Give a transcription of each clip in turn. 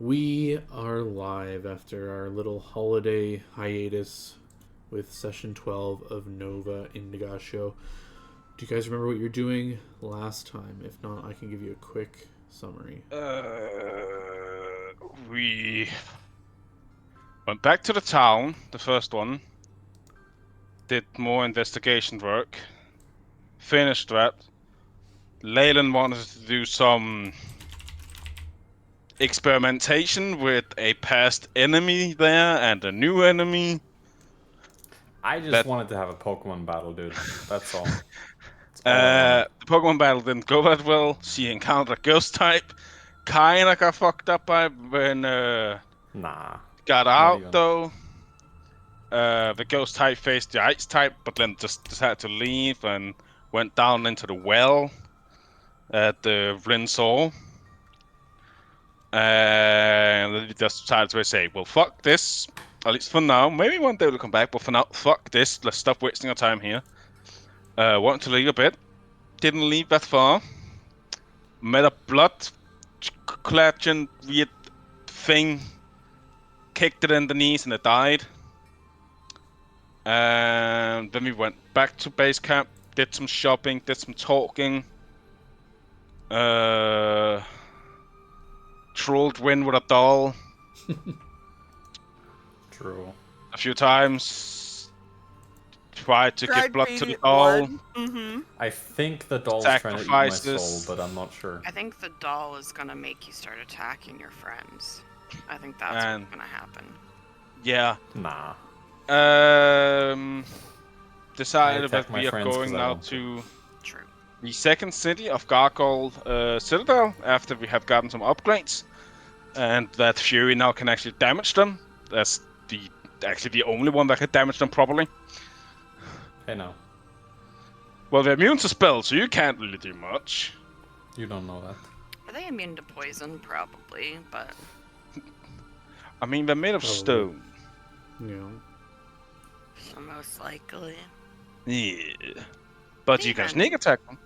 We are live after our little holiday hiatus with session 12 of Nova Indagatio. Do you guys remember what you were doing last time? If not, I can give you a quick summary. We went back to the town, the first one, did more investigation work, finished that. Leyland wanted to do some experimentation with a past enemy there and a new enemy. I just wanted to have a Pokemon battle, dude. That's all. That's all I The wanted. Pokemon battle didn't go that well. She encountered a ghost type. Kinda got fucked up by when Nah. got Not out even. though. The ghost type faced the ice type, but then just decided to leave and went down into the well at the Rinsaw. And then we just decided to say, well, fuck this. At least for now. Maybe one day we'll come back, but for now, fuck this. Let's stop wasting our time here. Wanted to leave a bit. Didn't leave that far. Met a blood-clutching weird thing. Kicked it in the knees and it died. And then we went back to base camp, did some shopping, did some talking. Trolled Win with a doll True. a few times. Tried to give blood to the it doll. Mm-hmm. I think the doll's trying to eat my soul, Sacrifices. but I'm not sure. I think the doll is gonna make you start attacking your friends. I think that's And- what's gonna happen. Yeah. Nah. Decided attack that my we are friends 'cause going I now want to True. the second city of Gargoyle Citadel after we have gotten some upgrades. And that Fury now can actually damage them. That's actually the only one that can damage them properly. Hey now. Well, they're immune to spells, so you can't really do much. You don't know that. Are they immune to poison? Probably, but I mean, they're made of Probably. stone. Yeah. most likely. Yeah. But you can Even- sneak attack them.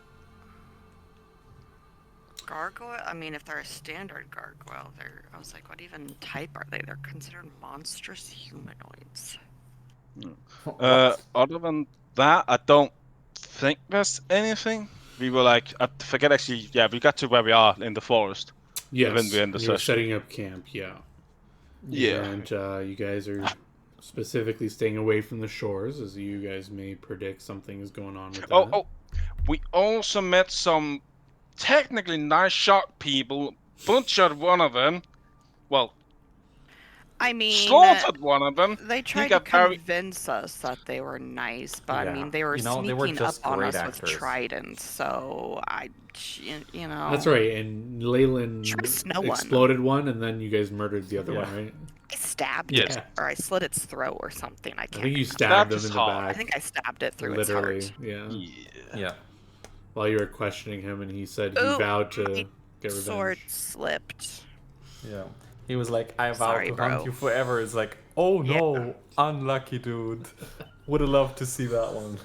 Gargoyle? I mean, if they're a standard gargoyle, I was like, what even type are they? They're considered monstrous humanoids. Other than that, I don't think there's anything. We were like, I forget actually, yeah, we got to where we are in the forest. Yes. When we end the you were session. setting up camp, yeah. Yeah. And you guys are specifically staying away from the shores, as you guys may predict something is going on with that. Oh, we also met some technically nice shark people. Butchered one of them. Well, I mean, slaughtered one of them. they tried to got very- convince us that they were nice, but I Yeah. mean, they were You know, they sneaking were just up on great us actors. with tridents. So you know. That's right, and Leyland Trust no one. exploded one, and then you guys murdered the other Yeah. one, right? I stabbed Yes. it, or I slit its throat, or something. I I can't. think you remember. stabbed him his in the heart. back. I think I stabbed it through literally, its heart. yeah. Yeah. While you were questioning him, and he said he Ooh, vowed to my get revenge. Sword slipped. Yeah. He was like, I vow Sorry, to bro. hunt you forever. It's like, oh no, Yeah. unlucky dude. Would have loved to see that one.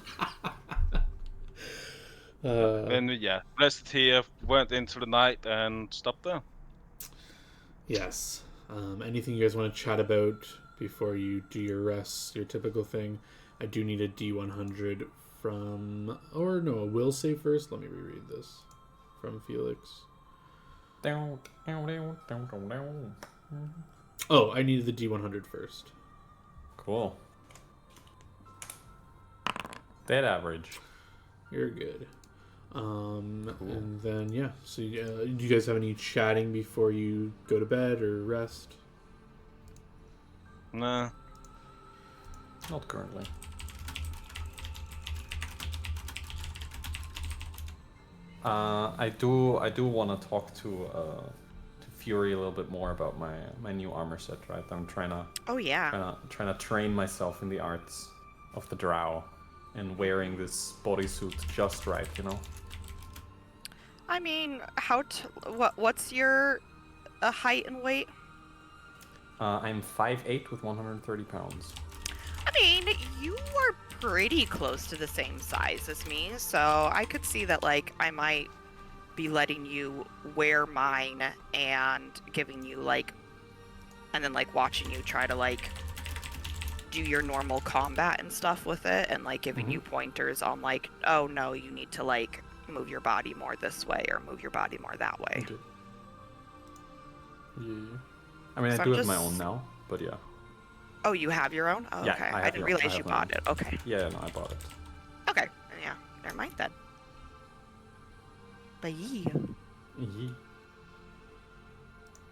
Then, yeah, rested here, went into the night, and stopped there. Yes. Anything you guys want to chat about before you do your rests, your typical thing? I do need a D100 from... Or no, a will save first. Let me reread this. From Felix. Oh, I needed the D100 first. Cool. Dead average. You're good. And then, yeah. So, do you guys have any chatting before you go to bed or rest? Nah. Not currently. I do want to talk to Fury a little bit more about my new armor set, right? I'm trying Oh yeah. to train myself in the arts of the drow and wearing this bodysuit just right, you know? I mean, what's your height and weight? I'm 5'8" with 130 pounds. I mean, you are pretty close to the same size as me, so I could see that, like, I might be letting you wear mine and giving you, like, and then like watching you try to like do your normal combat and stuff with it, and like giving you pointers on like, oh no, you need to like move your body more this way or move your body more that way. Okay. Yeah. I mean, So I do I'm have my just- own now, but yeah. Oh, you have your own? Oh, Yeah, okay. I I have didn't your- I realize you have my own. bought it. Okay. Yeah, no, I bought it. Okay. Yeah. Never mind then. Bye. Yee.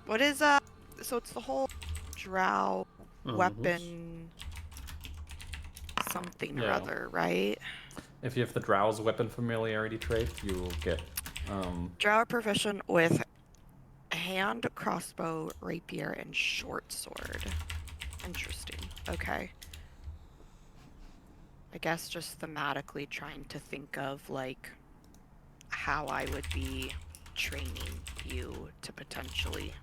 What is so it's the whole drow weapon something or Yeah. other, right? If you have the Drow's weapon familiarity trait, you will get Drow are proficient with hand, crossbow, rapier, and short sword. Interesting. Okay. I guess just thematically trying to think of like how I would be training you to potentially.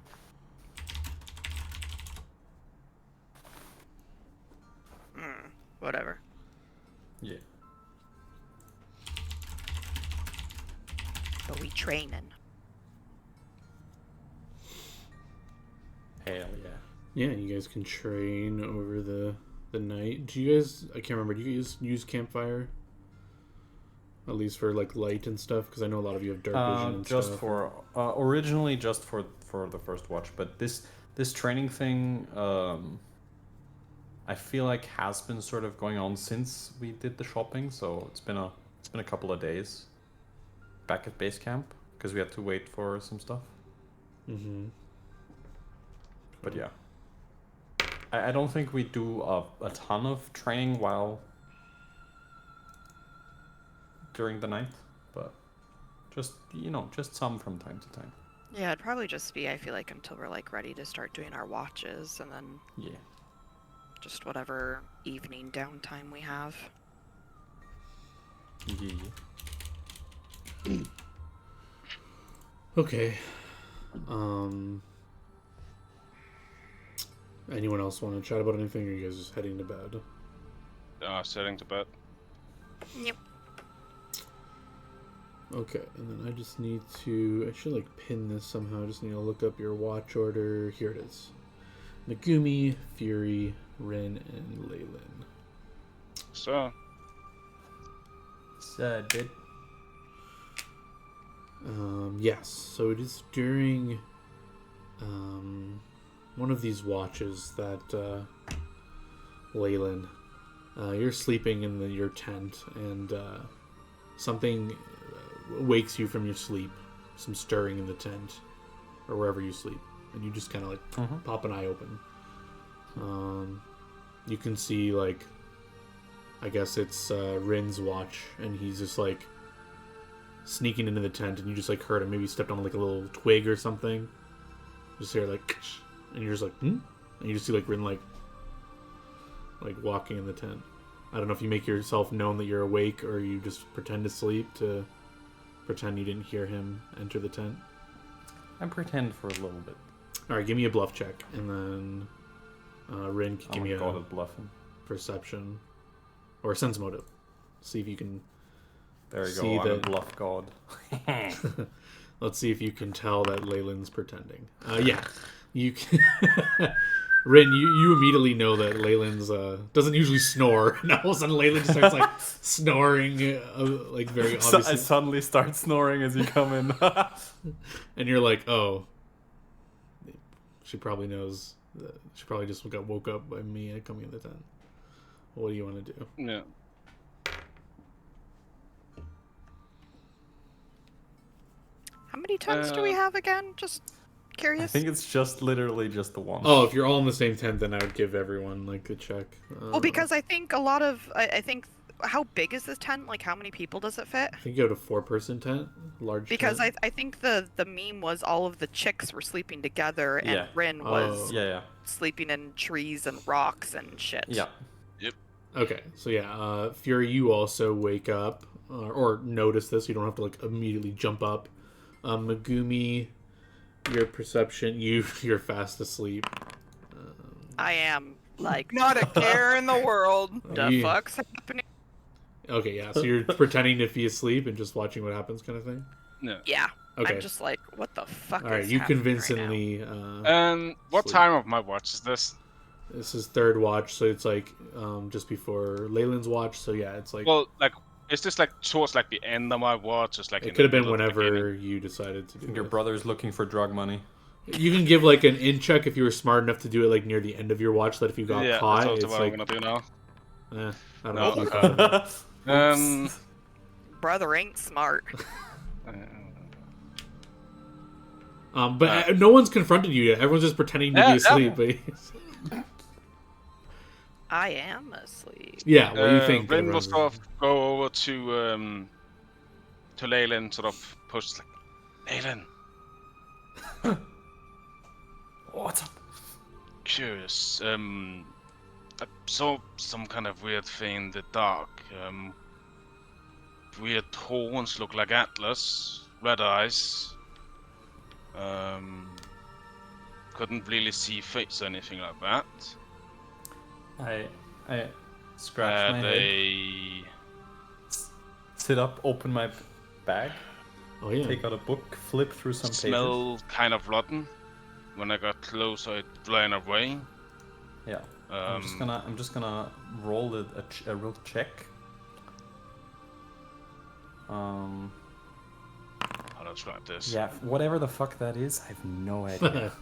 Whatever. yeah. But we trainin'. Hell yeah. Yeah, you guys can train over the night. Do you guys? I can't remember. Do you guys use campfire? At least for like light and stuff, because I know a lot of you have dark vision and Just stuff. for originally just for the first watch, but this training thing I feel like has been sort of going on since we did the shopping, so it's been a couple of days back at base camp because we had to wait for some stuff. Mm-hmm. But yeah, I don't think we do a ton of training while during the night, but just just some from time to time. Yeah, it'd probably just be, I feel like, until we're like ready to start doing our watches, and then Yeah. just whatever evening downtime we have. Yeah. Okay. Anyone else want to chat about anything, or are you guys just heading to bed? Setting to bed. Yep. Okay, and then I just need to... I should, like, pin this somehow. I just need to look up your watch order. Here it is. Megumi, Fury, Rin, and Leyland. So, Dude. Yes, so it is during one of these watches that Leyland, you're sleeping in your tent, and something wakes you from your sleep, some stirring in the tent or wherever you sleep, and you just kind of like pop an eye open. You can see, like, I guess it's Rin's watch, and he's just like sneaking into the tent, and you just like heard him, maybe stepped on like a little twig or something, just hear like, and you're just like, and you just see like Rin like walking in the tent. I don't know if you make yourself known that you're awake, or you just pretend to sleep to pretend you didn't hear him enter the tent. I pretend for a little bit. All right, give me a bluff check, and then Rin can give me a bluffing. perception or sense motive. See if you can. There you see go. I'm a that- bluff god. Let's see if you can tell that Leyland's pretending. Yeah, you can. Rin, you immediately know that Leyland's doesn't usually snore, and all of a sudden Leyland just starts like snoring, like very So obviously, I suddenly start snoring as you come in. and you're like, oh, she probably knows. She probably just got woke up by me coming in the tent. What do you want to do? yeah. How many tents do we have again? Just curious. I think it's just literally just the one. Oh, if you're all in the same tent, then I would give everyone like a check. Well, because I think a lot of I think how big is this tent? Like how many people does it fit? I think you go to 4-person tent, large. Because tent. I think the meme was all of the chicks were sleeping together and Yeah. Rin was Oh. Yeah. sleeping in trees and rocks and shit. Yeah. Okay, so yeah, Fury, you also wake up or notice this. You don't have to like immediately jump up. Megumi, your perception, you're fast asleep. I am like Not a care in the world. the You- fuck's happening? Okay, yeah, so you're pretending to be asleep and just watching what happens, kind of thing. Yeah. Yeah. Okay. I'm just like, what the fuck All right. is You happening convincingly. What sleep. time of my watch is this? This is third watch, so it's like just before Leyland's watch. So yeah, it's like Well, like, is this like towards like the end of my watch? It's like it in could the have been middle of the whenever beginning? you decided to do Your this. brother's looking for drug money. You can give like an in check if you were smart enough to do it like near the end of your watch. That if you got Yeah, caught, that's also it's what like I'm gonna do now. I don't No, know if you okay. caught him. Oops. Brother ain't smart. But no one's confronted you yet. Everyone's just pretending to be Yeah, asleep. I am asleep. Yeah, well, you think Rin will everyone's- sort of go over to Leyland, sort of push like, Leyland, What's up? curious. I saw some kind of weird thing in the dark. Weird horns, look like antlers, red eyes. Couldn't really see face or anything like that. I scratch my head, They sit up, open my bag, Oh yeah. take out a book, flip through some pages. smell kind of rotten. When I got closer, it ran away. Yeah. I'm just gonna roll a real check. I'll describe this. Yeah, whatever the fuck that is, I have no idea.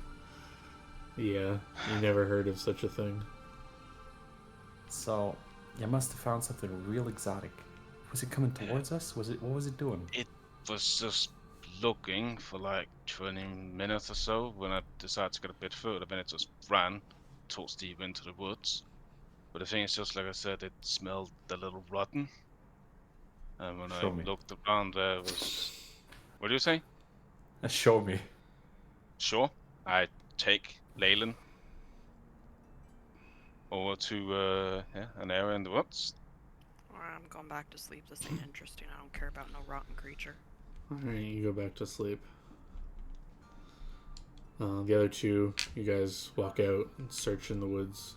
Yeah, you never heard of such a thing. So, you must have found something real exotic. Was it coming towards us? What was it doing? It was just looking for like 20 minutes or so when I decided to get a bit further, then it just ran towards deep into the woods. But the thing is, just like I said, it smelled a little rotten. And when Show me. I looked around, there was. What do you say? Show me. Sure. I take Leyland over to an area in the woods. I'm going back to sleep. This ain't interesting. I don't care about no rotten creature. Alright, you go back to sleep. The other two, you guys walk out and search in the woods.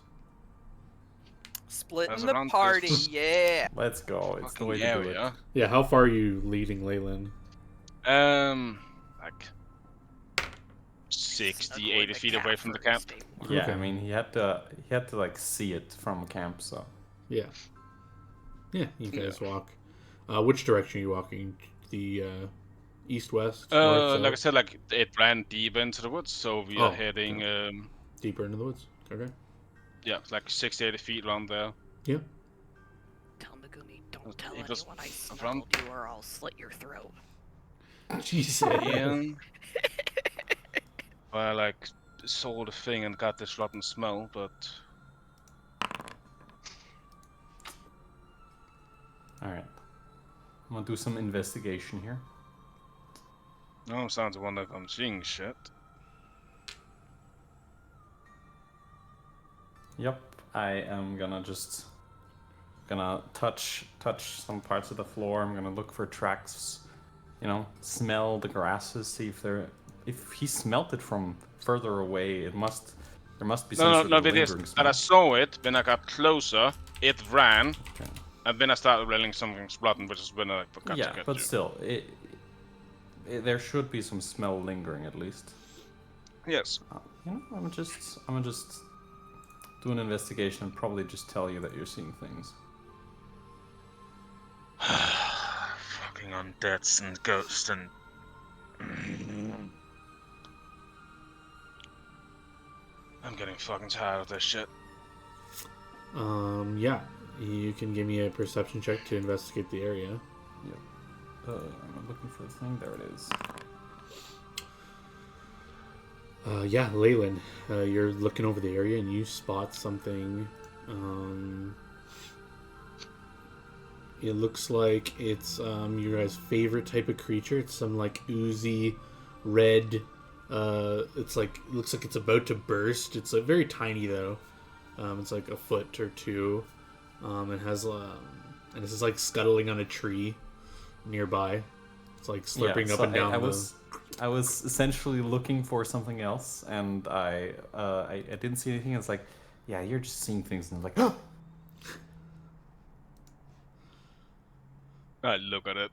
Splitting As the around party, this- yeah. Let's go. It's the Fucking way to do it. area. Yeah, how far are you leading Leyland? Like 60, Snuggle 80 in the feet away from the camp. stay warm. Yeah, Okay. I mean he had to like see it from camp, so Yeah. Yeah, you guys walk. Which direction are you walking? The east, west, north, Like I south? said, like it ran deep into the woods, so we Oh, are heading Deeper into the woods. Okay. yeah, like 60, 80 feet around there. Yeah. Tell Megumi, don't tell It was anyone I around- snuggled you or I'll slit your throat. Jesus. And I like saw the thing and got this rotten smell, but alright. I'm gonna do some investigation here. no, I'm starting to wonder if I'm seeing shit. Yep, I am gonna just touch some parts of the floor. I'm gonna look for tracks, smell the grasses, see if he smelt it from further away. There must be some No, sort no, of it is. lingering That smell. I saw it, when I got closer, it ran, Okay. and then I started realizing something's rotten, which is when I forgot to Yeah, get but you. still, there should be some smell lingering at least. Yes. I'm gonna just do an investigation and probably just tell you that you're seeing things. Fucking undeads and ghosts and. I'm getting fucking tired of this shit. Yeah. You can give me a perception check to investigate the area. Yep. I'm looking for the thing. There it is. Yeah, Leyland, you're looking over the area and you spot something. It looks like it's your guys' favorite type of creature. It's some like oozy, red. It looks like it's about to burst. It's very tiny though. It's like a foot or two. It has and it's just like scuttling on a tree nearby. It's like slurping up and down. I was essentially looking for something else, and I didn't see anything. It's like, yeah, you're just seeing things, and I'm like, oh. I look at it.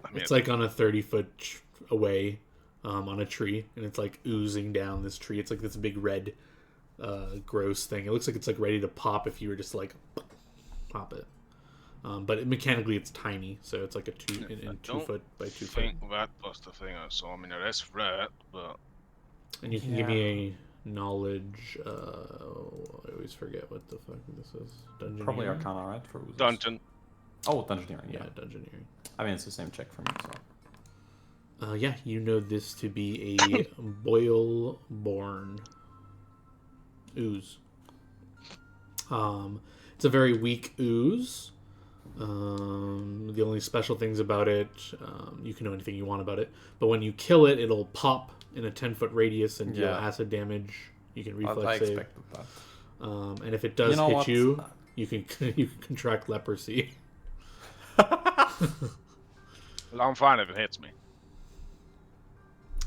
I mean, It's like on a 30-foot away on a tree, and it's like oozing down this tree. It's like this big red, gross thing. It looks like it's like ready to pop if you were just like pop it. But mechanically, it's tiny, so it's like a 2 foot by 2 I foot. think that was the thing I saw. I mean, it is red, but And you can give me a knowledge. I always forget what the fuck this is. Dungeoneering? Probably Arcana, right? For oozes. dungeon. Oh, Dungeoneering, Yeah, yeah. dungeoneering. I mean, it's the same check for me, so. Yeah, you know this to be a boil-born ooze. It's a very weak ooze. The only special things about it, you can know anything you want about it, but when you kill it, it'll pop in a 10-foot radius and deal acid damage. You can reflex I save. expected that. And if it does hit you, you can contract leprosy. Well, I'm fine if it hits me.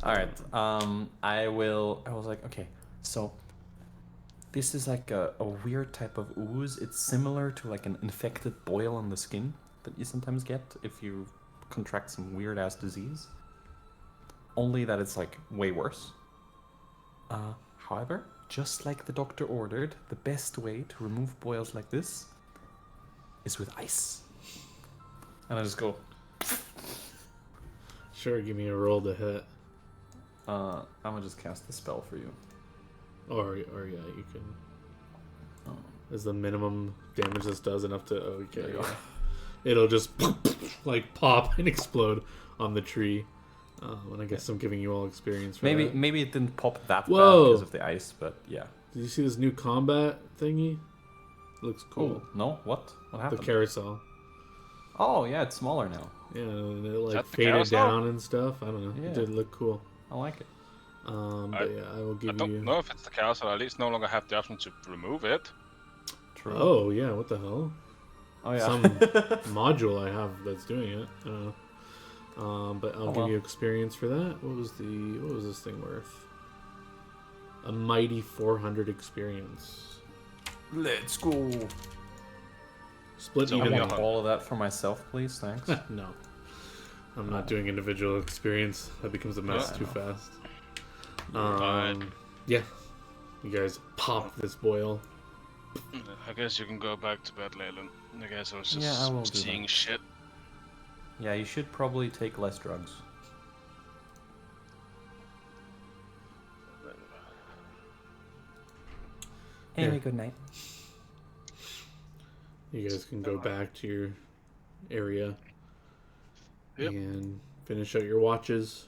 Alright, I was like, okay, so this is like a weird type of ooze. It's similar to like an infected boil on the skin that you sometimes get if you contract some weird ass disease. Only that it's like way worse. However, just like the doctor ordered, the best way to remove boils like this is with ice. And I just go, Sure, give me a roll to hit. I'm gonna just cast the spell for you. Or yeah, you can. Is the minimum damage this does enough to? Oh, okay, There you go. It'll just like pop and explode on the tree. And I guess I'm giving you all experience for that. Maybe it didn't pop that bad Whoa. because of the ice, but yeah. Did you see this new combat thingy? Looks cool. Oh, no? What The happened? carousel. Oh, yeah, it's smaller now. Yeah, and it like that the faded carousel? down and stuff. I don't know. Yeah. It did look cool. I like it. But yeah, I will I give don't you. know if it's the carousel. I at least no longer have the option to remove it. True. Oh yeah, what the hell? Oh, yeah. Some module I have that's doing it. I don't know. But I'll give you experience for that. What was this thing worth? A mighty 400 experience. Let's go. Split So I even. want all of that for myself, please. Thanks. No. I'm not doing individual experience. That becomes a mess too fast. Yeah. You guys pop this boil. I guess you can go back to bed, Leyland. I guess I was Yeah, I will just do seeing that. shit. Yeah, you should probably take less drugs. Anyway, Yeah. good night. You guys can go back to your area Yep. and finish out your watches,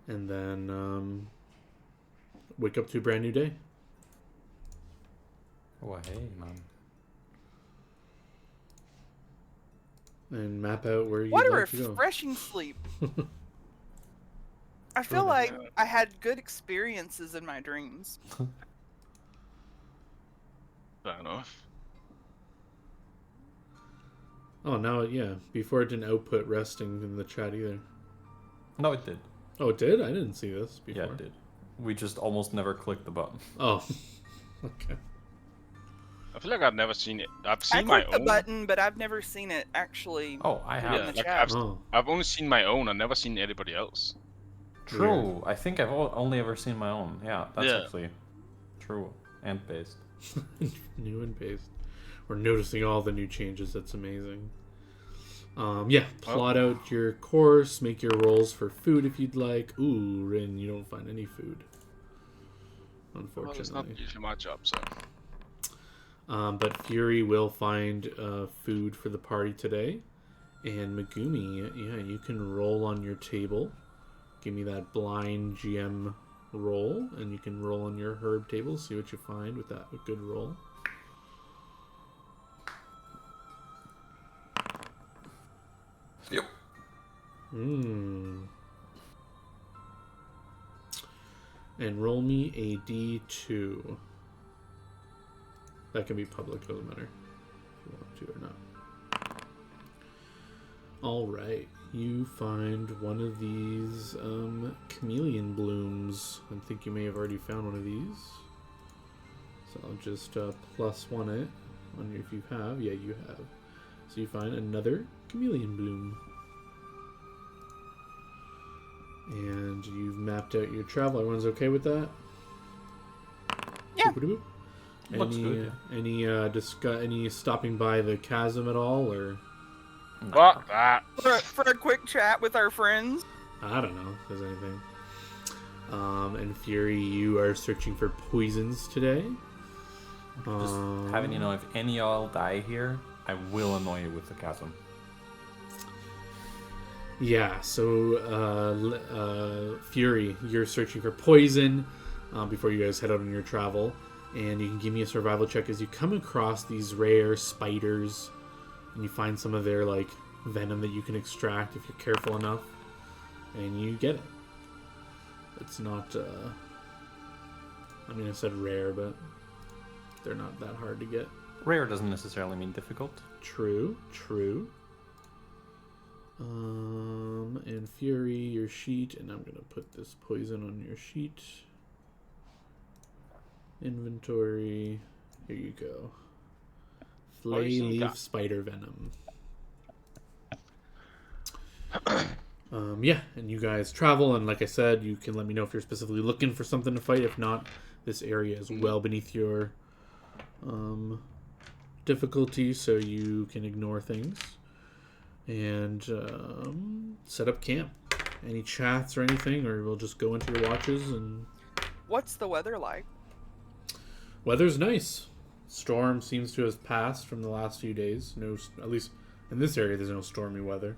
and then wake up to a brand new day. Oh, hey, man. And map out where you'd What a like to go. refreshing sleep. I feel like I had good experiences in my dreams. Fair enough. Oh, now yeah. Before it didn't output resting in the chat either. No, it did. Oh, it did? I didn't see this before. Yeah, it did. We just almost never clicked the button. Oh, okay. I feel like I've never seen it. I've I seen my clicked the own. button, but I've never seen it actually. Oh, I have. in Yeah, the like chat. Oh, I've only seen my own. I've never seen anybody else. True. I think I've only ever seen my own. Yeah, that's Yeah. actually true and based. new and paste. We're noticing all the new changes. That's amazing. Yeah, plot out your course, make your rolls for food if you'd like. Ooh, Rin, you don't find any food. Well, it's Unfortunately. not usually my job, so. But Fury will find food for the party today. And Megumi, yeah, you can roll on your table. Give me that blind GM roll, and you can roll on your herb table, see what you find with that good roll. Yep. And roll me a D2. That can be public, doesn't matter if you want to or not. Alright, you find one of these chameleon blooms. I think you may have already found one of these. So I'll just +1 it on you if you have. Yeah, you have. So you find another chameleon bloom. And you've mapped out your travel. Everyone's okay with that? Yeah. Boop-a-doop. Looks good, Any stopping by the chasm at all, or Fuck that. For a quick chat with our friends. I don't know if there's anything. And Fury, you are searching for poisons today. Just having you know, if any of y'all die here, I will annoy you with the chasm. Yeah, so Fury, you're searching for poison before you guys head out on your travel, and you can give me a survival check as you come across these rare spiders, and you find some of their like venom that you can extract if you're careful enough, and you get it. It's not. I mean, I said rare, but they're not that hard to get. Rare doesn't necessarily mean difficult. True. And Fury, your sheet, and I'm gonna put this poison on your sheet. Inventory. Here you go. Flay leaf spider venom. Yeah, and you guys travel, and like I said, you can let me know if you're specifically looking for something to fight. If not, this area is well beneath your difficulty, so you can ignore things. And set up camp. Any chats or anything, or we'll just go into your watches. And What's the weather like? weather's nice. Storm seems to have passed from the last few days. No, at least in this area, there's no stormy weather.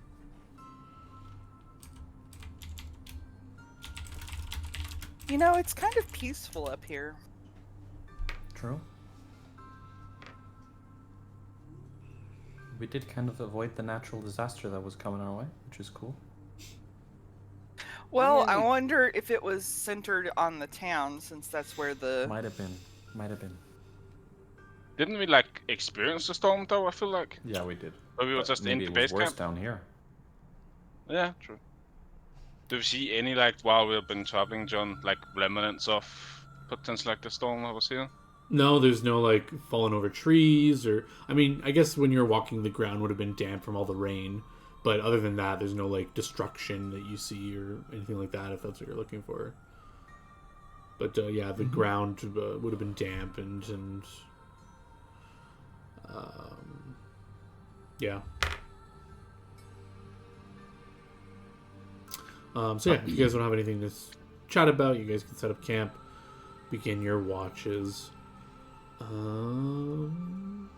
You know, it's kind of peaceful up here. True. We did kind of avoid the natural disaster that was coming our way, which is cool. Well, Yeah, I we- wonder if it was centered on the town, since that's where the... Might have been. Didn't we like experience the storm though? I feel like. Yeah, we did. Or we were But just in maybe the it was base worse camp. down here. Yeah, true. Do we see any like while we've been traveling, John, like remnants of potential like the storm that was here? No, there's no like falling over trees or. I mean, I guess when you're walking, the ground would have been damp from all the rain. But other than that, there's no like destruction that you see or anything like that. If that's what you're looking for. But yeah, the ground would have been dampened and. Yeah. So yeah, if you guys don't have anything to chat about, you guys can set up camp, begin your watches. And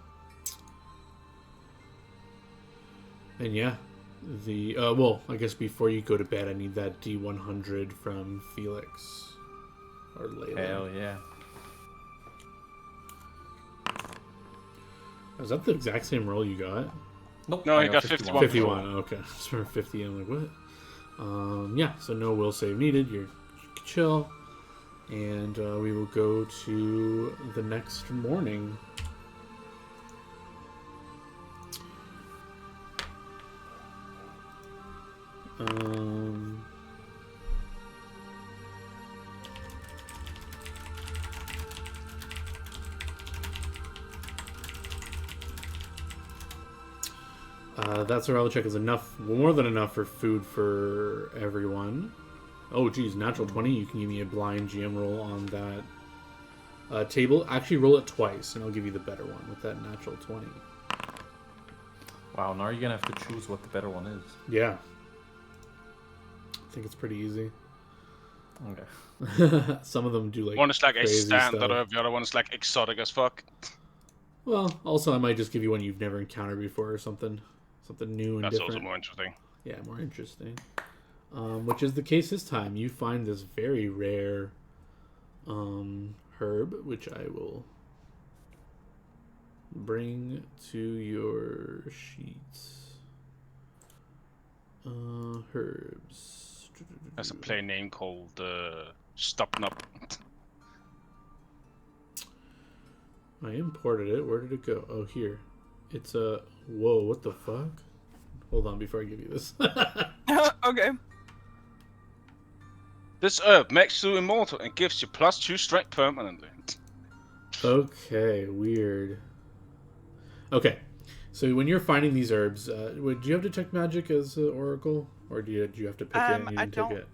yeah, well, I guess before you go to bed, I need that D100 from Felix or Layla. Hell yeah. Is that the exact same roll you got? Nope. No, I he got 51. 51. Okay, just for 50. I'm like, what? Yeah. So no will save needed. You can chill, and we will go to the next morning. That survival check is enough, more than enough for food for everyone. Oh, geez, natural 20. You can give me a blind GM roll on that table. Actually, roll it twice, and I'll give you the better one with that natural 20. Wow, now you're gonna have to choose what the better one is. Yeah. I think it's pretty easy. Okay. Some of them do like One is like a crazy standard, stuff. the other one is like exotic as fuck. Well, also I might just give you one you've never encountered before or something new and That's different. also more interesting. Yeah, more interesting. Which is the case this time. You find this very rare herb, which I will bring to your sheets. Herbs. There's a plain name called Stopnup. I imported it. Where did it go? Oh, here. It's a... Whoa, what the fuck? Hold on before I give you this. Okay. This herb makes you immortal and gives you +2 strength permanently. Okay, weird. Okay, so when you're finding these herbs, do you have detect magic as Oracle, or do you have to pick it and you I didn't don't. take it?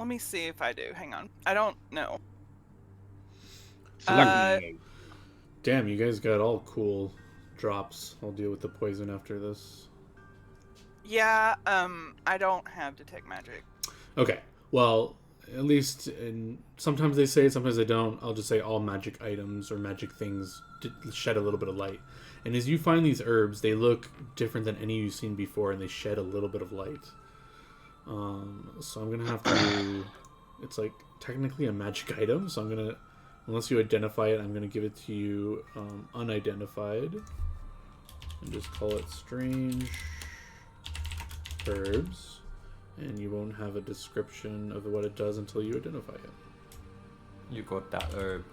Let me see if I do. Hang on. I don't know. Feel like Uh, no. Damn, you guys got all cool drops. I'll deal with the poison after this. Yeah, I don't have detect magic. Okay, well, at least sometimes they say it, sometimes they don't. I'll just say all magic items or magic things shed a little bit of light. And as you find these herbs, they look different than any you've seen before, and they shed a little bit of light. So I'm gonna have to. It's like technically a magic item, so I'm gonna, unless you identify it, I'm gonna give it to you unidentified, and just call it strange herbs, and you won't have a description of what it does until you identify it. You got that herb.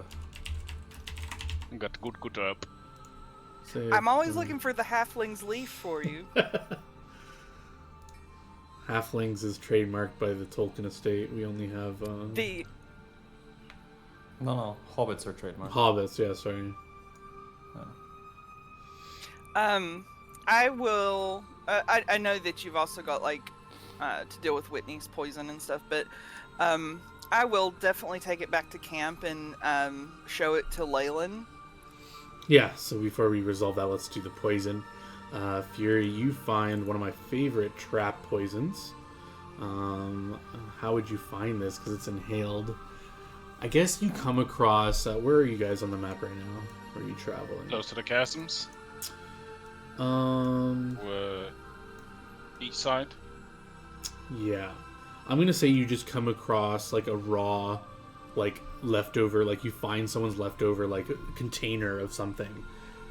Got good up. Say I'm always looking for the halfling's leaf for you. Halflings is trademarked by the Tolkien estate. We only have The No, hobbits are trademarked. hobbits. Yeah, sorry. I will. I know that you've also got like to deal with Whitney's poison and stuff, but I will definitely take it back to camp and show it to Leyland. Yeah. So before we resolve that, let's do the poison. Fury, you find one of my favorite trap poisons. How would you find this? Because it's inhaled. I guess you come across. Where are you guys on the map right now? Where are you traveling? Close to the chasms. Each side. Yeah. I'm gonna say you just come across like a raw, like leftover, like you find someone's leftover, like a container of something,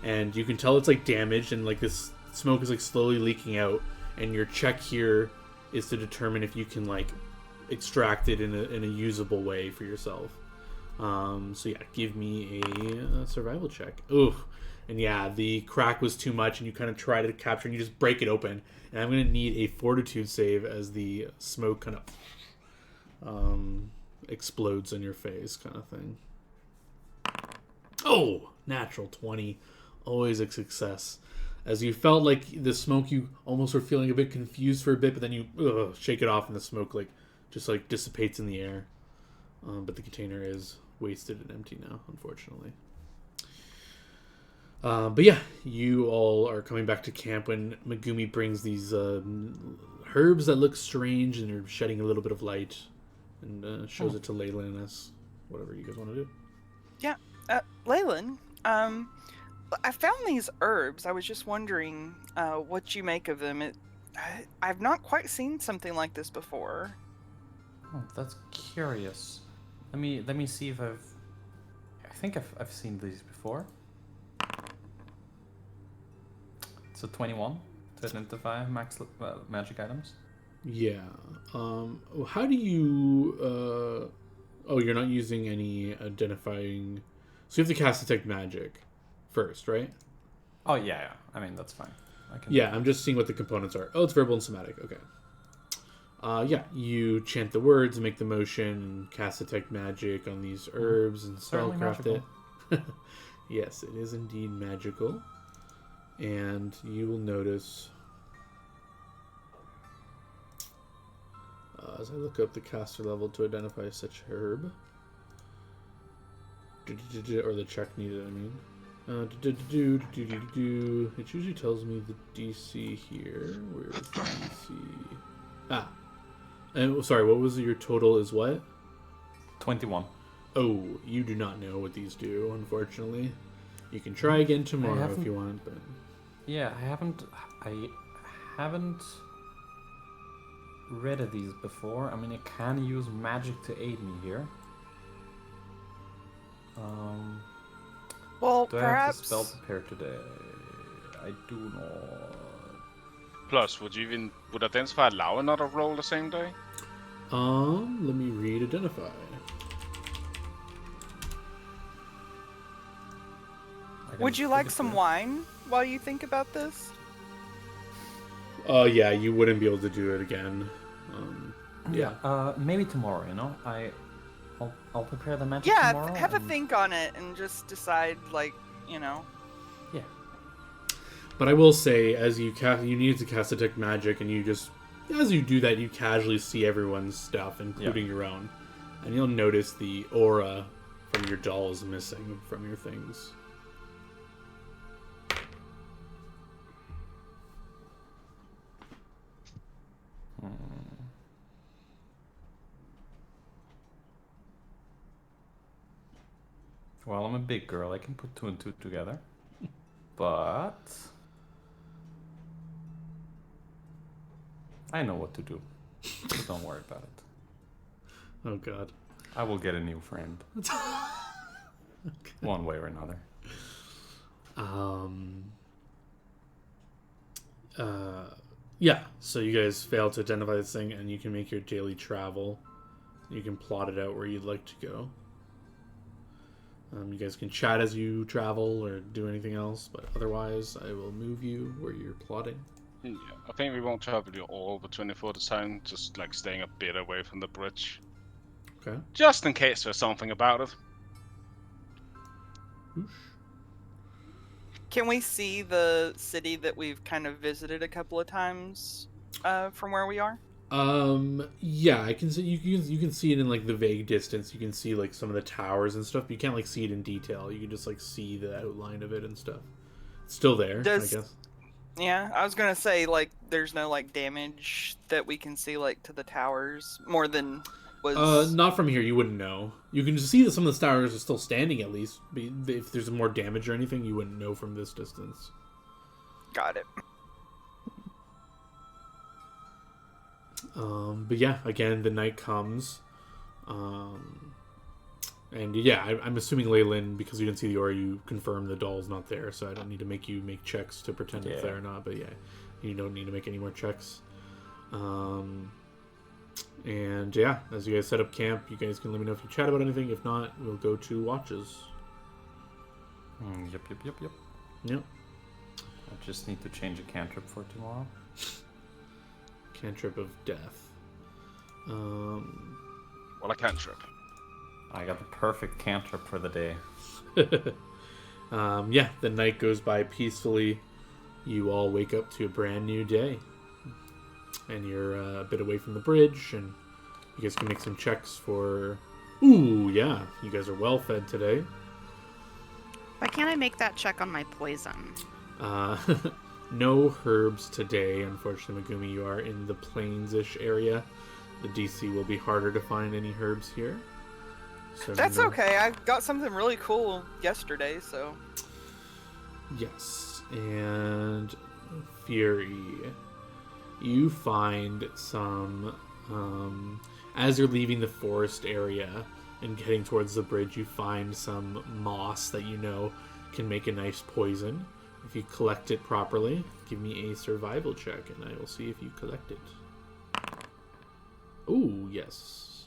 and you can tell it's like damaged, and like this smoke is like slowly leaking out, and your check here is to determine if you can like extract it in a usable way for yourself. So yeah, give me a survival check. Ooh. And yeah, the crack was too much, and you kind of try to capture, and you just break it open. And I'm going to need a fortitude save as the smoke kind of explodes in your face, kind of thing. Oh, natural 20. Always a success. As you felt like the smoke, you almost were feeling a bit confused for a bit, but then you shake it off, and the smoke just dissipates in the air. But the container is wasted and empty now, unfortunately. But yeah, you all are coming back to camp when Megumi brings these herbs that look strange, and they're shedding a little bit of light, and shows it to Leyland as whatever you guys want to do. Yeah, Leyland. I found these herbs. I was just wondering what you make of them. I've not quite seen something like this before. Oh, that's curious. Let me see if I think I've seen these before. So 21 to identify magic items. Yeah. How do you? Oh, you're not using any identifying. So you have to cast detect magic first, right? Oh yeah. I mean that's fine. Yeah, I'm just seeing what the components are. Oh, it's verbal and somatic. Okay. Yeah, you chant the words, make the motion, and cast detect magic on these herbs and spellcraft it. Yes, it is indeed magical. And you will notice, as I look up the caster level to identify such herb, or the check needed, I mean. It usually tells me the DC here. Where is the DC? And sorry, what was your total is what? 21. Oh, you do not know what these do, unfortunately. You can try again tomorrow if you want, but... Yeah, I haven't read of these before. I mean, I can use magic to aid me here. Well, Do perhaps. I have the spell prepared today? I do not. Plus, would identify allow another roll the same day? Let me read identify. Would you like some wine while you think about this? Yeah, you wouldn't be able to do it again. Yeah. Maybe tomorrow. You know, I'll prepare the magic Yeah, tomorrow. have a think on it and just decide, like, you know. Yeah. But I will say, as you needed to cast detect magic, and you just as you do that, you casually see everyone's stuff, including your own. And you'll notice the aura from your doll is missing from your things. Well, I'm a big girl. I can put 2 and 2 together. But I know what to do. So don't worry about it. Oh god. I will get a new friend. One way or another. Yeah, so you guys failed to identify this thing, and you can make your daily travel. You can plot it out where you'd like to go. You guys can chat as you travel or do anything else, but otherwise I will move you where you're plotting. Yeah, I think we won't travel all over 24 this time, just like staying a bit away from the bridge. Okay. Just in case there's something about it. Can we see the city that we've kind of visited a couple of times from where we are? Yeah, I can see you can see it in like the vague distance. You can see like some of the towers and stuff. But you can't like see it in detail. You can just like see the outline of it and stuff. It's still there, I guess. Yeah, I was gonna say like there's no like damage that we can see like to the towers more than was. Not from here. You wouldn't know. You can just see that some of the towers are still standing at least. But if there's more damage or anything, you wouldn't know from this distance. Got it. But yeah, again, the night comes. And yeah, I'm assuming Leyland, because you didn't see the aura, you confirm the doll's not there, so I don't need to make you make checks to pretend it's there or not, but yeah, you don't need to make any more checks. And yeah, as you guys set up camp, you guys can let me know if you chat about anything. If not, we'll go to watches. Yep. Yep. I just need to change a cantrip for tomorrow. Cantrip of death. Well, I cantrip. I got the perfect cantrip for the day. Yeah, the night goes by peacefully. You all wake up to a brand new day. And you're a bit away from the bridge, and you guys can make some checks for... Ooh, yeah, you guys are well fed today. Why can't I make that check on my poison? No herbs today, unfortunately, Megumi. You are in the plains-ish area. The DC will be harder to find any herbs here. So That's okay. I got something really cool yesterday, so. Yes, and Fury. You find some, as you're leaving the forest area and heading towards the bridge, you find some moss that you know can make a nice poison. If you collect it properly, give me a survival check, and I will see if you collect it. Ooh, yes.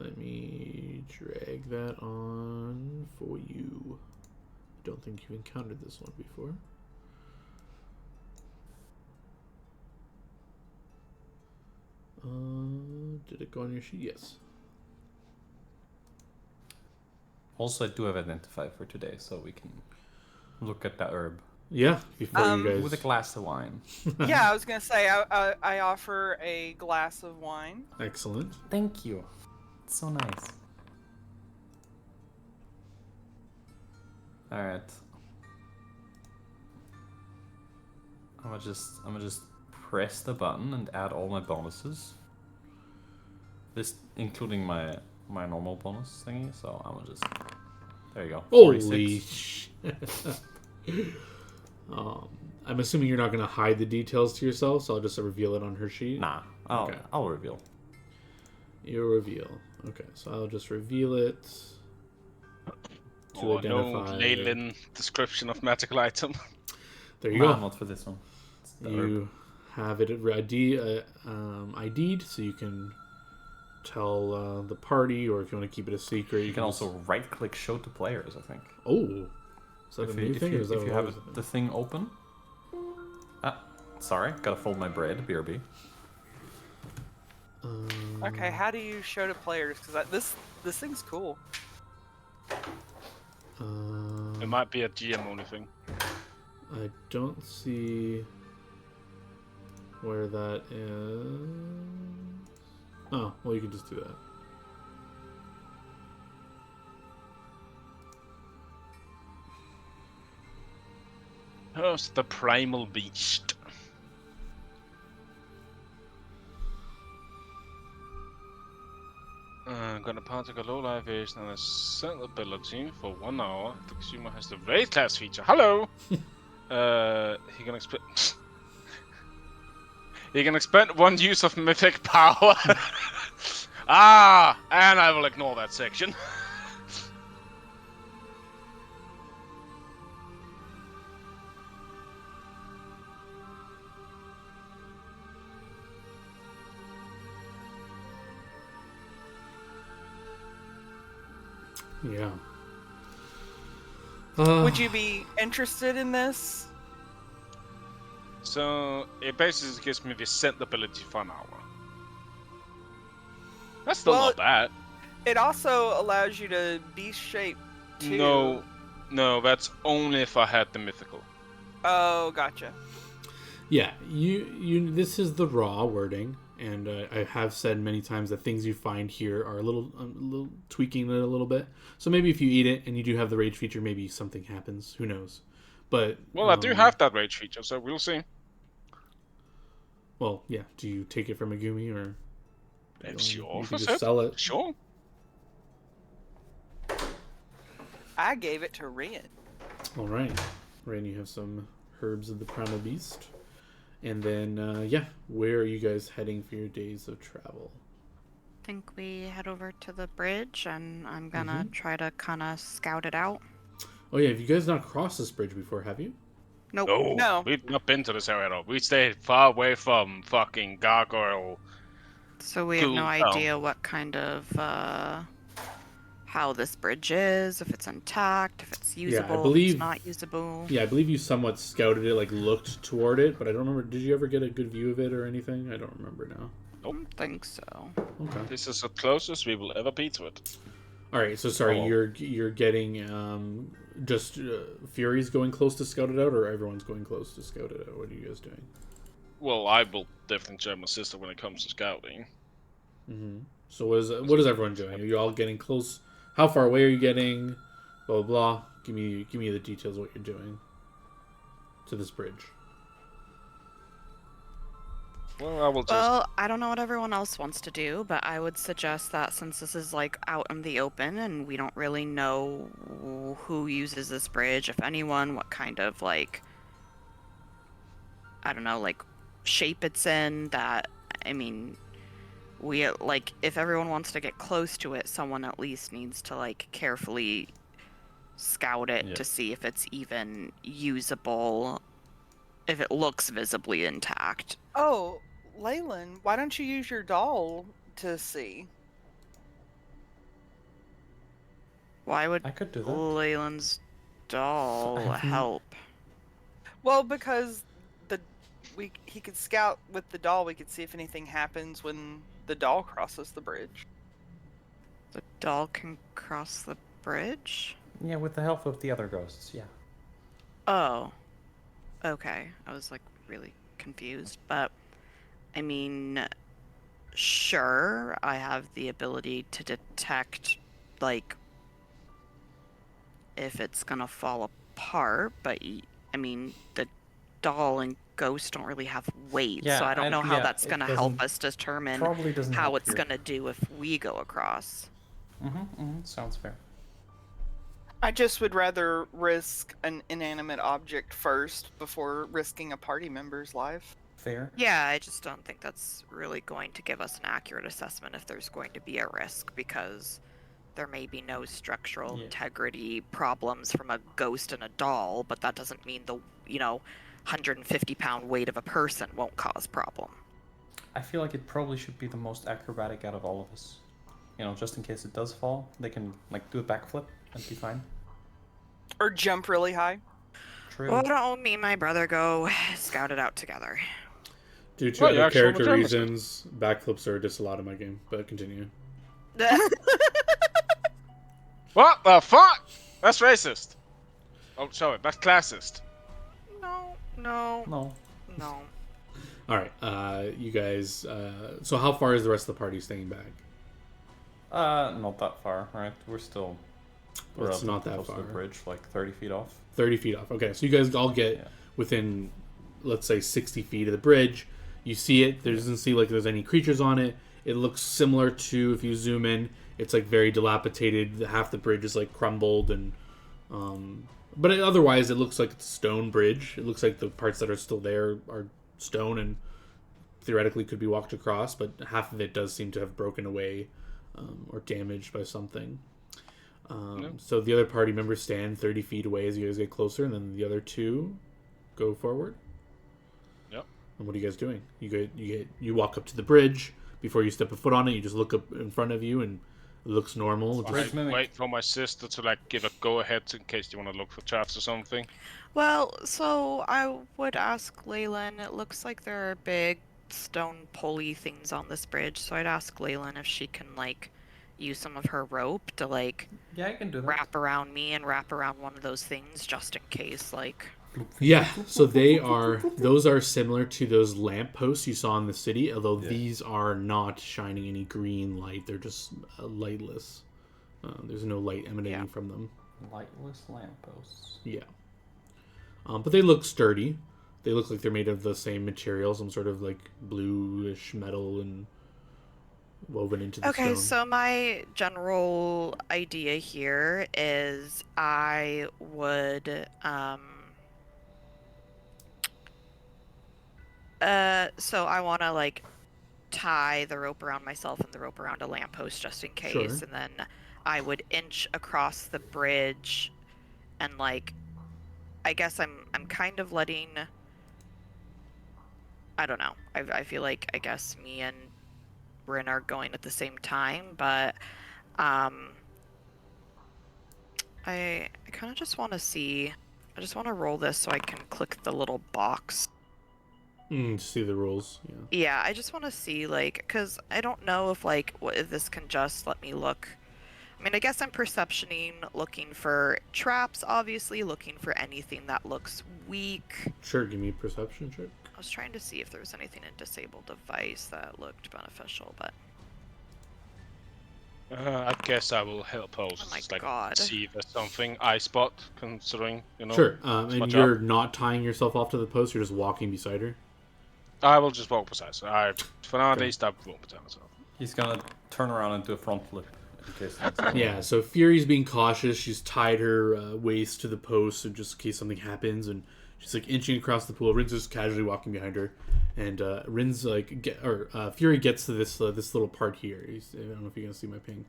Let me drag that on for you. Don't think you've encountered this one before. Did it go on your sheet? Yes. Also, I do have identify for today, so we can look at the herb. Yeah, before you guys... With a glass of wine. Yeah, I was gonna say I offer a glass of wine. Excellent. Thank you. It's so nice. All right. I'm gonna just press the button and add all my bonuses. This including my normal bonus thingy. So I'm gonna just there you go. Holy shit. I'm assuming you're not going to hide the details to yourself, so I'll just reveal it on her sheet. Nah, I'll reveal. You'll reveal. Okay, so I'll just reveal it to identify. No Leyland description of magical item. There you go. Not for this one. You have it ID'd, so you can tell the party, or if you want to keep it a secret, you can also right-click show to players, I think. Oh, is that a new thing? If you have the thing open. Sorry, gotta fold my bread. BRB. Okay, how do you show to players? Because this thing's cool. It might be a GM only thing. I don't see where that is. Oh, well, you can just do that. Who's the primal beast? I'm gonna partake a low life version and a set ability for 1 hour. The consumer has the raid class feature. Hello! He can expect. He can expend 1 use of mythic power. And I will ignore that section. Yeah. Would you be interested in this? So it basically gives me the scent ability for an hour. That's still Well, not bad. It also allows you to beast shape too. No, that's only if I had the mythical. Oh, gotcha. Yeah, you. This is the raw wording, and I have said many times that things you find here are a little tweaking it a little bit. So maybe if you eat it and you do have the rage feature, maybe something happens. Who knows? But Well, I do have that rage feature, so we'll see. Well, yeah. Do you take it from Megumi, or If she you offers can just it, sell it? sure. I gave it to Red. All right, Rain, you have some herbs of the primal beast, and then where are you guys heading for your days of travel? I think we head over to the bridge, and I'm gonna try to kind of scout it out. Oh yeah, have you guys not crossed this bridge before? Have you? Nope. No. We've not been to this area at all. We stayed far away from fucking gargoyle. So we have no Cool. idea what kind of how this bridge is, if it's intact, if it's usable, if believe- it's not usable. Yeah, I believe you somewhat scouted it, like looked toward it, but I don't remember. Did you ever get a good view of it or anything? I don't remember now. I don't think so. Okay. This is the closest we will ever be to it. All right. So sorry, Oh. you're getting just Fury's going close to scout it out, or everyone's going close to scout it out? What are you guys doing? Well, I will definitely join my sister when it comes to scouting. Mm-hmm. So what is everyone doing? Are you all getting close? How far away are you getting? Blah blah blah. Give me the details of what you're doing to this bridge. Well, I will just. Well, I don't know what everyone else wants to do, but I would suggest that since this is like out in the open and we don't really know who uses this bridge, if anyone, what kind of like, I don't know, like shape it's in, that, I mean, we like, if everyone wants to get close to it, someone at least needs to like carefully scout it to see if it's even usable, if it looks visibly intact. Oh, Leyland, why don't you use your doll to see? Why would I could do that. Leyland's doll help? Well, because he could scout with the doll. We could see if anything happens when the doll crosses the bridge. The doll can cross the bridge? Yeah, with the help of the other ghosts, yeah. Oh. Okay. I was like really confused, but I mean, sure, I have the ability to detect like if it's gonna fall apart, but I mean, the doll and ghost don't really have weight, Yeah, so I don't know how that's it gonna help us determine probably doesn't how help it's here. gonna do if we go across. Sounds fair. I just would rather risk an inanimate object first before risking a party member's life. Fair. Yeah, I just don't think that's really going to give us an accurate assessment if there's going to be a risk, because there may be no structural integrity problems from a ghost and a doll, but that doesn't mean the, 150-pound weight of a person won't cause problem. I feel like it probably should be the most acrobatic out of all of us. Just in case it does fall, they can do a backflip and be fine. Or jump really high. True. Why don't me and my brother go scout it out together? Due to other actual character legitimacy. reasons, backflips are disallowed in my game. But continue. What the fuck? That's racist. Oh, sorry, that's classist. No. No. No. All right, you guys. So how far is the rest of the party staying back? Not that far, right? We're still It's not that close far. to the bridge, like 30 feet off. 30 feet off. Okay, so you guys all get Yeah. within, let's say, 60 feet of the bridge. You see it. There doesn't seem like there's any creatures on it. It looks similar to, if you zoom in, it's like very dilapidated. Half the bridge is like crumbled, and but otherwise it looks like it's a stone bridge. It looks like the parts that are still there are stone and theoretically could be walked across, but half of it does seem to have broken away or damaged by something. So the other party members stand 30 feet away as you guys get closer, and then the other two go forward. Yep. And what are you guys doing? You walk up to the bridge. Before you step a foot on it, you just look up in front of you, and it looks normal. Bridge mimic. Wait for my sister to like give a go ahead in case you want to look for traps or something. Well, so I would ask Leyland. It looks like there are big stone pulley things on this bridge, so I'd ask Leyland if she can like use some of her rope to like Yeah, I can do that. wrap around me and wrap around one of those things just in case. Like, Yeah, so those are similar to those lampposts you saw in the city, although these are not shining any green light. They're just lightless. There's no light emanating from them. Lightless lampposts. Yeah. But they look sturdy. They look like they're made of the same material, some sort of like bluish metal and woven into the okay, stone. so my general idea here is I would so I want to like tie the rope around myself and the rope around a lamppost just in case, Sure. and then I would inch across the bridge, and like, I guess I'm kind of letting. I don't know. I feel like I guess me and Rin are going at the same time, but I kind of just want to see. I just want to roll this so I can click the little box. See the rules. Yeah. Yeah, I just want to see, like, because I don't know if, like, if this can just let me look. I mean, I guess I'm perceptioning, looking for traps, obviously, looking for anything that looks weak. Sure, give me a perception check. I was trying to see if there was anything in disable device that looked beneficial, but... I guess I will help out. Oh my just, like, God. see if there's something I spot, considering, you know. Sure, it's my and job. you're not tying yourself off to the post, you're just walking beside her? I will just walk beside. So for now, at Okay. least I won't beside myself. He's gonna turn around and do a front flip in case. Yeah, so Fury's being cautious. She's tied her waist to the post, so just in case something happens, and she's like inching across the pool. Rin's just casually walking behind her, and Rin's like, Fury gets to this little part here. I don't know if you can see my ping.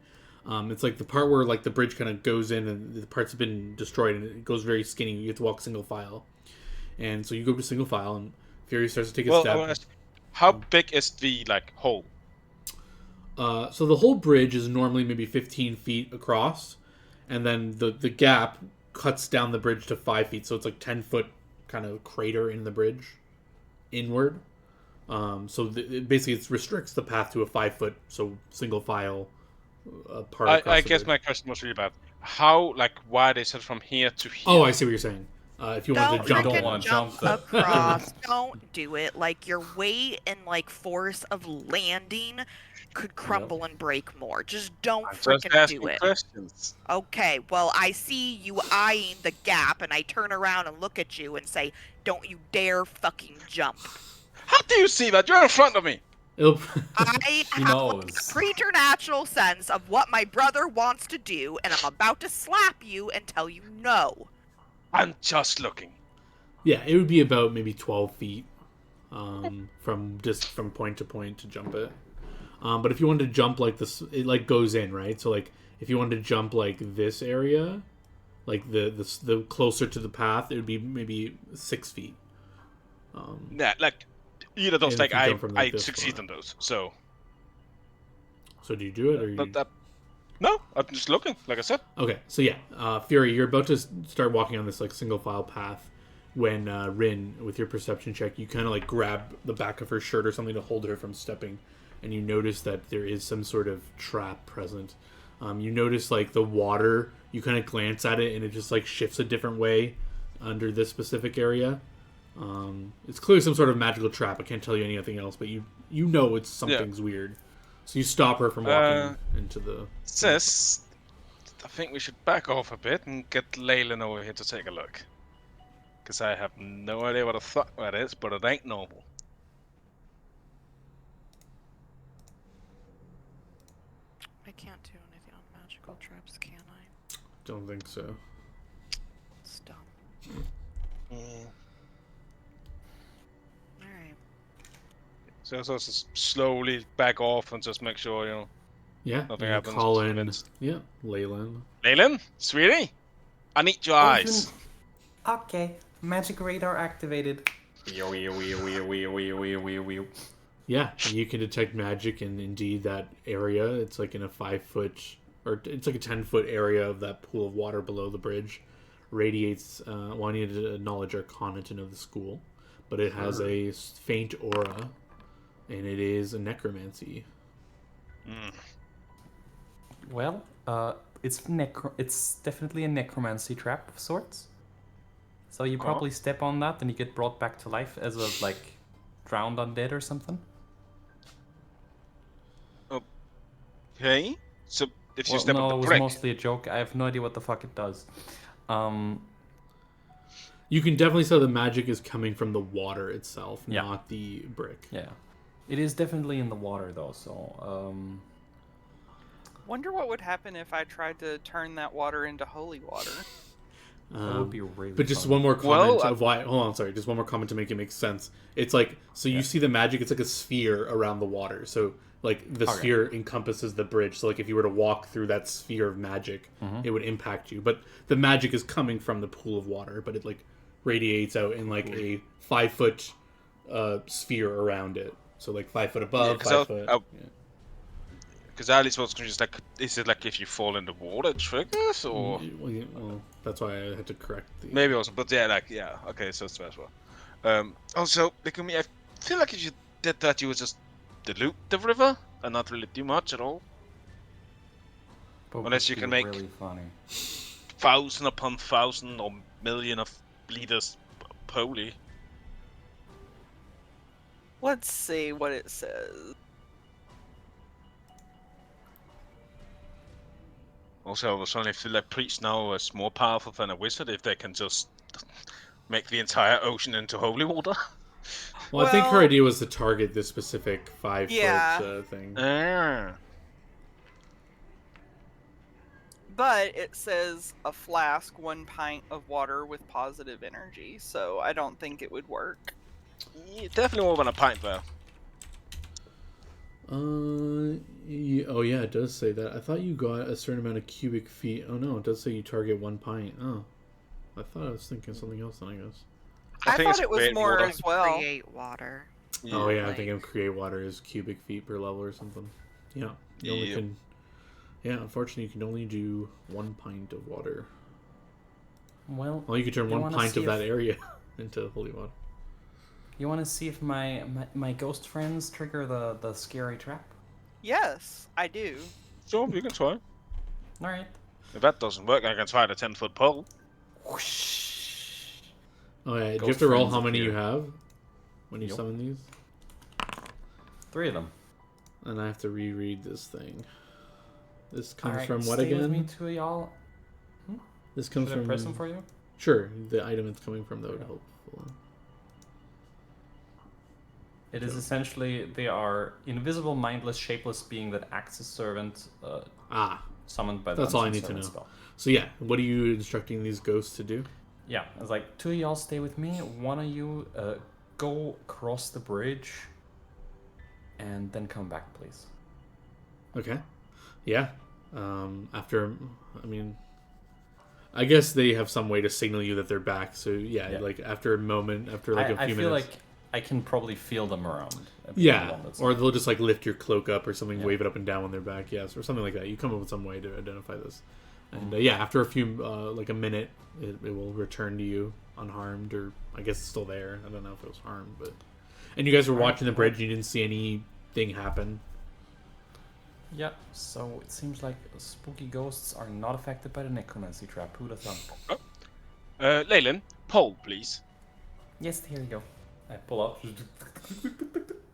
It's like the part where like the bridge kind of goes in, and the parts have been destroyed, and it goes very skinny. You have to walk single file, and so you go to single file, and Fury starts to take a Well, I step. wanna ask, how big is the like hole? So the whole bridge is normally maybe 15 feet across, and then the gap cuts down the bridge to 5 feet, so it's like 10-foot kind of crater in the bridge inward. So basically it restricts the path to a 5-foot, so single file part across I the guess bridge. my question was really bad. How like wide is it from here to here? Oh, I see what you're saying. If you want to Don't jump, don't freaking wanna jump jump the- across. Don't do it. Like, your weight and, like, force of landing could crumble and break more. Just don't I'm just freaking asking do it. questions. Okay, well, I see you eyeing the gap, and I turn around and look at you and say, don't you dare fucking jump. How do you see that? You're in front of me. it'll, I He have like, knows. a preternatural sense of what my brother wants to do, and I'm about to slap you and tell you no. I'm just looking. yeah, it would be about maybe 12 feet from point to point to jump it. But if you wanted to jump like this, it like goes in, right? So like if you wanted to jump like this area, like the closer to the path, it would be maybe 6 feet. Yeah, like either of those, And like if you jump from, like, I this succeed far. on those. So So do you do it or you? no, I'm just looking. Like I said. Okay, so yeah, Fury, you're about to start walking on this like single file path when Rin, with your perception check, you kind of like grab the back of her shirt or something to hold her from stepping, and you notice that there is some sort of trap present. You notice like the water, you kind of glance at it and it just like shifts a different way under this specific area. It's clearly some sort of magical trap. I can't tell you anything else, but you know it's something's weird. So you stop her from walking into the... Sis, I think we should back off a bit and get Leyland over here to take a look. Because I have no idea what the fuck that is, but it ain't normal. I can't do anything on magical traps, can I? Don't think so. It's dumb. Yeah. Alright. So just slowly back off and just make sure, you know, Yeah, nothing you happens. call in... Convinced. Yeah, Leyland. Leyland, sweetie, I need your eyes. Okay, magic radar activated. Yeah, and you can detect magic, and indeed that area, it's like in a 5-foot, or it's like a 10-foot area of that pool of water below the bridge, radiates, well, I need to acknowledge Arcana to know the school, but it has a faint aura, and it is a necromancy. Well, it's definitely a necromancy trap of sorts. So you probably step on that and you get brought back to life as a, like, drowned undead or something. Okay, so if you step no, on it the was brick, mostly a joke. I have no idea what the fuck it does. You can definitely tell the magic is coming from the water itself, Yeah. not the brick. Yeah. It is definitely in the water, though, so... Wonder what would happen if I tried to turn that water into holy water. That would be really But just fun. one more comment Well, of why... Hold on, sorry. Just one more comment to make it make sense. It's like... So you see the magic, it's like a sphere around the water. So, like, the sphere encompasses the bridge. So, like, if you were to walk through that sphere of magic, it would impact you. But the magic is coming from the pool of water. But it, like, radiates out in, like, a 5-foot sphere around it. So, like, 5 foot above, 5 foot... because Alice was just like, is it like if you fall in the water it triggers, or Well, that's why I had to correct the... maybe it wasn't, but yeah, like okay, so it's as well. Also, like I feel like if you did that, you would just dilute the river and not really do much at all. But unless you would can be make- really funny. 1,000 upon 1,000 or million of liters holy. Let's see what it says. Also, I suddenly feel like priests now is more powerful than a wizard if they can just make the entire ocean into holy water. Well, I think her Well- idea was to target this specific 5-foot Yeah. thing. But it says a flask, 1 pint of water with positive energy, so I don't think it would work. Yeah, definitely more than a pint, though. Oh yeah, it does say that. I thought you got a certain amount of cubic feet. Oh no, it does say you target 1 pint. Oh, I thought I was thinking something else then, I guess. I think thought it's it was create more water. as well. Create water. Oh yeah, I like- think in create water is cubic feet per level or something. Yeah, you only Yep. can. Yeah, unfortunately, you can only do 1 pint of water. Well, Well, you could turn You 1 wanna pint see of that if- area into holy water. you want to see if my ghost friends trigger the scary trap? Yes, I do. Sure, you can try. Alright. If that doesn't work, I can try the 10-foot pole. Whoosh. Oh yeah, do you Ghost have to roll friends how many you appear. have when you Yup. summon these? 3 of them. And I have to reread this thing. This comes Alright, from what stay with me, again? 2 of y'all. This comes Should I from. press them for you? Sure, the item it's coming from that would help. It is essentially, they are invisible, mindless, shapeless being that acts as servant, summoned by the That's all I unseen need to servant know. spell. So yeah, what are you instructing these ghosts to do? Yeah, it's like 2 of y'all stay with me, 1 of you go across the bridge, and then come back, please. Okay. Yeah. After, I mean, I guess they have some way to signal you that they're back. So yeah. Like after a moment, after like a few I feel minutes. like I can probably feel them around. Yeah, or they'll just like lift your cloak up or something, Yeah. wave it up and down when they're back, yes, or something like that. You come up with some way to identify this, and yeah, after a few like a minute, it will return to you unharmed, or I guess it's still there. I don't know if it was harmed, but and you guys were watching the bridge, and you didn't see anything happen. Yeah, so it seems like spooky ghosts are not affected by the necromancy trap. Who'd have thunk? Leyland, pole, please. Yes, here you go. I pull out.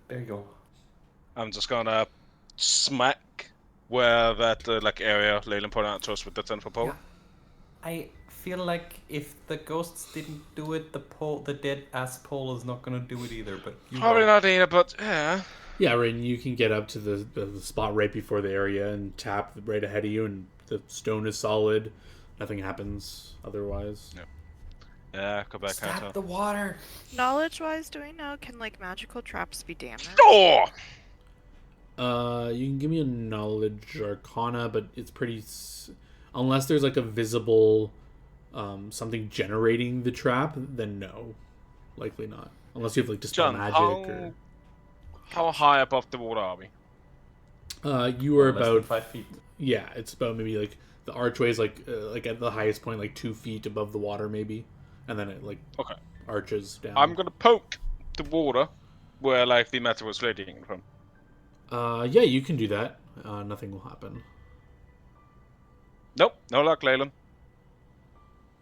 There you go. I'm just gonna smack where that area Leyland pointed out to us with the 10 foot pole. Yeah. I feel like if the ghosts didn't do it, the dead ass pole is not gonna do it either. But you Probably will. not either, but yeah. Yeah, right. And you can get up to the spot right before the area and tap right ahead of you, and the stone is solid. Nothing happens otherwise. Yeah, go back Stab out. the water. Knowledge-wise, do we know, can, like, magical traps be damaged? Oh! You can give me a knowledge arcana, but it's pretty. Unless there's like a visible something generating the trap, then no, likely not. Unless you have like dispel John, magic how high above the water are we? you are Less than about 5 feet. Yeah, it's about maybe like the archway is like at the highest point like 2 feet above the water maybe, and then it like Okay. arches down. I'm gonna poke the water where like the metal was radiating from. Yeah, you can do that. Nothing will happen. Nope, no luck, Leyland.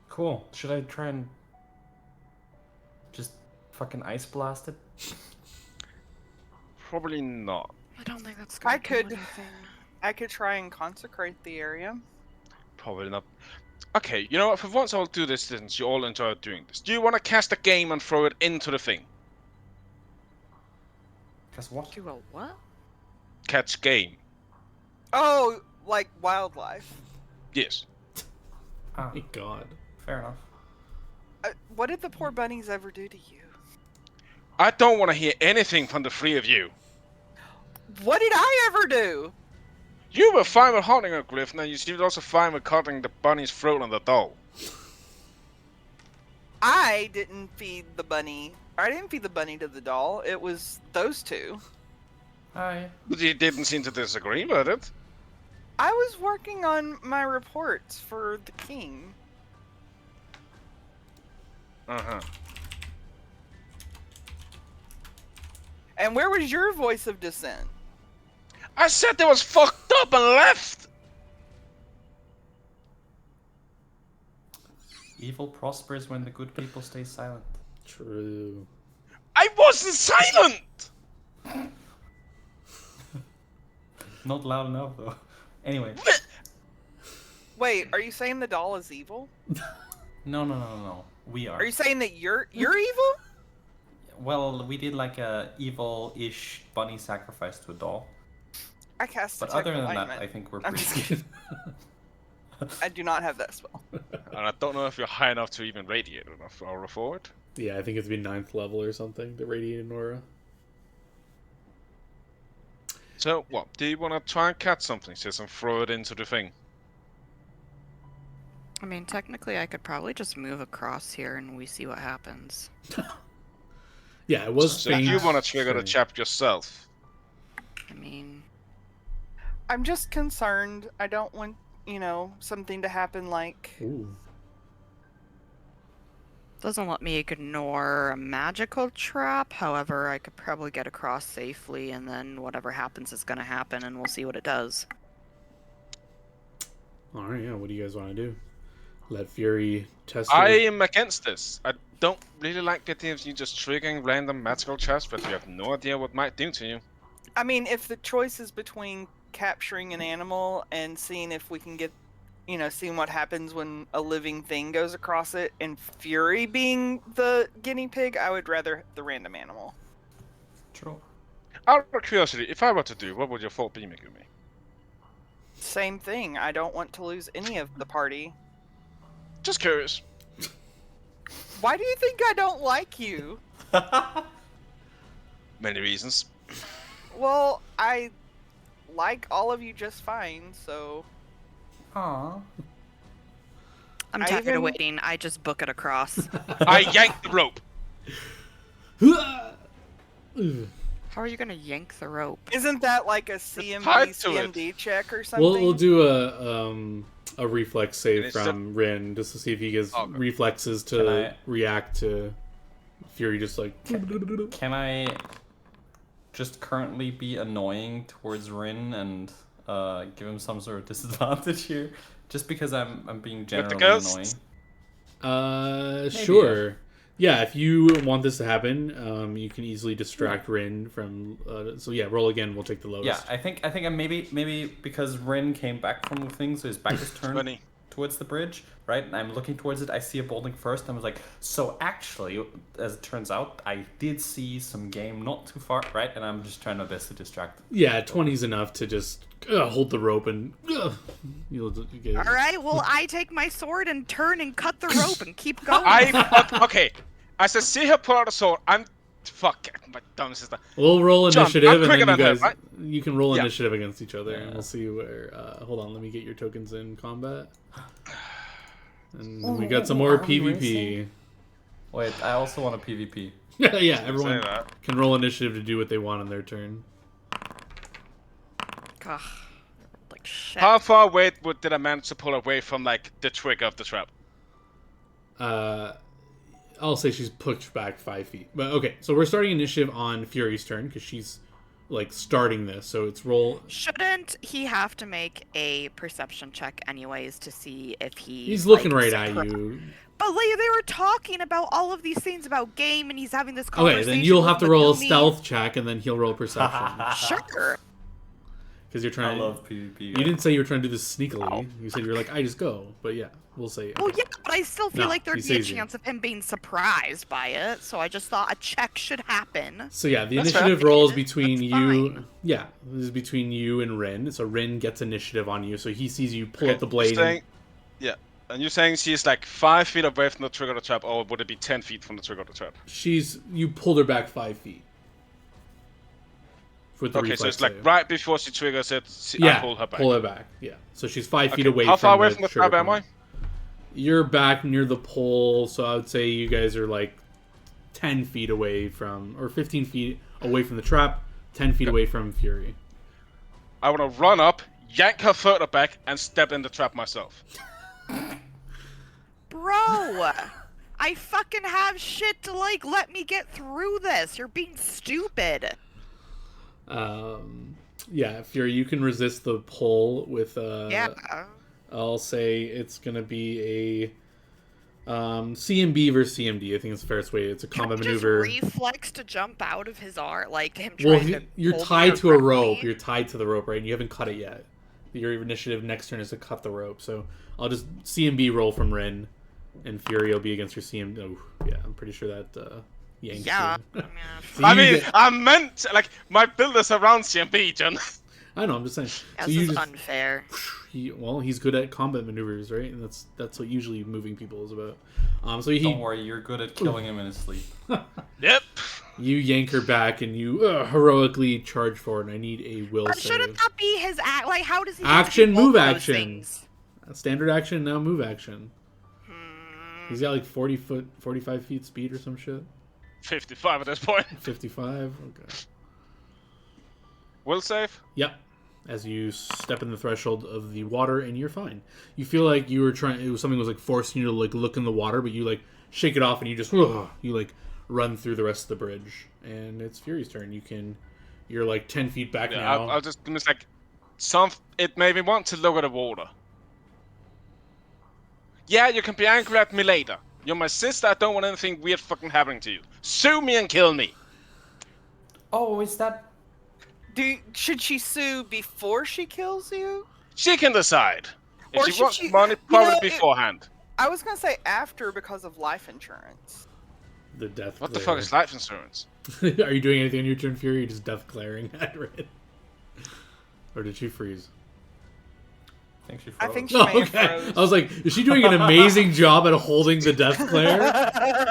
Cool. Should I try and just fucking ice blast it? Probably not. I don't think that's gonna I do could- anything. I could try and consecrate the area. Probably not. Okay, you know what? For once I'll do this since you all enjoy doing this. Do you want to cast a game and throw it into the thing? Cause what? Do a what? Catch game. Oh, like wildlife. Yes. Ah, My God. fair enough. What did the poor bunnies ever do to you? I don't want to hear anything from the three of you. What did I ever do? You were fine with hunting a Griffin, and you seemed also fine with cutting the bunny's throat on the doll. I didn't feed the bunny. I didn't feed the bunny to the doll. It was those two. Hi. But you didn't seem to disagree with it. I was working on my reports for the king. Uh-huh. And where was your voice of dissent? I said they was fucked up and left! Evil prospers when the good people stay silent. True. I wasn't silent! Not loud enough though. Anyway. Wait, are you saying the doll is evil? No. We are. Are you saying that you're evil? Well, we did like a evil-ish bunny sacrifice to a doll. I cast But detect other than alignment. that, I think we're I'm pretty just good. I do not have that spell. And I don't know if you're high enough to even radiate enough or forward. Yeah, I think it's been 9th level or something, the radiated aura. So, what? Do you want to try and catch something, sis, and throw it into the thing? I mean, technically, I could probably just move across here and we see what happens. Yeah, it was So if faint. you want to trigger the faint. chap yourself. I mean, I'm just concerned. I don't want, something to happen like... Ooh. doesn't let me ignore a magical trap. However, I could probably get across safely, and then whatever happens is gonna happen, and we'll see what it does. Alright, yeah, what do you guys want to do? Let Fury test I it? am against this. I don't really like the idea of you just triggering random magical traps, but you have no idea what might do to you. I mean, if the choice is between capturing an animal and seeing if we can get, seeing what happens when a living thing goes across it, and Fury being the guinea pig, I would rather the random animal. True. Out of curiosity, if I were to do, what would your fault be, Megumi? Same thing. I don't want to lose any of the party. Just curious. Why do you think I don't like you? Many reasons. Well, I like all of you just fine, so... Aww. I'm I tired even- of waiting. I just book it across. I yanked the rope. How are you gonna yank the rope? Isn't that like a CMD, tied to it. CMD check or something? We'll do a reflex save It's from Rin just to see if he gets Okay. reflexes Can to I- react to Fury just like Can I just currently be annoying towards Rin and give him some sort of disadvantage here? Just because I'm being the generally ghosts? annoying. sure. Yeah, if you want this to happen, you can easily distract Rin from. So yeah, roll again. We'll take the lowest. Yeah, I think I maybe because Rin came back from the thing, so his back is turned 20. towards the bridge, right? And I'm looking towards it. I see a building first. And I was like, so actually, as it turns out, I did see some game not too far, right? And I'm just trying my best to distract. Yeah, 20's enough to just hold the rope and you'll get. All right, well, I take my sword and turn and cut the rope and keep going. Okay. As I see her pull out a sword, fuck my dumb sister. We'll roll John, initiative, I'm and then quicker you than her, guys right? you can roll Yeah. initiative against each other, and we'll see where. Hold on, let me get your tokens in combat. And we got some more are we PvP. racing? Wait, I also want a PvP. Yeah, Say everyone that. can roll initiative to do what they want on their turn. Ugh, like shit. How far away did I manage to pull away from like the trigger of the trap? I'll say she's pushed back 5 feet. But okay, so we're starting initiative on Fury's turn because she's like starting this. So it's roll. Shouldn't he have to make a perception check anyways to see if He's looking like, right at you. But like they were talking about all of these things about game, and he's having this Okay, conversation. then you'll have to with roll a Megumi. stealth check, and then he'll roll perception Sure. because you're I trying. love PvP. You didn't say you were trying to do this sneakily. You said you were like, I just go. But yeah, we'll say. Well, yeah, but I still feel No, like there'd he be a sees you. chance of him being surprised by it. So I just thought a check should happen. So yeah, the That's initiative fair. roll is between That's you. fine. Yeah, this is between you and Rin. So Rin gets initiative on you. So he sees you pull Okay, up the blade. saying- Yeah. And you're saying she's like 5 feet away from the trigger of the trap, or would it be 10 feet from the trigger of the trap? You pulled her back 5 feet. With the Okay, so reflex it's like save. right before she triggers it, Yeah, I pull her back. Pull her back. Yeah. So she's 5 feet Okay, away. how far away the from the trigger trap am point. I? You're back near the pole, so I would say you guys are like 10 feet away from, or 15 feet away from the trap, 10 feet away from Fury. I want to run up, yank her further back, and step in the trap myself. Bro, I fucking have shit to like let me get through this. You're being stupid. Yeah, Fury, you can resist the pull with Yeah. I'll say it's gonna be a CMB versus CMD. I think it's the fairest way. It's a combat Just maneuver. reflex to jump out of his arm, like him Well, trying to. you're hold me tied or to a grab rope. me. You're tied to the rope, right? And you haven't cut it yet. Your initiative next turn is to cut the rope. So I'll just CMB roll from Rin, and Fury will be against your CMD. Oh, yeah, I'm pretty sure that yanks Yeah. you. I mean, So I you mean, get- I meant, like, my build is around CMB, John. I know. I'm just saying. this So you is just unfair. he's good at combat maneuvers, right? And that's what usually moving people is about. So Don't worry, you're good at killing him in his sleep. Yep. you yank her back and you heroically charge forward. And I need a will But save. shouldn't that be his act? Like, how does he? get to Action, do both move those action. things? Standard action, now move action. Hmm. He's got like 45 feet speed or some shit. 55 at this point. 55. Okay. Will save? Yep. As you step in the threshold of the water, and you're fine. You feel like you were trying. It was something was like forcing you to like look in the water, but you like shake it off, and you just you like run through the rest of the bridge. And it's Fury's turn. You're like 10 feet back Yeah, now. I'll just like, it made me want to look at the water. Yeah, you can be angry at me later. You're my sister, I don't want anything weird fucking happening to you. Sue me and kill me. Oh, is that... Should she sue before she kills you? She can decide. If Or she should wants she- money, you probably know, beforehand. I was gonna say after because of life insurance. The death. What the glare. fuck is life insurance? Are you doing anything on your turn, Fury? Or you just death glaring at Red? Or did she freeze? I think she I froze. think she Oh, may have okay. froze. I was like, is she doing an amazing job at holding the death glare?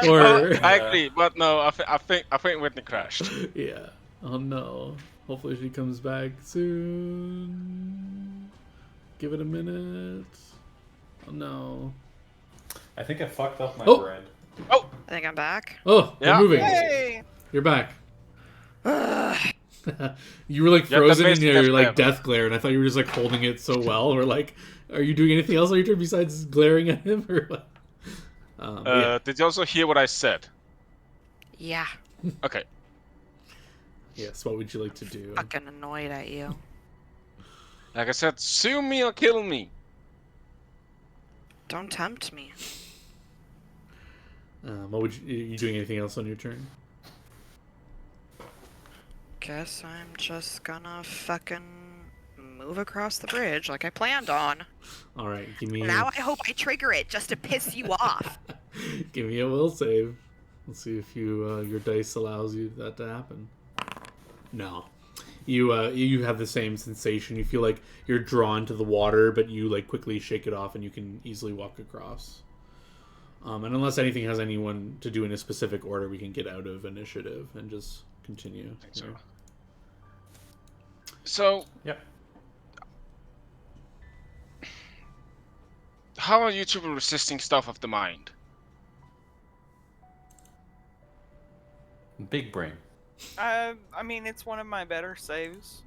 Or I agree, but no, I think Whitney crashed. yeah. Oh no. Hopefully she comes back soon. Give it a minute. Oh no. I think I fucked up my Oh. bread. Oh, I think I'm back. Oh, Yeah. you're moving. Hey! You're back. You were like Yeah, the frozen in best your death like glare. death glare, and I thought you were just like holding it so well. Or like, are you doing anything else on your turn besides glaring at him? Or what? Yeah. did you also hear what I said? Yeah. Okay. Yes. What would you like to do? Fucking annoyed at you. Like I said, sue me or kill me. Don't tempt me. What would you doing anything else on your turn? Guess I'm just gonna fucking move across the bridge like I planned on. All right, give me. Now I hope I trigger it just to piss you off. Give me a will save. Let's see if your dice allows you that to happen. No. You have the same sensation. You feel like you're drawn to the water, but you like quickly shake it off and you can easily walk across. And unless anything has anyone to do in a specific order, we can get out of initiative and just continue. I think so. So, Yep. how are you two resisting stuff of the mind? Big brain. I mean, it's one of my better saves.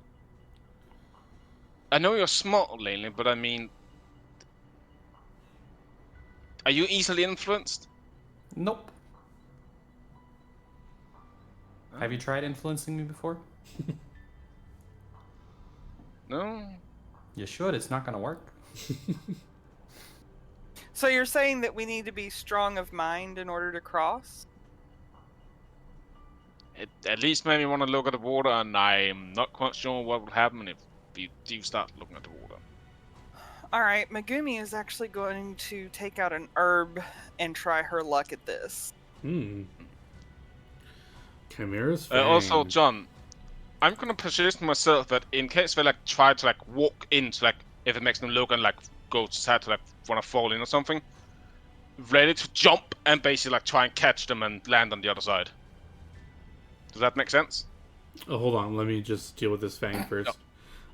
I know you're smart, lately, but I mean, are you easily influenced? Nope. Have you tried influencing me before? No. You should. It's not gonna work. So you're saying that we need to be strong of mind in order to cross? It at least made me want to look at the water, and I'm not quite sure what would happen if you do start looking at the water. Alright, Megumi is actually going to take out an herb and try her luck at this. Chimera's Fang. Also, John, I'm gonna position myself that in case they like try to like walk into like if it makes them look and like go to start to like want to fall in or something, ready to jump and basically like try and catch them and land on the other side. Does that make sense? Oh, hold on. Let me just deal with this Fang first.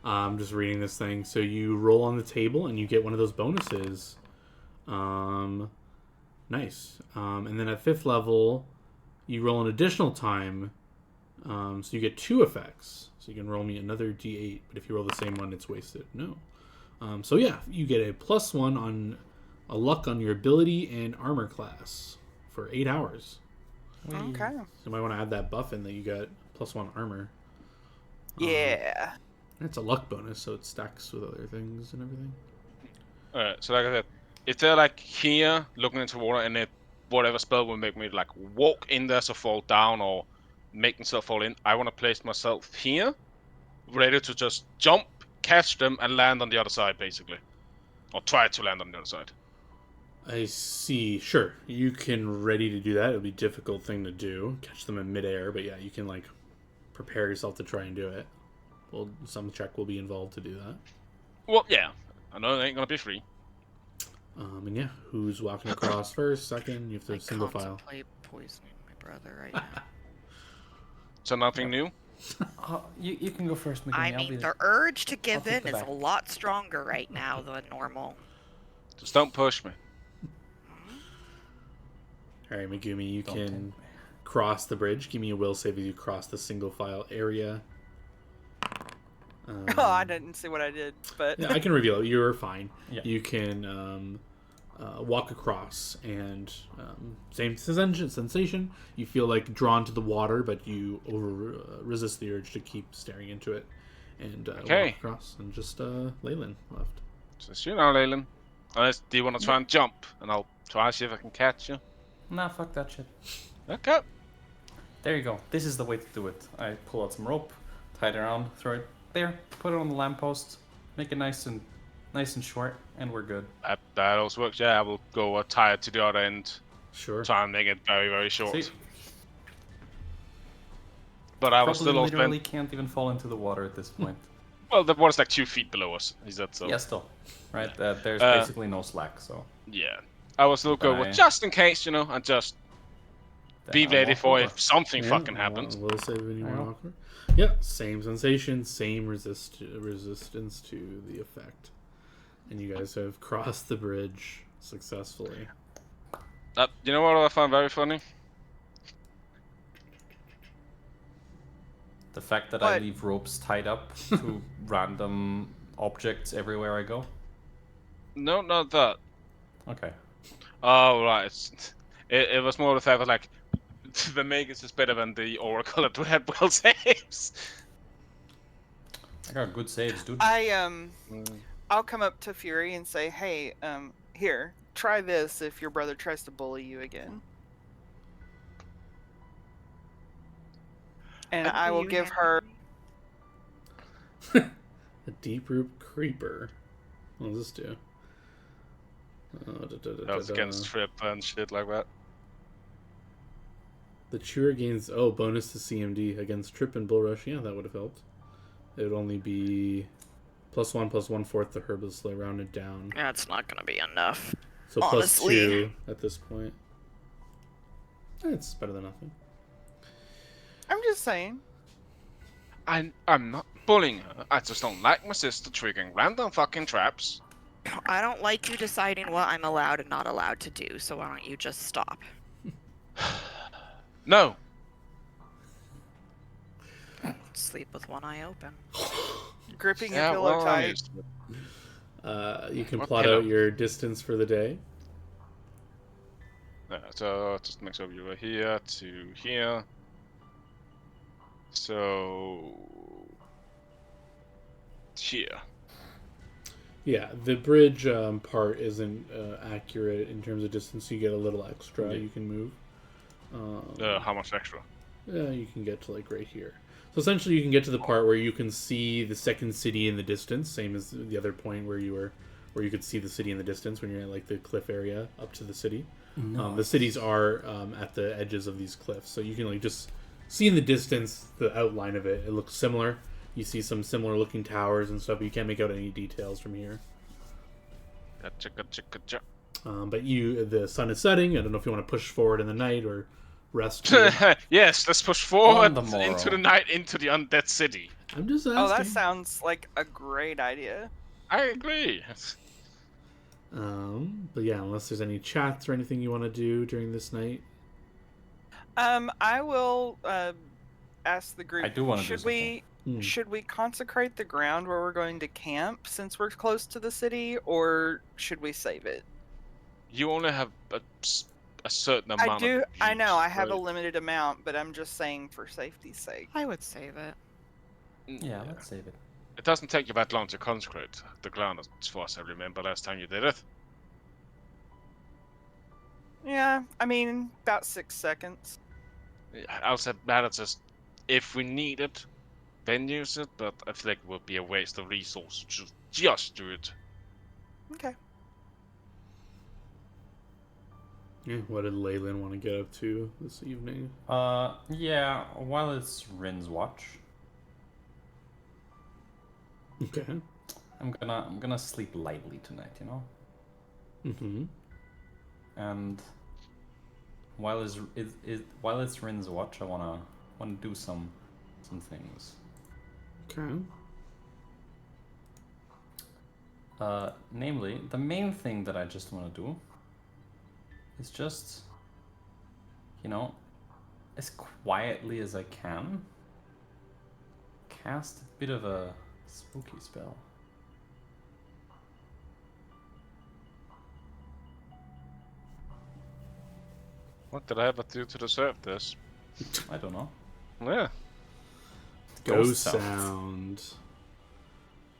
I'm just reading this thing. So you roll on the table and you get one of those bonuses. Nice. And then at 5th level, you roll an additional time. So you get 2 effects. So you can roll me another d8. But if you roll the same one, it's wasted. No. So yeah, you get a +1 on a luck on your ability and armor class for 8 hours. Okay. So you might want to add that buff in that you got +1 armor. Yeah. It's a luck bonus, so it stacks with other things and everything. Alright, so like I said, if they're like here looking into water and it whatever spell will make me like walk in there so fall down or make themselves fall in, I want to place myself here, ready to just jump, catch them, and land on the other side, basically. Or try to land on the other side. I see. Sure, you can ready to do that. It'll be a difficult thing to do, catch them in midair. But yeah, you can like prepare yourself to try and do it. Well, some check will be involved to do that. Well, yeah, I know it ain't gonna be free. And yeah, who's walking across first, second? You have to I single file. contemplate poisoning my brother right now. So nothing new? You can go first, Megumi. I I'll be mean, there. the urge to I'll give take in the is back. a lot stronger right now than normal. Just don't push me. All right, Megumi, you Don't can tempt me. cross the bridge. Give me a will save as you cross the single file area. Oh, I didn't see what I did, but Yeah, I can reveal it. You're fine. Yeah. You can walk across, and same sensation. You feel like drawn to the water, but you resist the urge to keep staring into it, and Okay. walk across. And just Leyland left. Just you know, Leyland. Unless do you want to try and jump, and I'll try and see if I can catch you. Nah, fuck that shit. Okay. There you go. This is the way to do it. I pull out some rope, tie it around, throw it there, put it on the lamppost, make it nice and short, and we're good. That also works. Yeah, I will go tie it to the other end. Sure. Try and make it very, very short. See, But I will probably still also literally can't even fall into the water at this point. Well, the water's like 2 feet below us. Is that so? Yeah, still. Right? There's Uh, basically no slack, so. Yeah. I will still go Bye. with just in case, you know, and just then be I'll ready walk for over. if something Yeah, fucking happens. Will save when you There you want to. Yeah, same sensation, same resistance to the effect, and you guys have crossed the bridge successfully. You know what I find very funny? The fact that I What? leave ropes tied up to random objects everywhere I go. No, not that. Okay. Oh, right. It was more the fact that, like, the Magus is better than the Oracle at had well saves. I got good saves, dude. I'll come up to Fury and say, "Hey, here, try this if your brother tries to bully you again." And What I do will you give hand her. A deep root creeper. What does this do? That's against trip and shit like that. The chewer gains bonus to CMD against trip and bull rush. Yeah, that would have helped. It would only be +1 + 1/4 the herbalistly rounded down. That's not gonna be enough. So honestly. +2 at this point. It's better than nothing. I'm just saying. I'm not bullying her. I just don't like my sister triggering random fucking traps. I don't like you deciding what I'm allowed and not allowed to do, so why don't you just stop? No. Sleep with one eye open. Gripping your Yeah, pillow well, I'm tight. used to it. You can What plot pillow? out your distance for the day. Yeah, so just make sure you were here to here. So here. Yeah, the bridge part isn't accurate in terms of distance. You get a little extra. You can move. How much extra? Yeah, you can get to like right here. So essentially, you can get to the part where you can see the second city in the distance, same as the other point where you could see the city in the distance when you're at like the cliff area up to the city. The cities are at the edges of these cliffs, so you can like just see in the distance the outline of it. It looks similar. You see some similar looking towers and stuff, but you can't make out any details from here. Gotcha. But the sun is setting. I don't know if you want to push forward in the night or rest here. Yes, let's push forward On the morrow. into the night, into the undead city. I'm just asking. Oh, that sounds like a great idea. I agree. But yeah, unless there's any chats or anything you want to do during this night. I will ask the group. I do wanna do should something. should we consecrate the ground where we're going to camp since we're close to the city, or should we save it? You only have a certain amount. I do. I know. I have a right? limited amount, but I'm just saying for safety's sake. I would save it. Yeah, let's save it. It doesn't take you that long to consecrate the ground, as far as I remember last time you did it. Yeah, I mean about 6 seconds. Outside matter just if we need it, then use it. But I feel like it would be a waste of resources to just do it. Okay. Yeah, what did Leyland want to get up to this evening? Yeah, while it's Rin's watch, Okay. I'm gonna sleep lightly tonight, you know? Mm-hmm. And while it's Rin's watch, I wanna do some things. Okay. Namely, the main thing that I just wanna do is just, you know, as quietly as I can, cast a bit of a spooky spell. What did I ever do to deserve this? I don't know. Yeah. Ghost sound.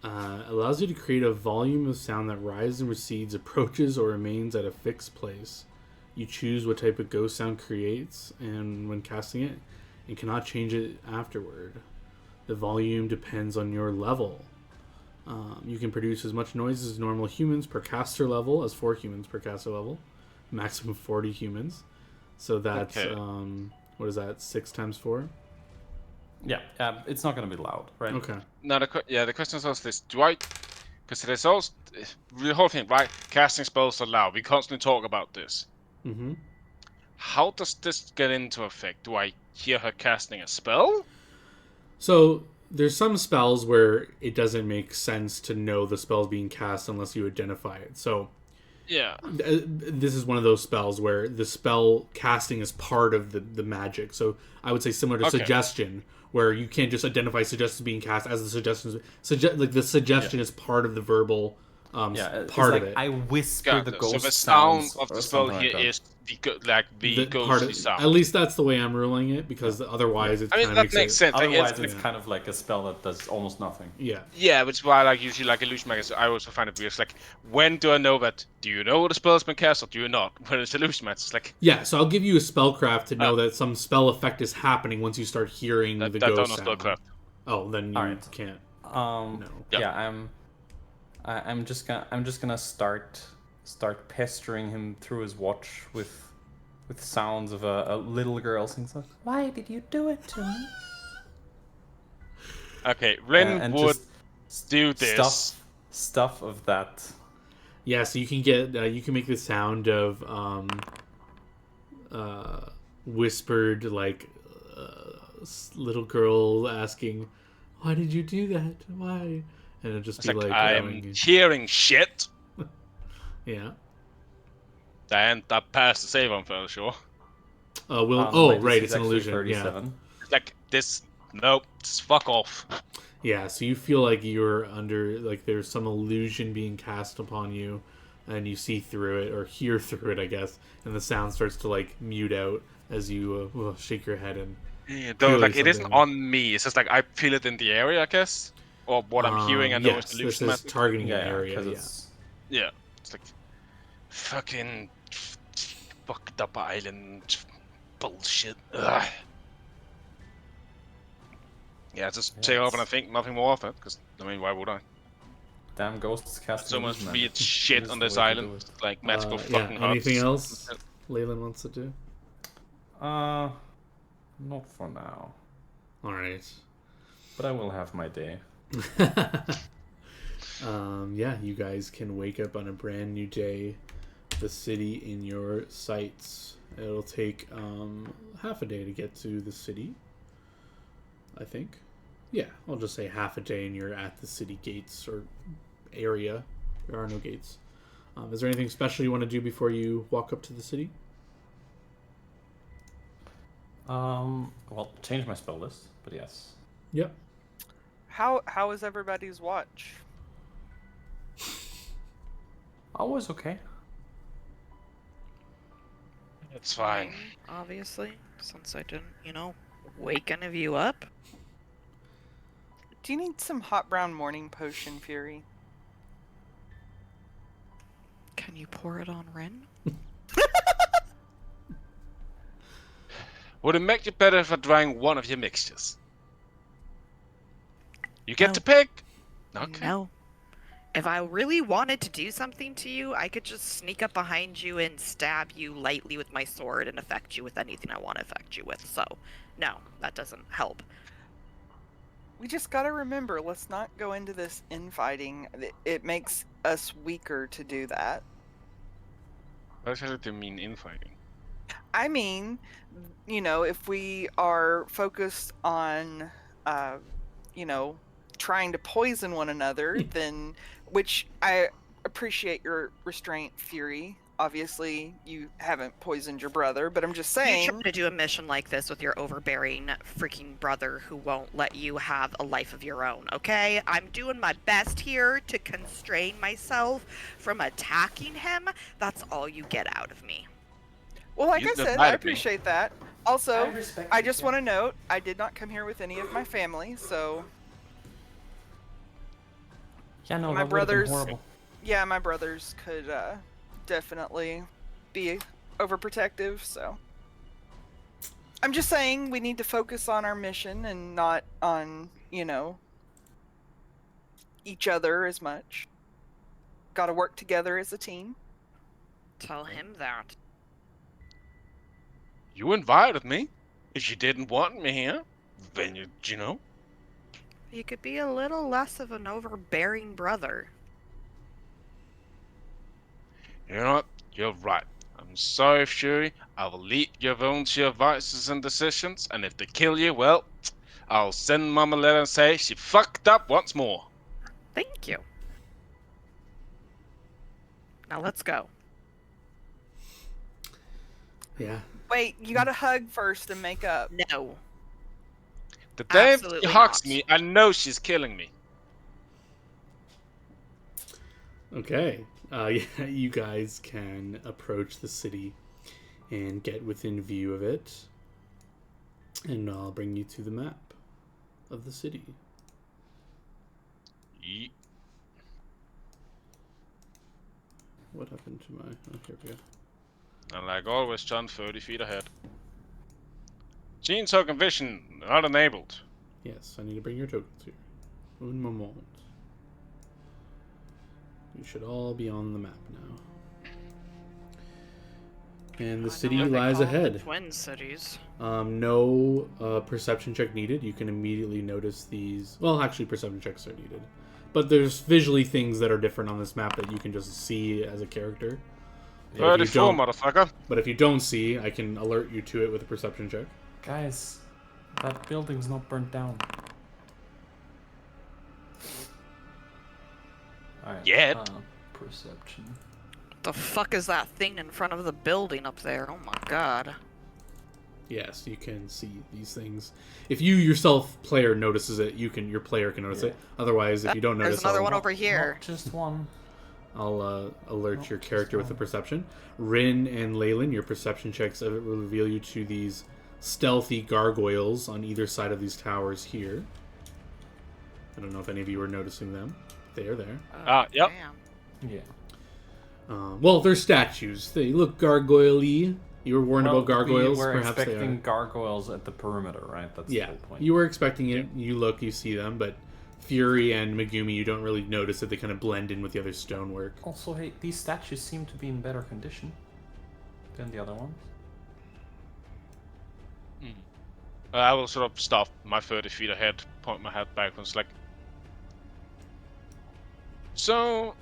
Allows you to create a volume of sound that rises and recedes, approaches, or remains at a fixed place. You choose what type of ghost sound creates, and when casting it, and cannot change it afterward. The volume depends on your level. You can produce as much noise as normal humans per caster level, as 4 humans per caster level. Maximum 40 humans. So that's, Okay. what is that, 6 times 4? Yeah, it's not gonna be loud, right? Okay. Now the question is also this: do I? Because there's also the whole thing, right? Casting spells are loud. We constantly talk about this. Mm-hmm. How does this get into effect? Do I hear her casting a spell? So there's some spells where it doesn't make sense to know the spell's being cast unless you identify it. So Yeah. this is one of those spells where the spell casting is part of the magic. So I would say similar to Okay. suggestion, where you can't just identify suggestions being cast as the suggestions. The suggestion is part of the verbal It's part like of it. I whisper Yeah, the so ghost the sound sounds of or the spell something here like that. is the ghostly sound. At least that's the way I'm ruling it, because otherwise it I mean, kind of that makes makes it. sense. Like, Otherwise, it's yeah. kind of like a spell that does almost nothing. Yeah. Yeah, which is why I like usually like illusion magazine. I also find it weird. It's like, when do I know that? Do you know the spell's been cast or do you not? When it's illusion magazine, it's like Yeah, so I'll give you a spellcraft to know that some spell effect is happening once you start hearing the that ghost don't know sound. spellcraft. Oh, then you Alright. can't. No. Yeah. Yeah, I'm just gonna start pestering him through his watch with sounds of a little girl singing like, "Why did you do it to me?" Okay, Ren And would just do this. stuff of that. Yeah, so you can get you can make the sound of whispered like little girl asking, "Why did you do that? Why?" And it'll just It's be like, like I'm hearing shit. yeah. And that passed the save, I'm fairly sure. My Right, DC it's is an actually illusion. 37. It's like, this, nope, just fuck off. Yeah, so you feel like you're under, like there's some illusion being cast upon you, and you see through it, or hear through it, I guess, and the sound starts to like mute out as you shake your head and. Yeah, though, Clearly like, it isn't something- on me. It's just like, I feel it in the area, I guess. Or what I'm hearing, I know yes, it's this illusion is magic. targeting an Yeah, area. because Yeah. it's Yeah, it's like, fucking fucked up island bullshit. Ugh. Yeah, just take off and I think nothing more of it, because, I mean, why would I? damn ghosts casting So much illusion weird magic. shit It on is this the way to island, do it. like magical Yeah. fucking Anything huts. else Leyland wants to do? Not for now, All right. but I will have my day. Yeah, you guys can wake up on a brand new day, the city in your sights. It'll take half a day to get to the city, I think. Yeah, I'll just say half a day and you're at the city gates or area. There are no gates. Is there anything special you want to do before you walk up to the city? Well, change my spell list, but yes. Yep. How is everybody's watch? Always okay. It's fine. Obviously, since I didn't, wake any of you up. Do you need some hot brown morning potion, Fury? Can you pour it on Ren? Would it make you better if I drank one of your mixtures? You get No. to pick. Okay. No. If I really wanted to do something to you, I could just sneak up behind you and stab you lightly with my sword and affect you with anything I want to affect you with. So, no, that doesn't help. We just gotta remember, let's not go into this infighting. It makes us weaker to do that. What does it mean infighting? I mean, if we are focused on, trying to poison one another, then, which I appreciate your restraint, Fury. Obviously, you haven't poisoned your brother, but I'm just You saying. try to do a mission like this with your overbearing freaking brother who won't let you have a life of your own, okay? I'm doing my best here to constrain myself from attacking him. That's all you get out of me. Well, like You I said, I divided me. appreciate that. Also, respect I it, just yeah. want to note, I did not come here with any of my family, so Yeah, no, My that would have been brothers- horrible. yeah, my brothers could definitely be overprotective, so. I'm just saying we need to focus on our mission and not on, each other as much. Gotta work together as a team. Tell him that. You invited me. If you didn't want me here, then you know. You could be a little less of an overbearing brother. You know what? You're right. I'm sorry, Fury. I will leave your own to your vices and decisions, and if they kill you, well, I'll send Mom a letter and say she fucked up once more. Thank you. Now let's go. Yeah. Wait, you gotta hug first and make up. No. The day she Absolutely hugs not. me, I know she's killing me. Okay. Yeah, you guys can approach the city and get within view of it. And I'll bring you to the map of the city. Yeet. What happened to my... Oh, here we go. And like always, John, 30 feet ahead. Gene token vision not enabled. Yes, I need to bring your tokens here. Un moment. You should all be on the map now. And the I know city what they lies call them, ahead. the Twin cities. No perception check needed. You can immediately notice these. Well, actually, perception checks are needed. But there's visually things that are different on this map that you can just see as a character. But if you 34, don't, motherfucker. but if you don't see, I can alert you to it with a perception check. Guys, that building's not burnt down. Alright, Yet. Perception. What the fuck is that thing in front of the building up there? Oh my god. Yes, you can see these things. If you yourself, player, notices it, your player can notice it. Otherwise, if you don't notice, There's another I'll- one over here. Not just one. I'll alert Oh, your character with the so- perception. Rin and Leyland, your perception checks will reveal you to these stealthy gargoyles on either side of these towers here. I don't know if any of you are noticing them. They are there. Yep. Damn. Yeah. Well, they're statues. They look gargoyle-y. You were warned about gargoyles. We were Perhaps they expecting are. gargoyles at the perimeter, right? That's the Yeah, whole point. you were expecting it. You look, you see them, but Fury and Megumi, you don't really notice that they kind of blend in with the other stonework. Also, hey, these statues seem to be in better condition than the other ones. I will sort of stop my 30 feet ahead, point my head backwards, like. So,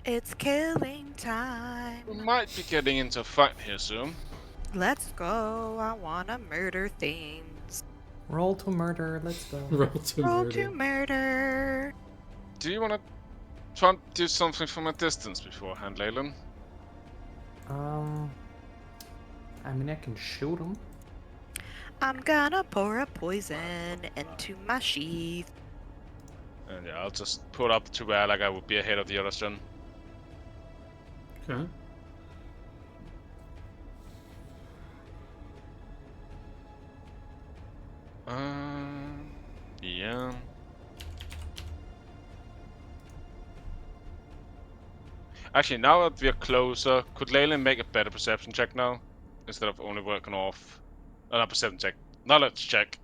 It's killing time. we might be getting into a fight here soon. Let's go. I wanna murder things. Roll to murder, let's go. Roll to Roll murder. to murder. Do you want to try and do something from a distance beforehand, Leyland? I mean, I can shoot him. I'm gonna pour a poison into my sheath. And yeah, I'll just put up to where like I would be ahead of the others then. Okay. Yeah. Actually, now that we're closer, could Leyland make a better perception check now? Instead of only working off... not perception check. Knowledge check.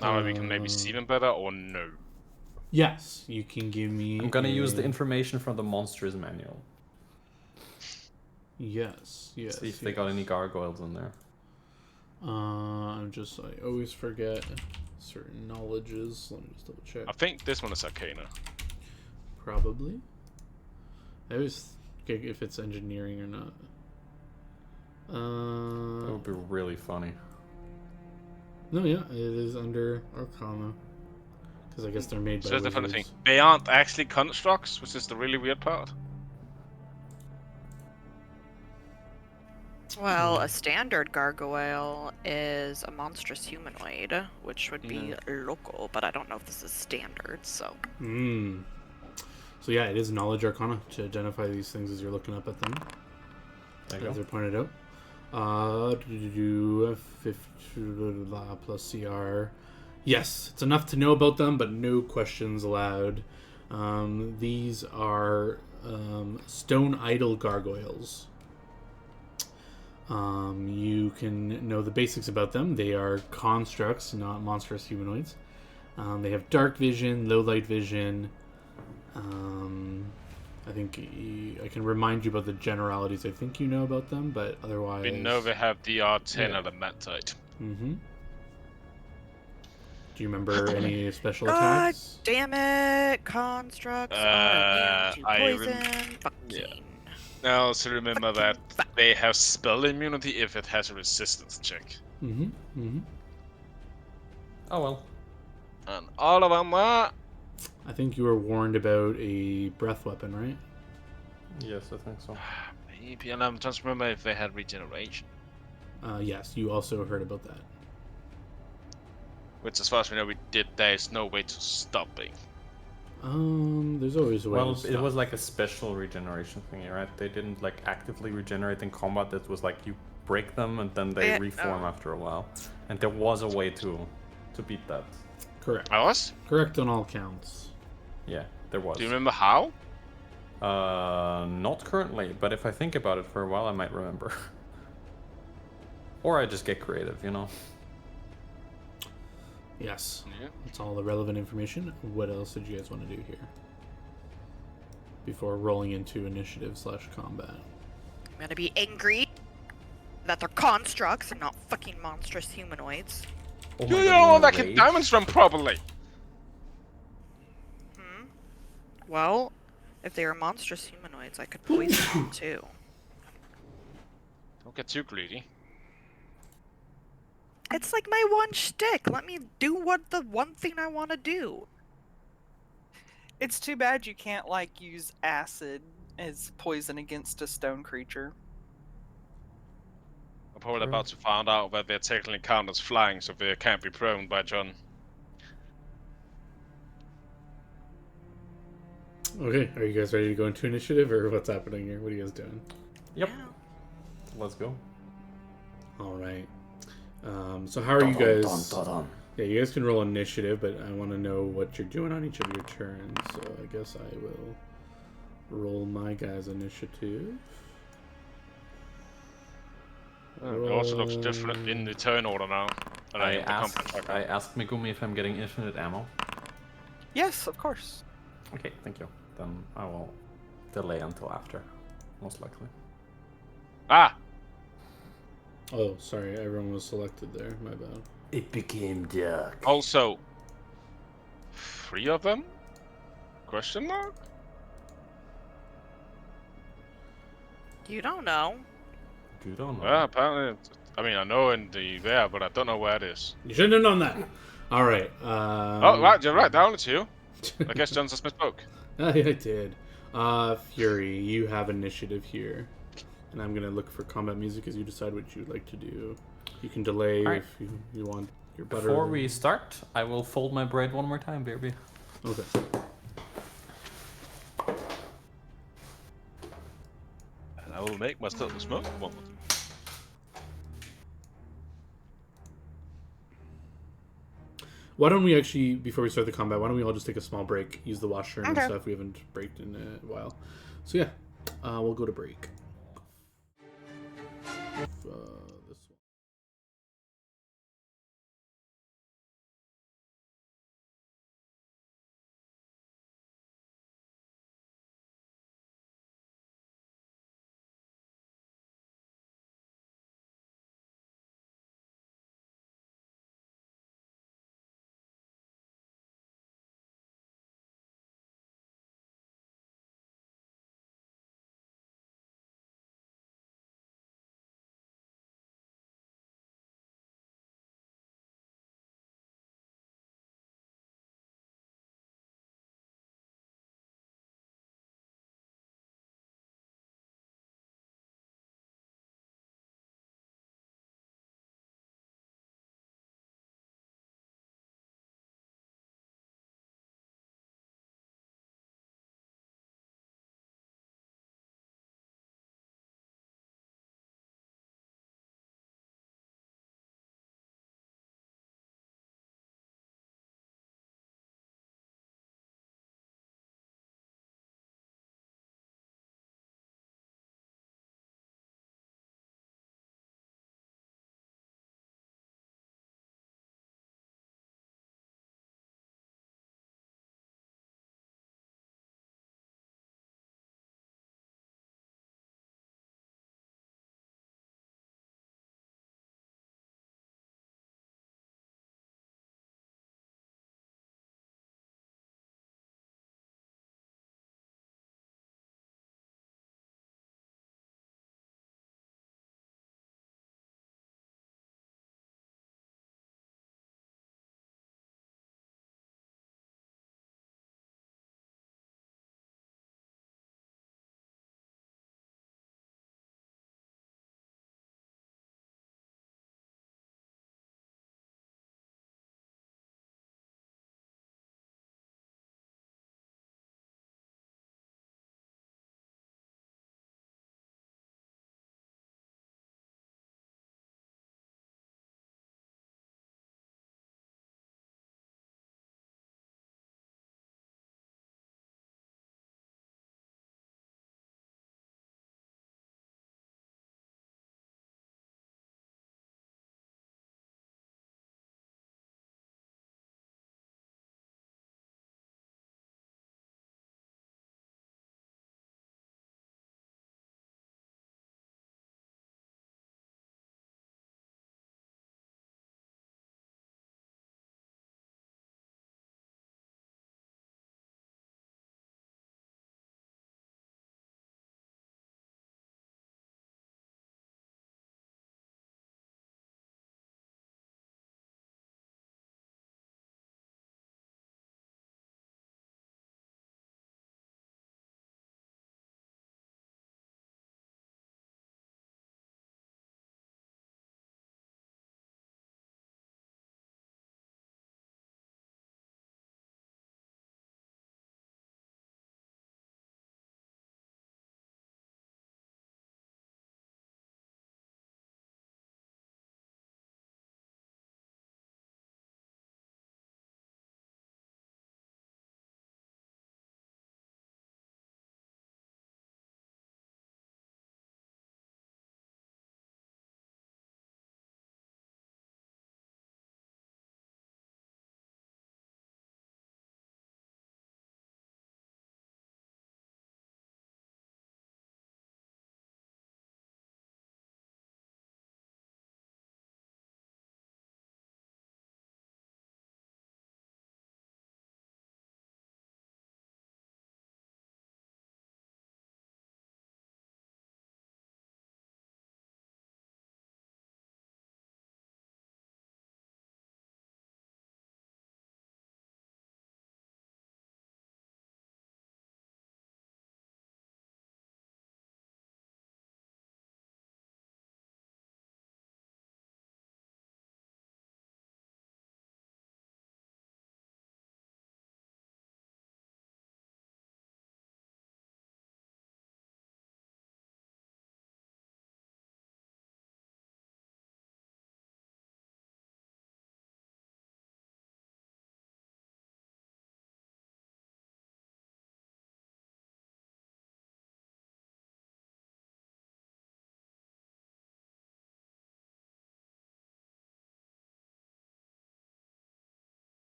Now that we can maybe see them better, or no? Yes, you can give me. I'm gonna use the a- information from the monsters manual. Yes, yes. See if they got any gargoyles in there. I always forget certain knowledges. Let me just double check. I think this one is Arcana. Probably. I always get if it's engineering or not. That would be really funny. No, yeah, it is under Arcana. Because I guess they're made by So that's the funny thing. wizards. They aren't actually constructs, which is the really weird part. Well, a standard gargoyle is a monstrous humanoid, which would be local, but I don't know if this is standard, so. Hmm. So yeah, it is knowledge Arcana to identify these things as you're looking up at them. There you As go. they're pointed out. Do 50 plus CR. Yes, it's enough to know about them, but no questions allowed. These are stone idol gargoyles. You can know the basics about them. They are constructs, not monstrous humanoids. They have dark vision, low light vision. I think I can remind you about the generalities. I think you know about them, but otherwise... We know they have the R10 Yeah. elementite. Mm-hmm. Do you remember any special God attacks? damn it! Constructs are immune to I poison. Fucking. yeah. I also remember that they have spell immunity if it has a resistance check. Mm-hmm. Mm-hmm. Oh well. And all of them are... I think you were warned about a breath weapon, right? Yes, I think so. Maybe, and I'm just remember if they had regeneration. Yes, you also heard about that. Which, as far as we know, we did. There is no way to stop it. There's always a way Well, to it stop. was like a special regeneration thingy, right? They didn't like actively regenerate in combat. It was like you break them and then they Yeah, reform oh. after a while. And there was a way to beat that. Correct. I was? Correct on all counts. Yeah, there was. Do you remember how? Not currently, but if I think about it for a while, I might remember. Or I just get creative, you know? Yes. Yeah. That's all the relevant information. What else did you guys want to do here? Before rolling into initiative/combat. I'm gonna be angry that they're constructs and not fucking monstrous humanoids. Oh You my know God, that can rage? diamonds run properly. Well, if they were monstrous humanoids, I could poison them too. Don't get too greedy. It's like my one shtick. Let me do what the one thing I want to do. It's too bad you can't like use acid as poison against a stone creature. I'm probably True. about to find out that they're technically counted as flying, so they can't be prone by John. Okay, are you guys ready to go into initiative, or what's happening here? What are you guys doing? Yep. Yeah. Let's go. All right. So how are you guys? Yeah, you guys can roll initiative, but I want to know what you're doing on each of your turns. So I guess I will roll my guys' initiative. It also looks different in the turn order now. And I am the combat tracker. asked Megumi if I'm getting infinite ammo. Yes, of course. Okay, thank you. Then I will delay until after, most likely. Ah! Oh, sorry, everyone was selected there. My bad. It became dark. Also, 3 of them? Question mark? You don't know. You don't know. Yeah, apparently. I mean, I know in the there, but I don't know where it is. You shouldn't have known that. All right. Oh, right, you're right. Down to you. I guess John just misspoke. I did. Fury, you have initiative here. And I'm going to look for combat music as you decide what you'd like to do. You can delay Alright. if you want your butter. Before we start, I will fold my bread one more time, baby. Okay. And I will make myself a smoke one. Why don't we actually, before we start the combat, why don't we all just take a small break, use the washroom and Okay. stuff. We haven't braked in a while. So yeah, we'll go to break.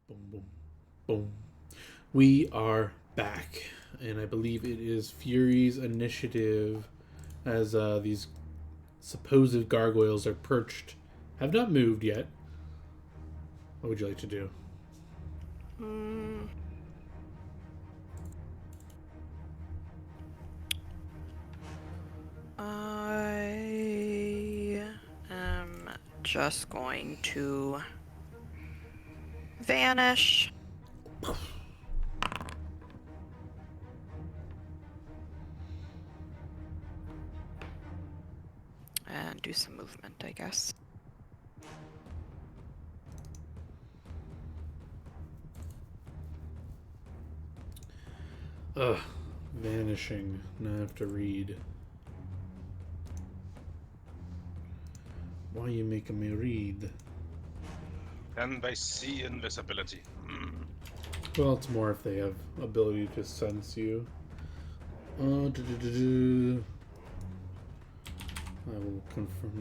Boom, boom, boom. We are back, and I believe it is Fury's initiative as these supposed gargoyles are perched. Have not moved yet. What would you like to do? I am just going to vanish. And do some movement, I guess. Ugh, vanishing. Now I have to read. Why you making me read? Then they see invisibility. Well, it's more if they have ability to sense you. I will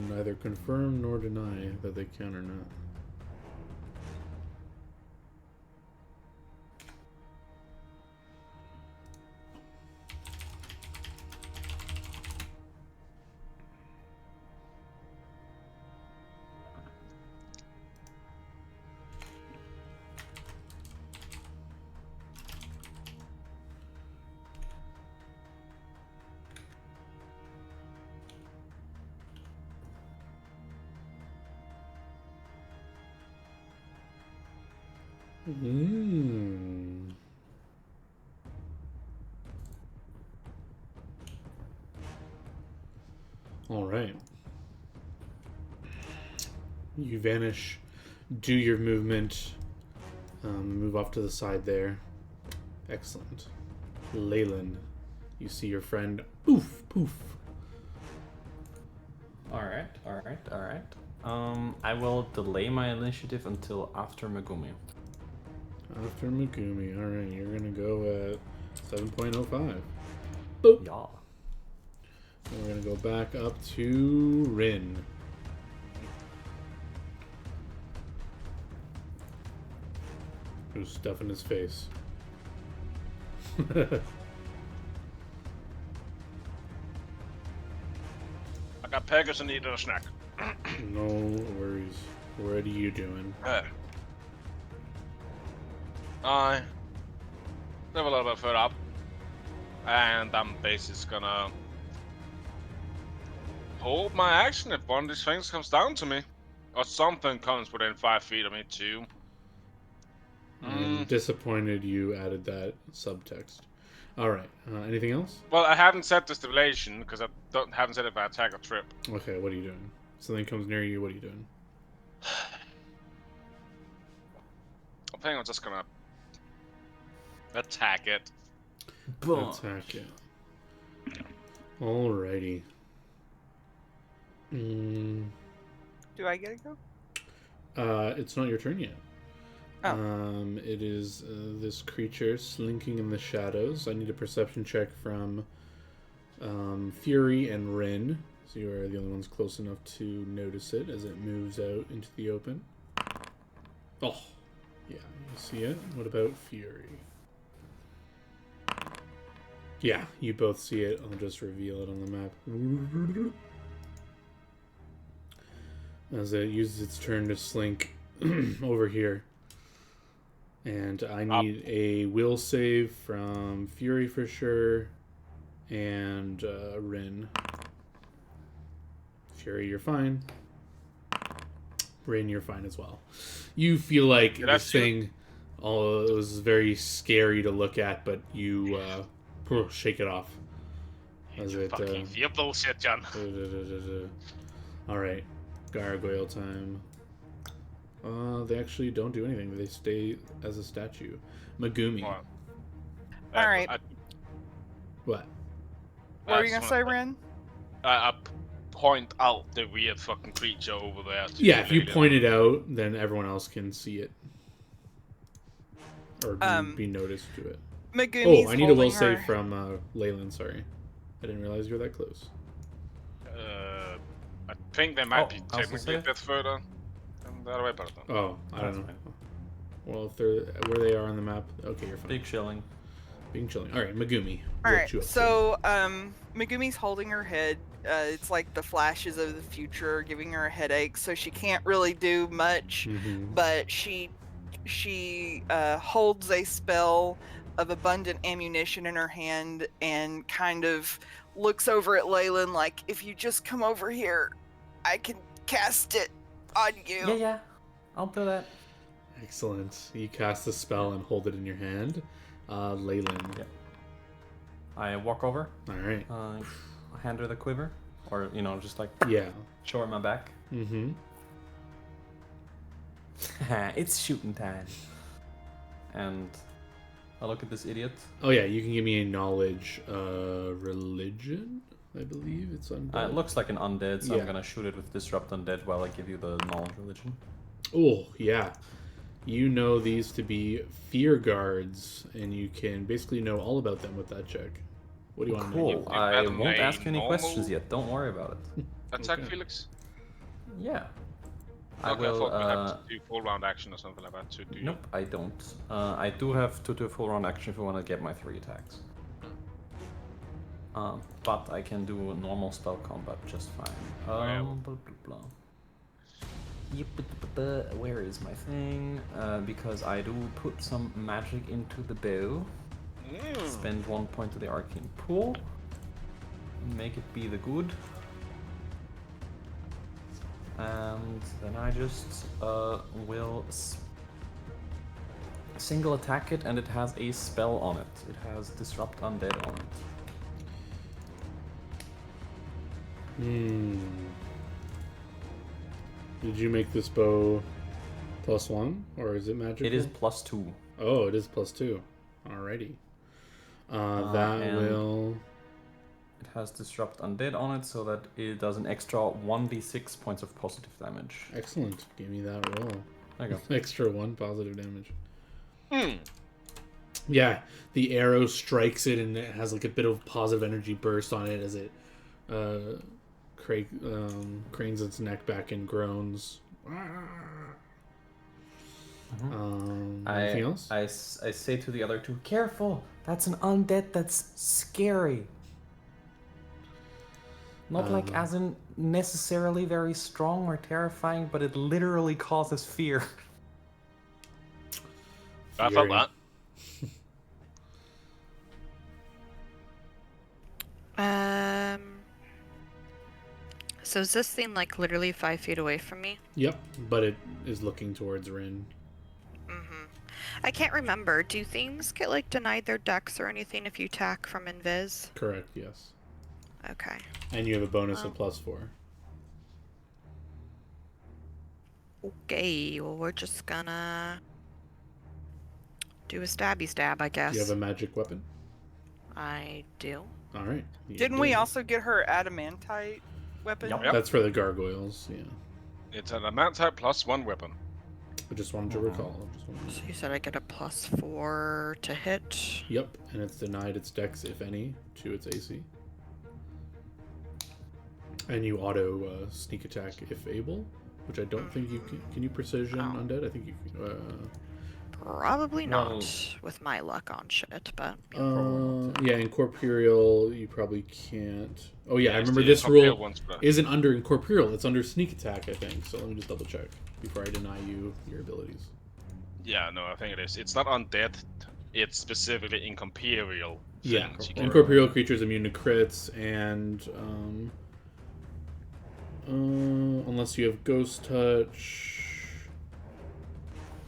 neither confirm nor deny that they can or not. All right. You vanish, do your movement, move off to the side there. Excellent. Leyland, you see your friend. Poof, poof. Alright. I will delay my initiative until after Megumi. After Megumi. All right, you're gonna go at 7.05. Boop. Yeah. And we're gonna go back up to Rin. Who's stuffing his face. I got Pegasus and needed a snack. No worries. What are you doing? I live a little bit further up, and I'm basically gonna hold my action if one of these things comes down to me, or something comes within 5 feet of me too. I'm disappointed you added that subtext. All right. Anything else? Well, I haven't set the stipulation because I haven't said if I attack or trip. Okay. What are you doing? Something comes near you. What are you doing? I think I'm just gonna attack it. Boom. Attack it. Alrighty. Do I get to go? It's not your turn yet. Oh. It is this creature slinking in the shadows. I need a perception check from Fury and Rin. So you are the only ones close enough to notice it as it moves out into the open. Oh, yeah, you see it. What about Fury? Yeah, you both see it. I'll just reveal it on the map. As it uses its turn to slink over here. And I need a will save from Fury for sure. And Rin. Fury, you're fine. Rin, you're fine as well. You feel like this thing it was very scary to look at, but you shake it off. As it, Fucking fear bullshit, John. Alright. Gargoyle time. They actually don't do anything. They stay as a statue. Megumi. What? All right. What? What were you gonna say, Ren? I point out the weird fucking creature over there. Yeah, if you point it out, then everyone else can see it. Or be noticed to it. Megumi's I need a will holding save her- from Leyland, sorry. I didn't realize you were that close. I think they might be I was gonna technically a say- bit further than the other way, but I don't know. Oh, I don't That's know. fine. Well, if they're where they are on the map, okay, you're fine. Big shilling. Being chilling. All right, Megumi. All what right, you up to? so Megumi's holding her head. It's like the flashes of the future are giving her a headache, so she can't really do much. Mhm. But she holds a spell of abundant ammunition in her hand and kind of looks over at Leyland like, if you just come over here, I can cast it on you. Yeah. I'll do that. Excellent. You cast the spell and hold it in your hand. Leyland. Yep. I walk over, All right. hand her the quiver, or just like Yeah. show her my back. Mm-hmm. It's shooting time. And I look at this idiot. Oh yeah, you can give me a knowledge religion. I believe it's undead. It looks like an undead, so Yeah. I'm gonna shoot it with disrupt undead while I give you the knowledge religion. Oh yeah. You know these to be fear guards, and you can basically know all about them with that check. What do you want to know? Cool. I better won't than ask a any normal- questions yet. Don't worry about it. Attack, Okay. Felix. Yeah. I Okay, will. thought you had to do full round action or something like that to do. Nope, I don't. I do have to do a full round action if I want to get my 3 attacks. But I can do a normal spell combat just fine. yeah. Blah, blah, blah. Where is my thing? Because I do put some magic into the bow. Spend 1 point to the arcane pool. Make it be the good. And then I just will single attack it, and it has a spell on it. It has Disrupt Undead on it. Did you make this bow +1, or is it magical? It is +2. Oh, it is +2. Alrighty. That and- will. It has Disrupt Undead on it, so that it does an extra 1d6 points of positive damage. Excellent. Give me that roll. There you go. Extra 1 positive damage. Yeah, the arrow strikes it, and it has like a bit of positive energy burst on it as it cranes its neck back and groans. Anything else? I say to the other two, careful! That's an undead that's scary. Not like as in necessarily very strong or terrifying, but it literally causes fear. I felt Fury. that. So is this thing like literally 5 feet away from me? Yep, but it is looking towards Rin. I can't remember. Do things get like denied their dex or anything if you attack from invis? Correct, yes. Okay. And you have a bonus of +4. Okay, well we're just gonna do a stabby stab, I guess. Do you have a magic weapon? I do. Alright. Didn't we also get her adamantite weapon? Yep. That's for the gargoyles, yeah. It's an adamantite +1 weapon. I just wanted to recall. So you said I get a +4 to hit. Yep, and it's denied its dex, if any, to its AC. And you auto sneak attack if able, which I don't think you can. Can you precision undead? I think you can. Probably not Well- with my luck on shit, but Yeah, incorporeal, you probably can't. Oh yeah, I it's remember the this incorporeal rule ones, but- isn't under incorporeal, it's under sneak attack, I think. So let me just double check before I deny you your abilities. Yeah, no, I think it is. It's not undead. It's specifically incorporeal Yeah, things. You can- incorporeal creatures immune to crits, and unless you have ghost touch.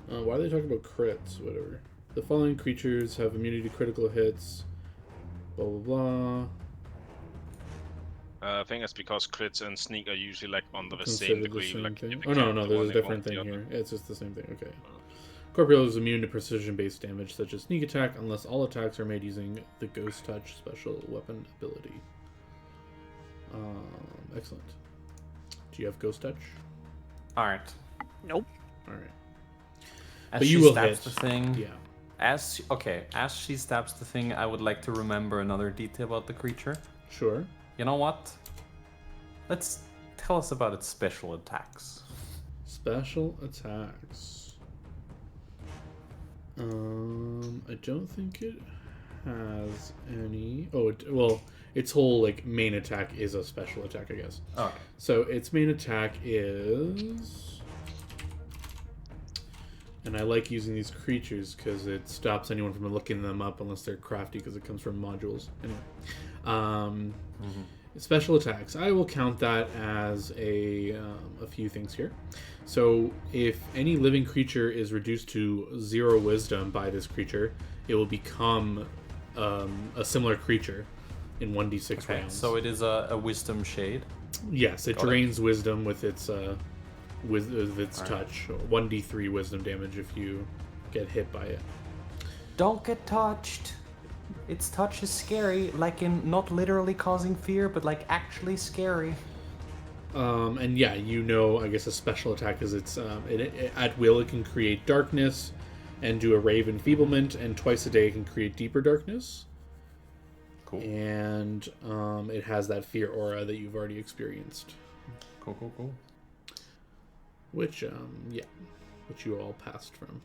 Why are they talking about crits? Whatever. The following creatures have immunity to critical hits. Blah blah blah. I think it's because crits and sneak are usually like under the Considered same the degree. same Like, thing. if Oh you no, count no, the there's one, a it different won't be thing other. here. It's just the same thing. Okay. Corporeal is immune to precision-based damage such as sneak attack unless all attacks are made using the Ghost Touch special weapon ability. Excellent. Do you have Ghost Touch? Alright. nope. All right. As But she you will stabs hit. the thing, Yeah. as she stabs the thing, I would like to remember another detail about the creature. Sure. You know what? Let's tell us about its special attacks. Special attacks. don't think it has any. Oh, well, its whole like main attack is a special attack, I guess. Okay. So its main attack is, and I like using these creatures because it stops anyone from looking them up unless they're crafty because it comes from modules. Anyway, special attacks. I will count that as a few things here. So if any living creature is reduced to 0 wisdom by this creature, it will become a similar creature in 1d6 rounds. So it is a wisdom shade. Yes, it Got it. drains wisdom with its with its Alright. touch. 1d3 wisdom damage if you get hit by it. Don't get touched. Its touch is scary, like in not literally causing fear, but like actually scary. And yeah, I guess a special attack is it's at will it can create darkness and do a ray of enfeeblement, and twice a day it can create deeper darkness. Cool. And it has that fear aura that you've already experienced, Cool. which which you all passed from.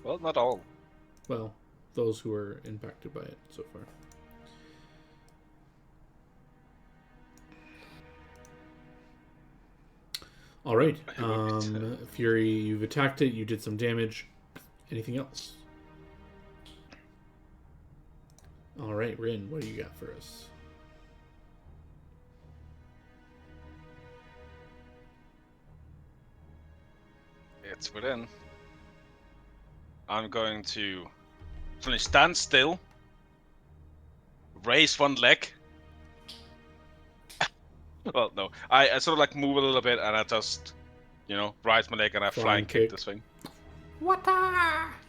Well, not all. Well, those who were impacted by it so far. All right, Fury, you've attacked it. You did some damage. Anything else? All right, Rin, what do you got for us? It's within. I'm going to suddenly stand still, raise one leg. Well, no, I sort of like move a little bit, and I just, rise my leg and I flying kick this thing. What?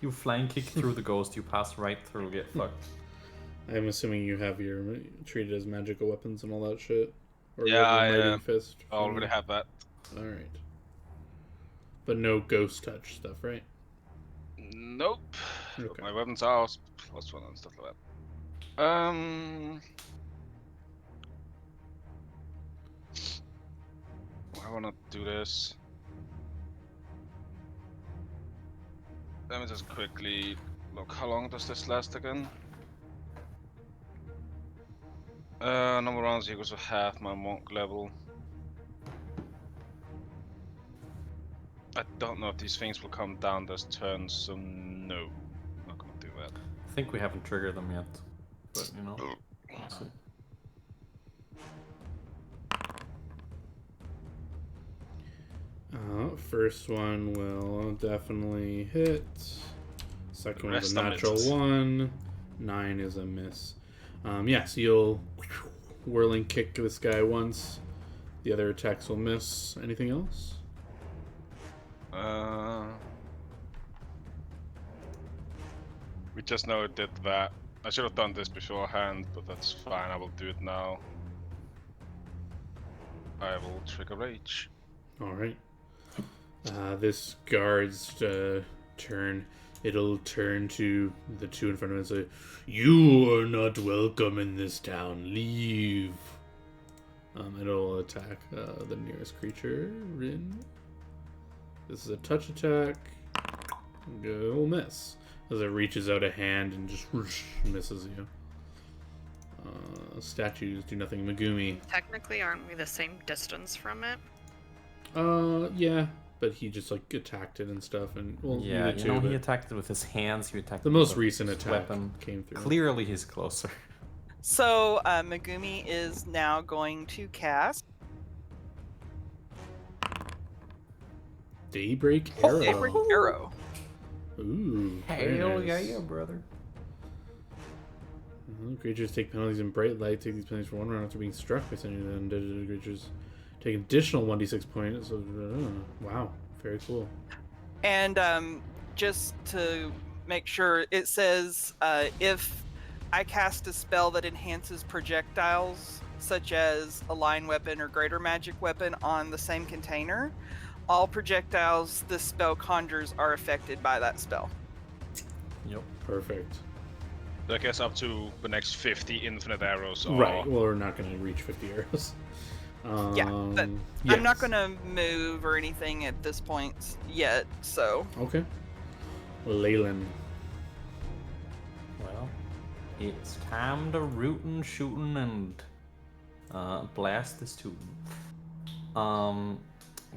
You flying kick through the ghost. You pass right through. Get fucked. I'm assuming you have your treated as magical weapons and all that shit. Or Yeah, Mighty Fist. I already have that. All right. But no ghost touch stuff, right? Nope. Okay. My weapons are +1 and stuff like that. I wanna do this. Let me just quickly look. How long does this last again? Number rounds equals to half my monk level. I don't know if these things will come down this turn, so no. I'm not gonna do that. I think we haven't triggered them yet, but we'll see. First one will definitely hit. Second one's a rest are natural misses. 1. 9 is a miss. So you'll whirling kick this guy once. The other attacks will miss. Anything else? We just know it did that. I should have done this beforehand, but that's fine. I will do it now. I will trigger rage. All right. This guard's turn. It'll turn to the two in front of it and say, "You are not welcome in this town. Leave." It'll attack the nearest creature, Rin. This is a touch attack. It'll miss as it reaches out a hand and just whoosh, misses you. Statues do nothing. Megumi. Technically, aren't we the same distance from it? Yeah, but he just like attacked it and stuff, and well, Yeah, you did too, he but attacked it with his hands. He attacked the it most with recent his attack weapon. came through. Clearly, he's closer. So Megumi is now going to cast Daybreak Arrow. Daybreak Arrow. Ooh, very Hell nice. yeah, brother. Creatures take penalties in bright light. Take these penalties for 1 round after being struck by sending the undead creatures. Take additional 1d6 points. Wow, very cool. And just to make sure, it says if I cast a spell that enhances projectiles, such as a line weapon or greater magic weapon, on the same container, all projectiles this spell conjures are affected by that spell. Yep. Perfect. I guess up to the next 50 infinite arrows. Or... Right. Well, we're not going to reach 50 arrows. But I'm not going to move or anything at this point yet, so. Okay. Leyland. Well, it's time to rootin', shootin', and blast this tootin'.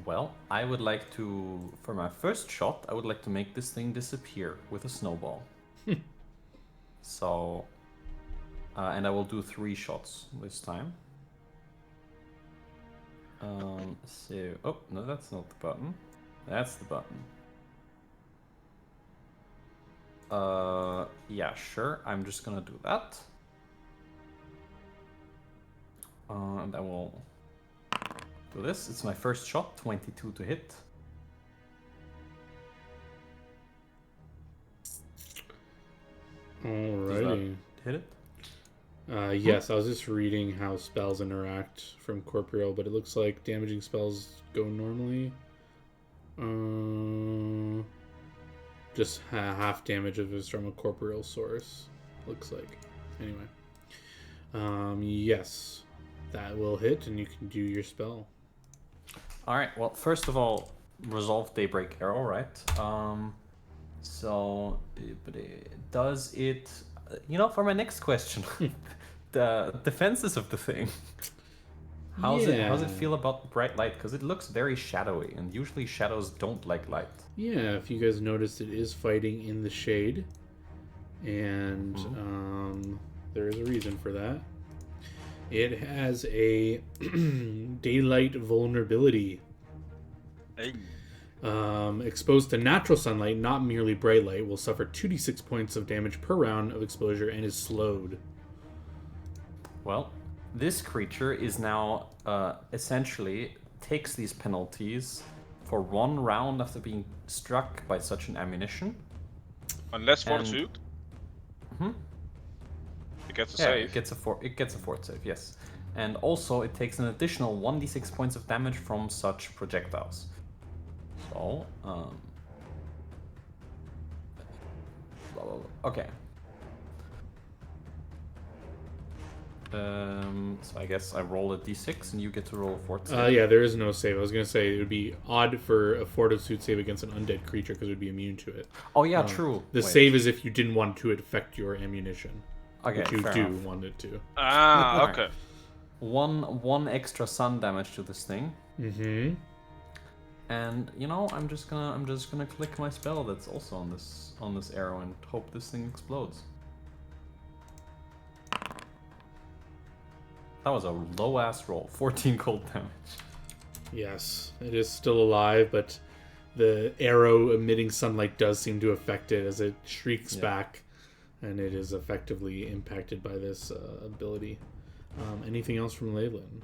Well, I would like to, for my first shot, I would like to make this thing disappear with a snowball. So, and I will do 3 shots this time. So, oh, no, that's not the button. That's the button. Yeah, sure, I'm just gonna do that. And I will do this. It's my first shot, 22 to hit. Alrighty. Hit it? Yes, I was just reading how spells interact from corporeal, but it looks like damaging spells go normally. Just half damage if it's from a corporeal source, looks like. Anyway. Yes, that will hit, and you can do your spell. Alright, well, first of all, resolve Daybreak Arrow, right? So, does it... You know, for my next question, the defenses of the thing. How's it feel about bright light? Because it looks very shadowy, and usually shadows don't like light. Yeah, if you guys noticed, it is fighting in the shade, and there is a reason for that. It has a daylight vulnerability. Hey. Exposed to natural sunlight, not merely bright light, will suffer 2d6 points of damage per round of exposure and is slowed. Well, this creature is now essentially takes these penalties for 1 round after being struck by such an ammunition. Unless fortitude. It gets a save. It gets a fort save, yes. And also it takes an additional 1d6 points of damage from such projectiles. So, okay. So I guess I roll a d6 and you get to roll a fort save. Yeah, there is no save. I was going to say it would be odd for a fortitude save against an undead creature because it would be immune to it. Oh yeah, true. The save is if you didn't want to affect your ammunition. Okay, which you fair do enough. want it to. Ah, okay. One extra sun damage to this thing. Mm-hmm. And you know, I'm just gonna click my spell that's also on this arrow and hope this thing explodes. That was a low ass roll, 14 cold damage. Yes, it is still alive, but the arrow emitting sunlight does seem to affect it as it shrieks back, and it is effectively impacted by this ability. Anything else from Leyland?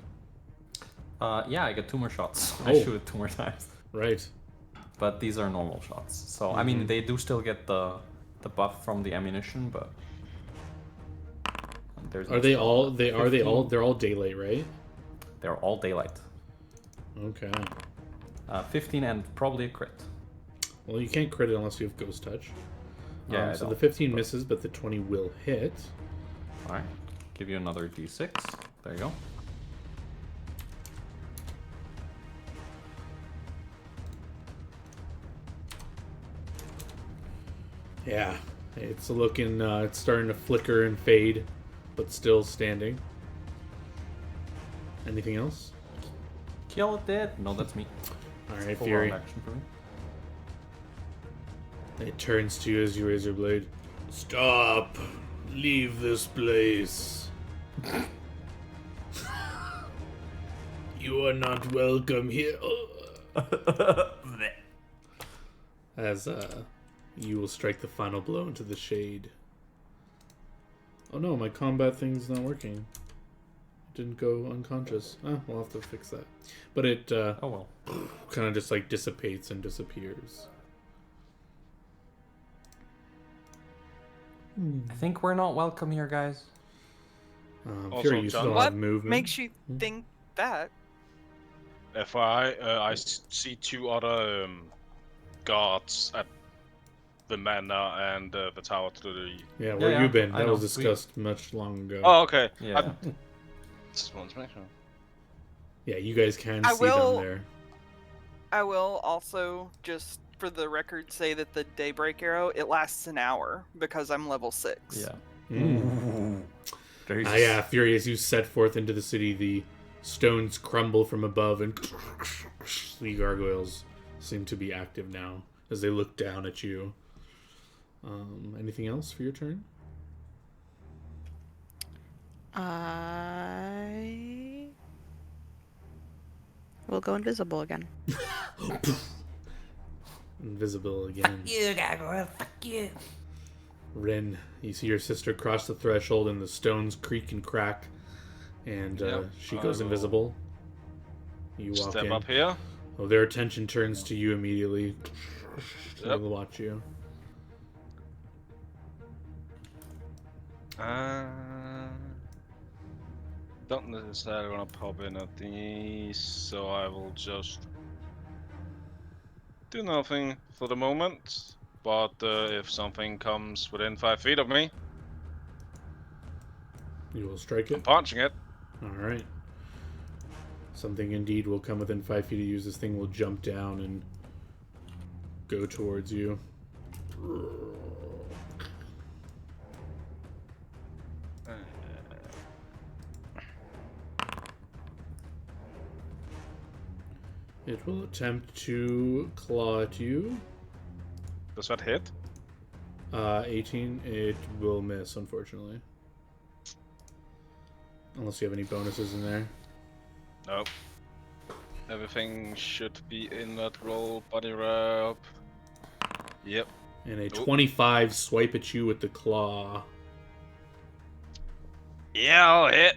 Yeah, I get 2 more shots. Oh. I shoot it 2 more times. Right. But these are normal shots. So I mean, they do still get the buff from the ammunition, but there's no Are they spell. all? 15. They're all daylight, right? They're all daylight. Okay. 15 and probably a crit. Well, you can't crit it unless you have Ghost Touch. Yeah, I so the don't, 15 misses, but the 20 will hit. All right, give you another d6. There you go. Yeah, it's looking. It's starting to flicker and fade, but still standing. Anything else? Kill it dead. No, that's me. All right, Full Fury. round action for me. It turns to you as you raise your blade. Stop! Leave this place. You are not welcome here. As you will strike the final blow into the shade. Oh no, my combat thing's not working. It didn't go unconscious. Oh, we'll have to fix that. But it Oh well. kind of just like dissipates and disappears. I think we're not welcome here, guys. Also, Fury, you John- still What have movement. makes you think that? FYI, I see 2 other guards at the manor and the tower to the... Yeah, where Yeah, you been? I That know. was discussed much long ago. Oh, okay. Yeah. Just wanted to make sure. Yeah, you guys can I see will- them there. I will also just for the record, say that the Daybreak Arrow, it lasts an hour because I'm level 6. Yeah. Mm. Yeah, furious, you set forth into the city. The stones crumble from above, and the gargoyles seem to be active now as they look down at you. Anything else for your turn? I will go invisible again. Invisible again. You gargoyle, fuck you. Rin, you see your sister cross the threshold, and the stones creak and crack, and she goes invisible. You walk Step in. up here. Oh, their attention turns to you immediately. They'll watch you. Don't necessarily want to pop in at these, so I will just do nothing for the moment. But if something comes within 5 feet of me, You will strike I'm it. punching it. All right. Something indeed will come within 5 feet of you. This thing will jump down and go towards you. It will attempt to claw at you. Does that hit? 18. It will miss, unfortunately. Unless you have any bonuses in there. Nope. Everything should be in that roll. Body wrap. Yep. And a 25 swipe at you with the claw. Yeah, I'll hit.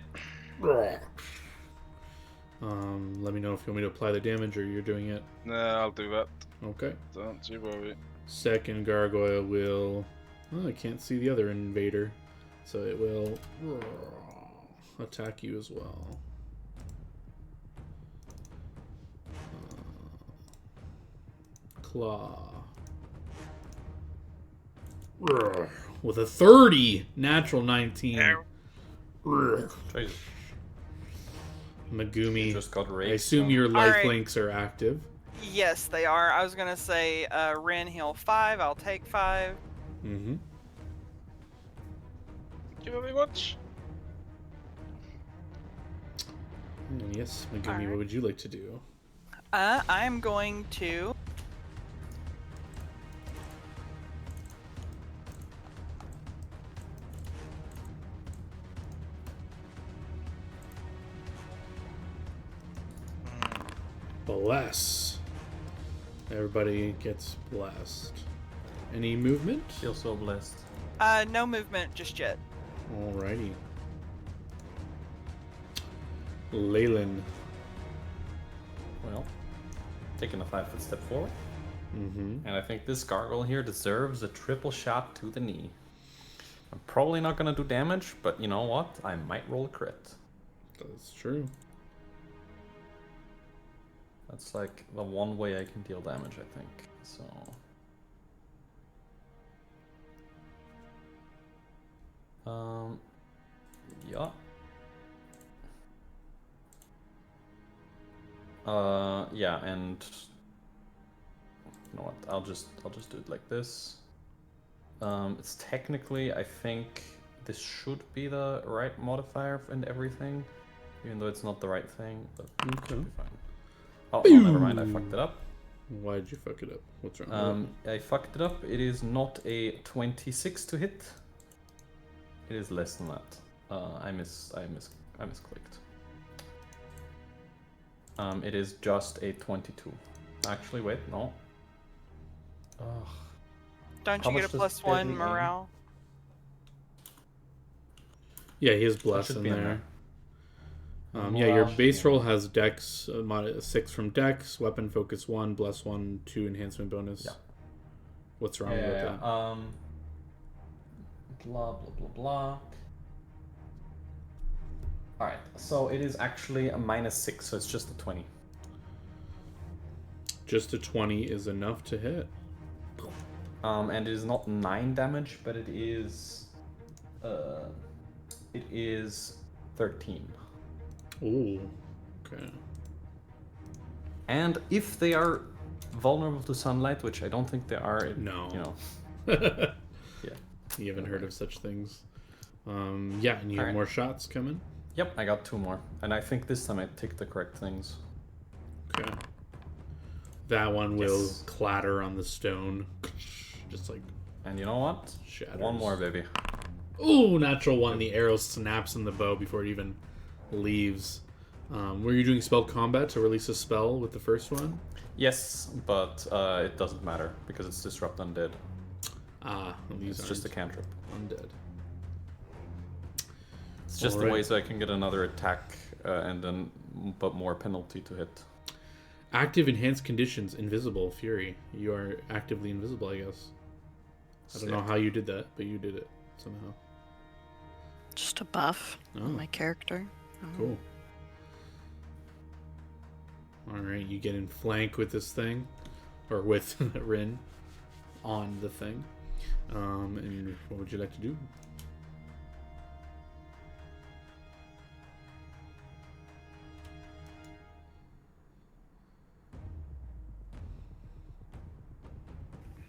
Let me know if you want me to apply the damage or you're doing it. Nah, I'll do that. Okay. Don't you worry. Second gargoyle will... Oh, I can't see the other invader. So it will attack you as well. Claw. With a 30! Natural 19. Jesus. Megumi, Just got I raped. assume so- your life Alright. links are active. Yes, they are. I was gonna say, Ren heal 5. I'll take 5. Mm-hmm. Thank you very much. And yes, Megumi, Alright. what would you like to do? I'm going to. Bless. Everybody gets blessed. Any movement? Feel so blessed. No movement just yet. Alrighty. Leyland. Well, taking a 5-foot step forward. Mm-hmm. And I think this gargoyle here deserves a triple shot to the knee. I'm probably not gonna do damage, but you know what? I might roll a crit. That's true. That's like the one way I can deal damage, I think. So. Yeah. Yeah, and you know what? I'll just do it like this. It's technically, I think this should be the right modifier and everything, even though it's not the right thing, but it should be fine. Oh, never mind, I fucked it up. Why did you fuck it up? What's wrong with I fucked it up. It is not a 26 to hit. It is less than that. I misclicked. It is just a 22. Actually, wait, no. Ugh. Don't How you get much a does +1 deadly aim? morale? Yeah, he has bless should in be in there. there. Yeah, your Morale should base be in roll has Dex, 6 from Dex, Weapon Focus 1, Bless 1, 2 enhancement bonus. Yeah. What's wrong with that? Blah blah blah blah. Alright, so it is actually a -6, so it's just a 20. Just a 20 is enough to hit. And it is not 9 damage, but it is 13. Ooh. Okay. And if they are vulnerable to sunlight, which I don't think they are. No. You know. Yeah. You haven't heard of such things. Yeah, and you have Alright. more shots coming. Yep, I got 2 more, and I think this time I ticked the correct things. Okay. That one will Yes. clatter on the stone, just like And you know what? shatters. 1 more, baby. Ooh, natural one. The arrow snaps in the bow before it even leaves. Were you doing spell combat to release a spell with the first one? Yes, but it doesn't matter because it's disrupt undead. Ah, well, these It's just a aren't cantrip. undead. It's just a Alright. way so I can get another attack and then but more penalty to hit. Active enhanced conditions, invisible, fury. You are actively invisible, I guess. I don't know Sick. how you did that, but you did it somehow. Just a buff Oh. on my character. Cool. Alright, you get in flank with this thing. Or with Rin on the thing. And what would you like to do?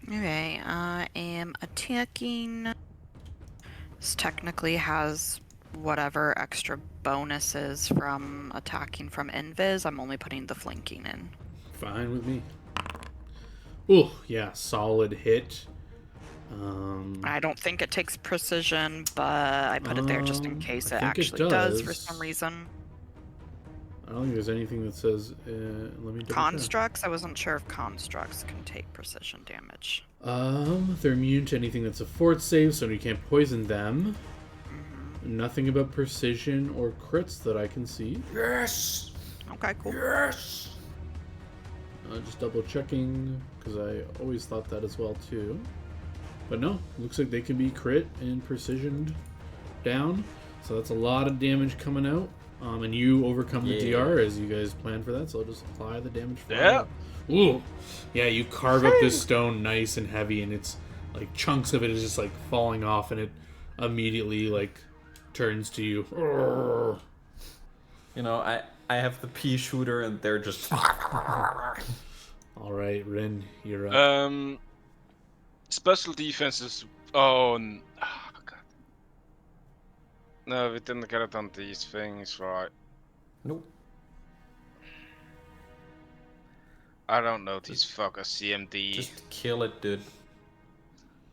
Okay, I am attacking. This technically has whatever extra bonuses from attacking from invis. I'm only putting the flanking in. Fine with me. Ooh, yeah, solid hit. I don't think it takes precision, but I put it there just in case I it think it actually does for does. some reason. I don't think there's anything that says. Let me double check. Constructs? I wasn't sure if constructs can take precision damage. They're immune to anything that's a fort save, so you can't poison them. Mm-hmm. Nothing about precision or crits that I can see. Yes! Okay, cool. Yes! Just double checking, because I always thought that as well too. But no, looks like they can be crit and precisioned down. So that's a lot of damage coming out. And you overcome the Yeah. DR as you guys plan for that, so I'll just apply the damage for Yeah. Ooh. Yeah, you carve up this stone nice and heavy, and it's like chunks of it is just like falling off, and it immediately like turns to you. Urgh. You know, I have the pea shooter and they're just... All right, Rin, you're up. Special defenses. Oh, God. No, we didn't get it on these things, right? Nope. I don't know these fuckers. CMD. Just kill it, dude.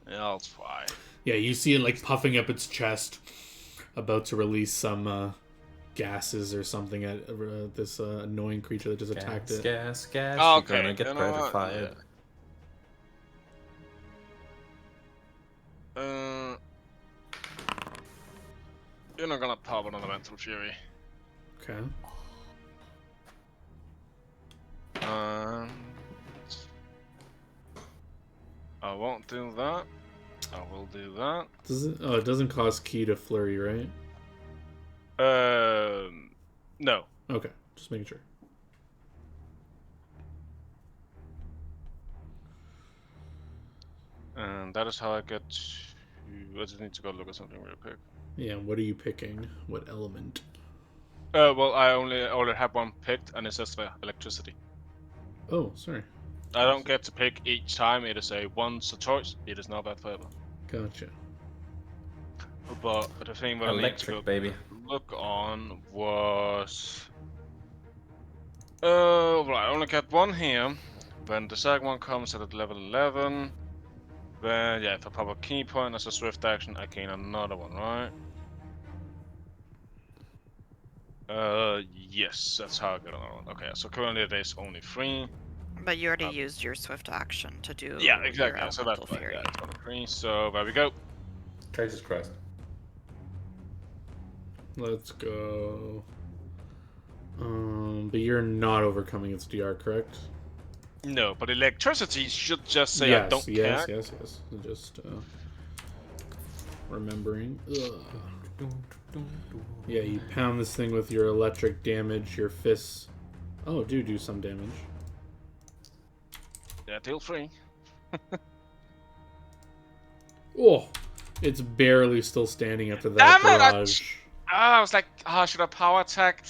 Yeah, I'll try. Yeah, you see it like puffing up its chest, about to release some gases or something at this annoying creature that just attacked it. Gas, Okay, you're gonna get you know what? gratified. You're not gonna pop another mental fury. Okay. I won't do that. I will do that. Does it? Oh, it doesn't cost key to flurry, right? No. Okay, just making sure. And that is how I get to... I just need to go look at something real quick. Yeah, what are you picking? What element? Well, I only have one picked, and it says electricity. Oh, sorry. I don't get to pick each time. It is a once a choice. It is not bad forever. Gotcha. But the thing that I need to Electric, go baby. look on was... well, I only got one here. When the second one comes at level 11, then yeah, if I pop a key point as a swift action, I gain another one, right? Yes, that's how I get another one. Okay, so currently there's only 3. But you already used your swift action to do Yeah, your exactly. So that's elemental fine. fury. Yeah, it's only 3. So there we go. Jesus Christ. Let's go. But you're not overcoming its DR, correct? No, but electricity should just say yes, I don't yes, care. yes. Just remembering. Ugh. Yeah, you pound this thing with your electric damage, your fists. Oh, do some damage. Yeah, deal 3. Oh, it's barely still standing after that Damn it, barrage. I was like, should I power attack?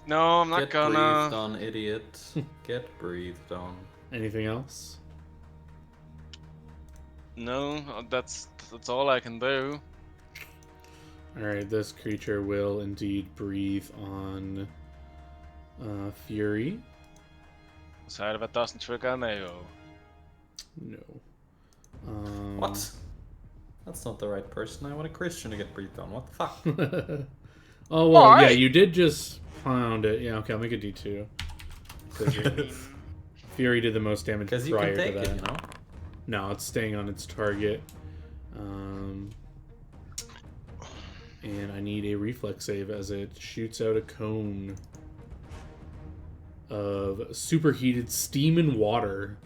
No, I'm not Get gonna. breathed on, idiot. Get breathed on. Anything else? No, that's all I can do. Alright, this creature will indeed breathe on Fury. Side of it doesn't trigger no. No. What? That's not the right person. I want a Christian to get breathed on. What the fuck? Oh, well, yeah, Alright. you did just pound it. Yeah, okay, I'll make a D2. 'Cause Fury did the most damage Because you prior can take to that. it, you know? No, it's staying on its target. And I need a reflex save as it shoots out a cone of superheated steam and water.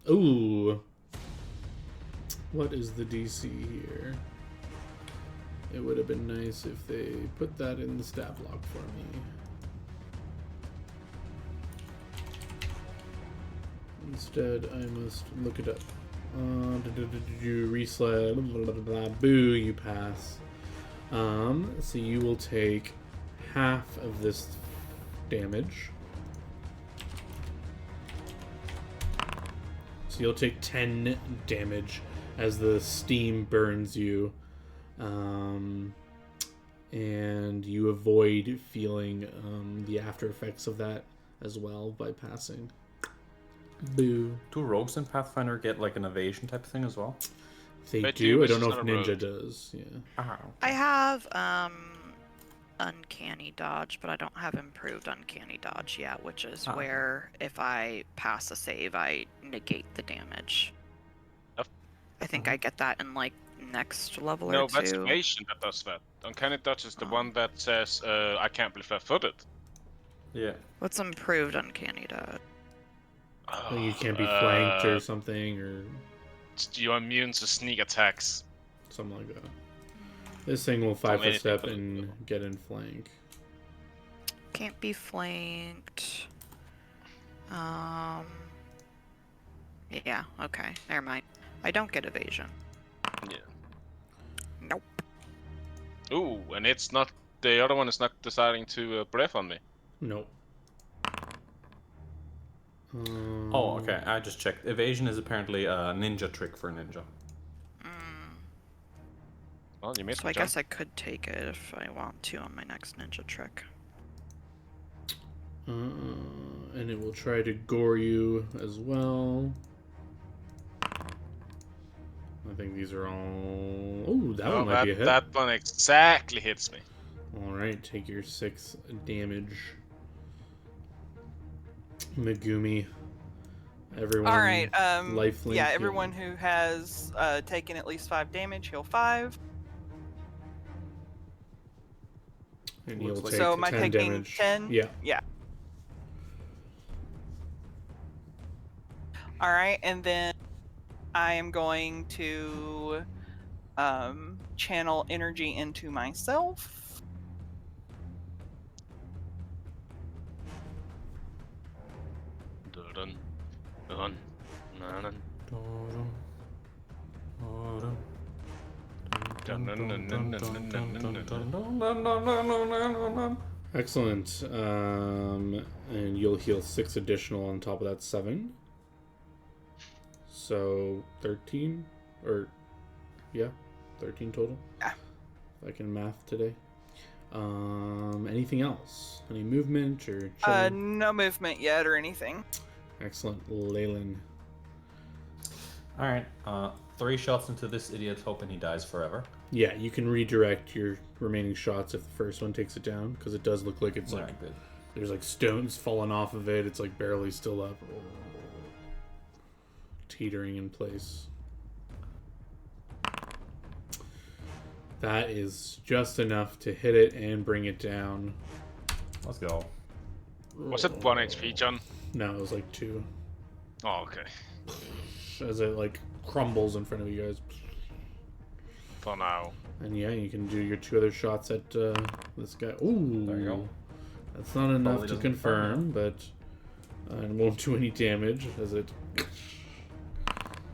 Ooh. What is the DC here? It would have been nice if they put that in the stat block for me. Instead, I must look it up. Resled. Boo, you pass. So you will take half of this damage. So you'll take 10 damage as the steam burns you. And you avoid feeling the after effects of that as well by passing. Boo. Do rogues in Pathfinder get like an evasion type thing as well? They They do. do, I but don't know it's if not a Ninja rogue. does. Yeah. Ah, I have uncanny dodge, but I don't have improved uncanny dodge yet, which is where if I pass a save, I negate the damage. Yep. I think I get that in like next level No, or that's two. evasion that does that. Uncanny Dodge is the Oh. one that says, I can't be flat-footed. yeah. What's improved uncanny dodge? Like you can't be flanked or something or You're immune to sneak attacks. something like that. This thing will 5 foot anything step but- and get in flank. Can't be flanked. Yeah, okay. Never mind. I don't get evasion. Yeah. Nope. Ooh, and it's not. The other one is not deciding to breath on me. Nope. Oh, okay. I just checked. Evasion is apparently a ninja trick for ninja. Well, you made So the I jump. guess I could take it if I want to on my next ninja trick. And it will try to gore you as well. I think these are all... Oh, that one might be a hit. That one exactly hits me. Alright, take your 6 damage. Megumi. Everyone. All right. lifelink Yeah, heal. everyone who has taken at least 5 damage, heal 5. And you'll Looks like- take So am I 10 taking damage. 10? Yeah. Yeah. All right, and then I am going to channel energy into myself. Dun, dun, dun, dun. Excellent. And you'll heal 6 additional on top of that 7. So 13? Or, yeah, 13 total. Yeah. If I can math today. Anything else? Any movement or No movement yet or anything. Excellent. Leyland. Alright, 3 shots into this idiot, hoping he dies forever. Yeah, you can redirect your remaining shots if the first one takes it down, because it does look like it's like Alright, good. there's like stones falling off of it. It's like barely still up, teetering in place. That is just enough to hit it and bring it down. Let's go. Was it 1 HP, John? No, it was like 2. Oh, okay. As it like crumbles in front of you guys. For now. And yeah, you can do your 2 other shots at this guy. Ooh, There you go. That's not enough Probably to doesn't confirm, but it won't do any damage as it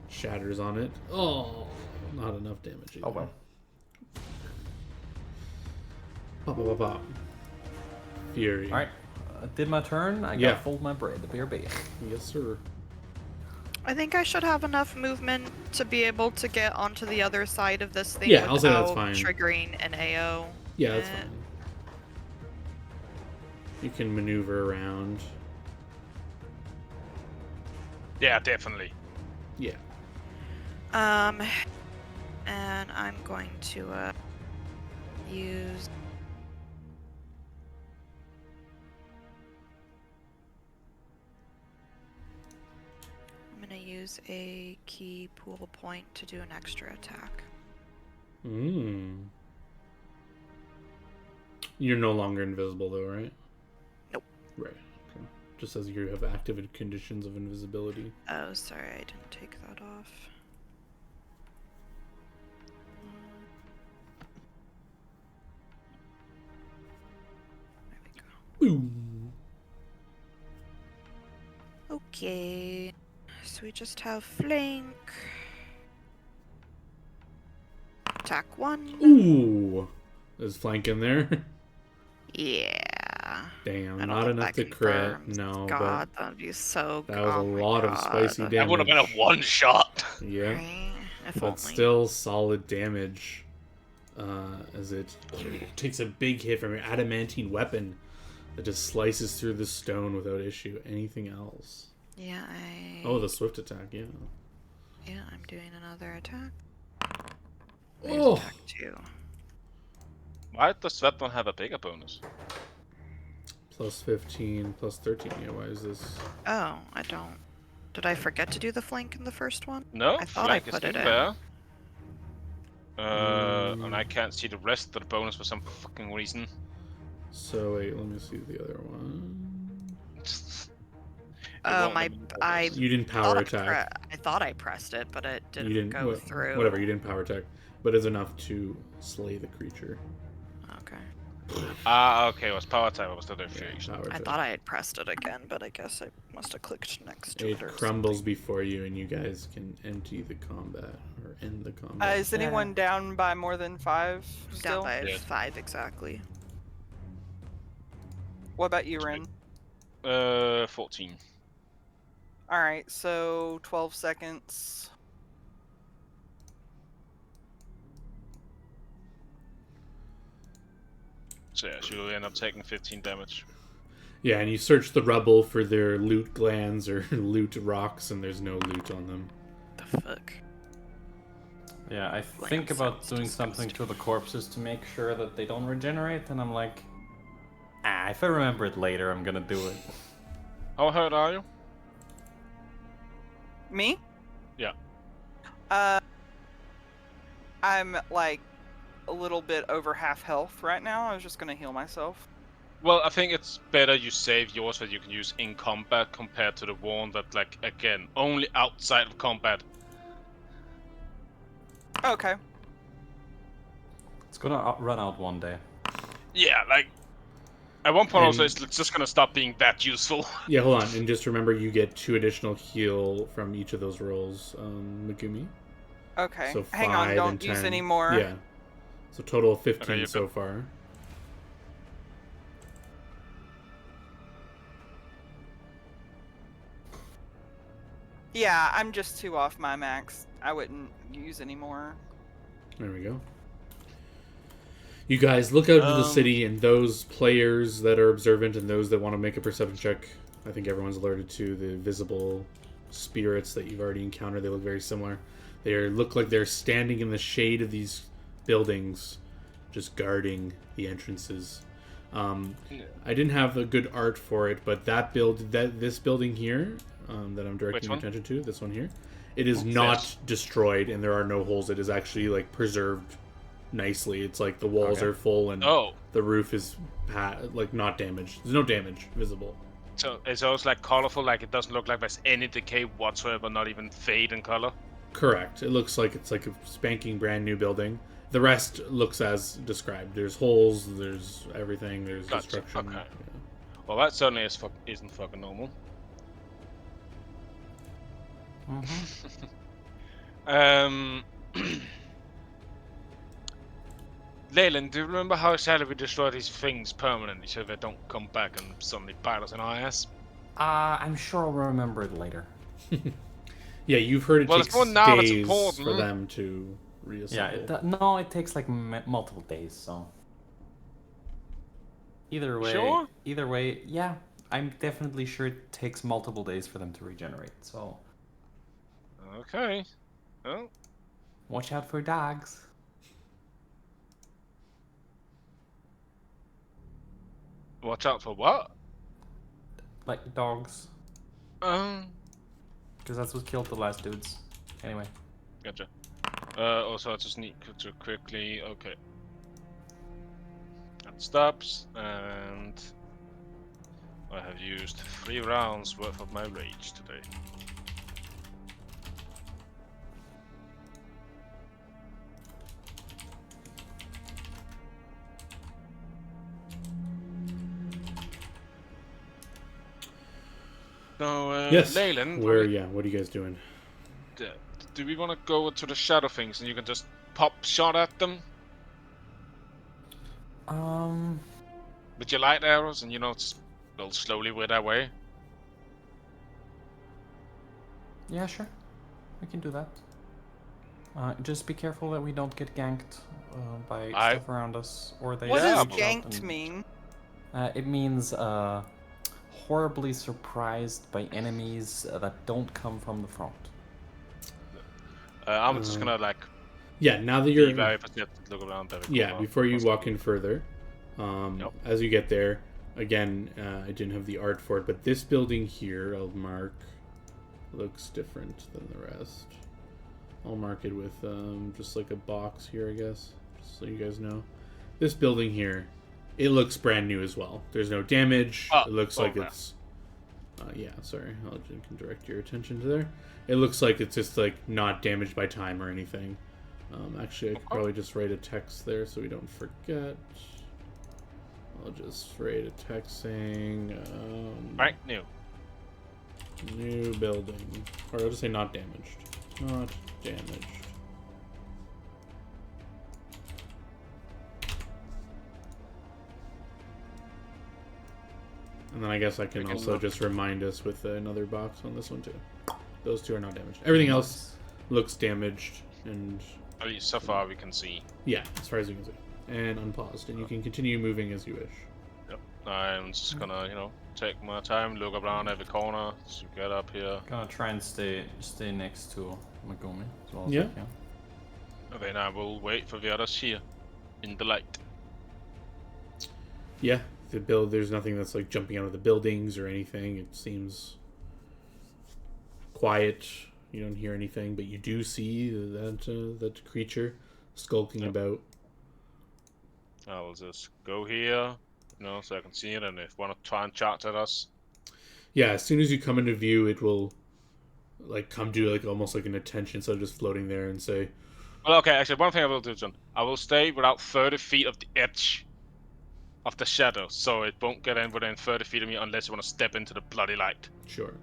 shatters on it. Oh, not enough damage either. Oh well. Pop, pop, pop, pop. Fury. All right, did my turn. I Yeah. gotta fold my bread. The BRB. Yes, sir. I think I should have enough movement to be able to get onto the other side of this thing Yeah, I'll say that's without fine. triggering an AO. Yeah, that's fine. You can maneuver around. Yeah, definitely. Yeah. And I'm going to use. I'm gonna use a key pool point to do an extra attack. You're no longer invisible, though, right? Nope. Right. Okay. Just as you have active conditions of invisibility. Oh, sorry, I didn't take that off. There we go. Boom. Okay, so we just have flank. Attack 1. Ooh. There's flank in there. Yeah. Damn, I don't not think enough that to crit. confirms. No, God, that would be so but that was oh a my lot of God. spicy damage. That would have been a one shot. Yeah. Right? If But only. still solid damage. As it takes a big hit from your adamantine weapon that just slices through the stone without issue. Anything else? Yeah, I. Oh, the swift attack, yeah. Yeah, I'm doing another attack. Oh! Attack 2. Why does that one have a bigger bonus? Plus 15, plus 13. Yeah, why is this? Oh, I don't. Did I forget to do the flank in the first one? No, I thought I flank is put it in in. there. And I can't see the rest of the bonus for some fucking reason. So, wait, let me see the other one. You didn't power attack. I thought I pressed it, but it You didn't go through. Whatever, you didn't power attack. But it's enough to slay the creature. Okay. Okay, it was power attack, it was the Yeah, diffusion. power I attack. thought I had pressed it again, but I guess I must have clicked next to it. It or crumbles something. before you, and you guys can empty the combat or end the combat. Is anyone down by more than 5 still? Down by Yes. 5 exactly. What about you, Ren? 14. Alright, so 12 seconds. So yeah, she'll end up taking 15 damage. Yeah, and you search the rubble for their loot glands or loot rocks, and there's no loot on them. The fuck? Yeah, I Flame think about sounds doing something disgusting. to the corpses to make sure that they don't regenerate, and I'm like, if I remember it later, I'm gonna do it. How hurt are you? Me? Yeah. I'm like a little bit over half health right now. I was just gonna heal myself. Well, I think it's better you save yours that you can use in combat compared to the one that, like, again, only outside of combat. Okay. It's gonna run out one day. Yeah, like, at one point And- also it's just gonna stop being that useful. Yeah, hold on, and just remember you get 2 additional heal from each of those rolls, Megumi. Okay. So Hang on, 5 don't and use 10. any more. Yeah. So total of 15 Okay, you're so good. far. Yeah, I'm just 2 off my max. I wouldn't use any more. There we go. You guys look out into the city, and those players that are observant and those that want to make a perception check, I think everyone's alerted to the visible spirits that you've already encountered. They look very similar. Look like they're standing in the shade of these buildings, just guarding the entrances. I didn't have a good art for it, but this building here that I'm directing Which your one? attention to, this one here, it is not destroyed, and there are no holes. It is actually like preserved nicely. It's like the walls Okay. are full, and Oh, the roof is like not damaged. There's no damage visible. so it's always like colorful, like it doesn't look like there's any decay whatsoever, not even fade in color. Correct. It looks like it's like a spanking brand new building. The rest looks as described. There's holes. There's everything. There's Gotcha. destruction. Okay. Yeah. Well, that certainly isn't fucking normal. Leyland, do you remember how I said we destroy these things permanently so they don't come back and suddenly bite us in our ass? I'm sure I'll remember it later. Yeah, you've heard it Well, takes it's more now that's days for important. them to reassemble. Yeah, no, it takes like multiple days, so. Either way, Sure? yeah, I'm definitely sure it takes multiple days for them to regenerate, so. Okay. Well, Watch out for dogs. watch out for what? Like dogs. Because that's what killed the last dudes. Anyway. Gotcha. Also, I just need to quickly. Okay. That stops, and I have used 3 rounds worth of my rage today. So, Yes. Leyland, Where? Yeah. What are you guys doing? do we want to go to the shadow things and you can just pop shot at them with your light arrows and just they'll slowly wither away? Yeah, sure. We can do that. Just be careful that we don't get ganked by stuff around us, or they. What Yeah, does but- ganked mean? It means horribly surprised by enemies that don't come from the front. I'm just gonna like Yeah. Now that be you're. very persistent, look around. Yeah. Before you walk in further, Yep. as you get there, again, I didn't have the art for it, but this building here, I'll mark, looks different than the rest. I'll mark it with just like a box here, I guess, just so you guys know. This building here, it looks brand new as well. There's no damage. It looks like yeah. it's... yeah, sorry. I can direct your attention to there. It looks like it's just like not damaged by time or anything. Actually, I could probably just write a text there so we don't forget. I'll just write a text saying... Right, new. New building. Or I'll just say not damaged. Not damaged. And then I guess I can also just remind us with another box on this one too. Those two are not damaged. Everything else looks damaged and... At least so far we can see. Yeah, as far as you can see. And unpaused. And you can continue moving as you wish. Yep. I'm just gonna, take my time, look around every corner, so get up here. Gonna try and stay next to Megumi as well as Yeah. I can. And then I will wait for the others here in the light. Yeah, there's nothing that's like jumping out of the buildings or anything. It seems quiet. You don't hear anything, but you do see that creature skulking about. I will just go here, so I can see it, and if want to try and chat at us. Yeah, as soon as you come into view, it will like come to like almost like an attention, so just floating there and say, Well, okay, actually, one thing I will do, John. I will stay without 30 feet of the edge of the shadow, so it won't get in within 30 feet of me unless you want to step into the bloody light. sure.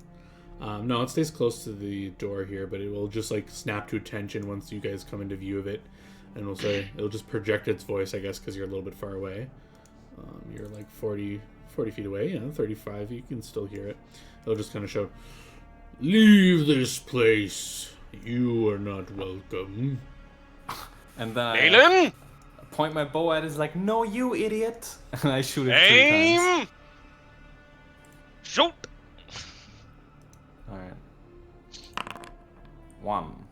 No, it stays close to the door here, but it will just like snap to attention once you guys come into view of it, and will say it'll just project its voice, I guess, because you're a little bit far away. You're like 40 feet away, 35. You can still hear it. It'll just kind of shout, "Leave this place. You are not welcome." And then I Aiden! point my bow at it, is like, "No, you idiot!" And I shoot it 3 times. Aim! Shoot! Alright. 1.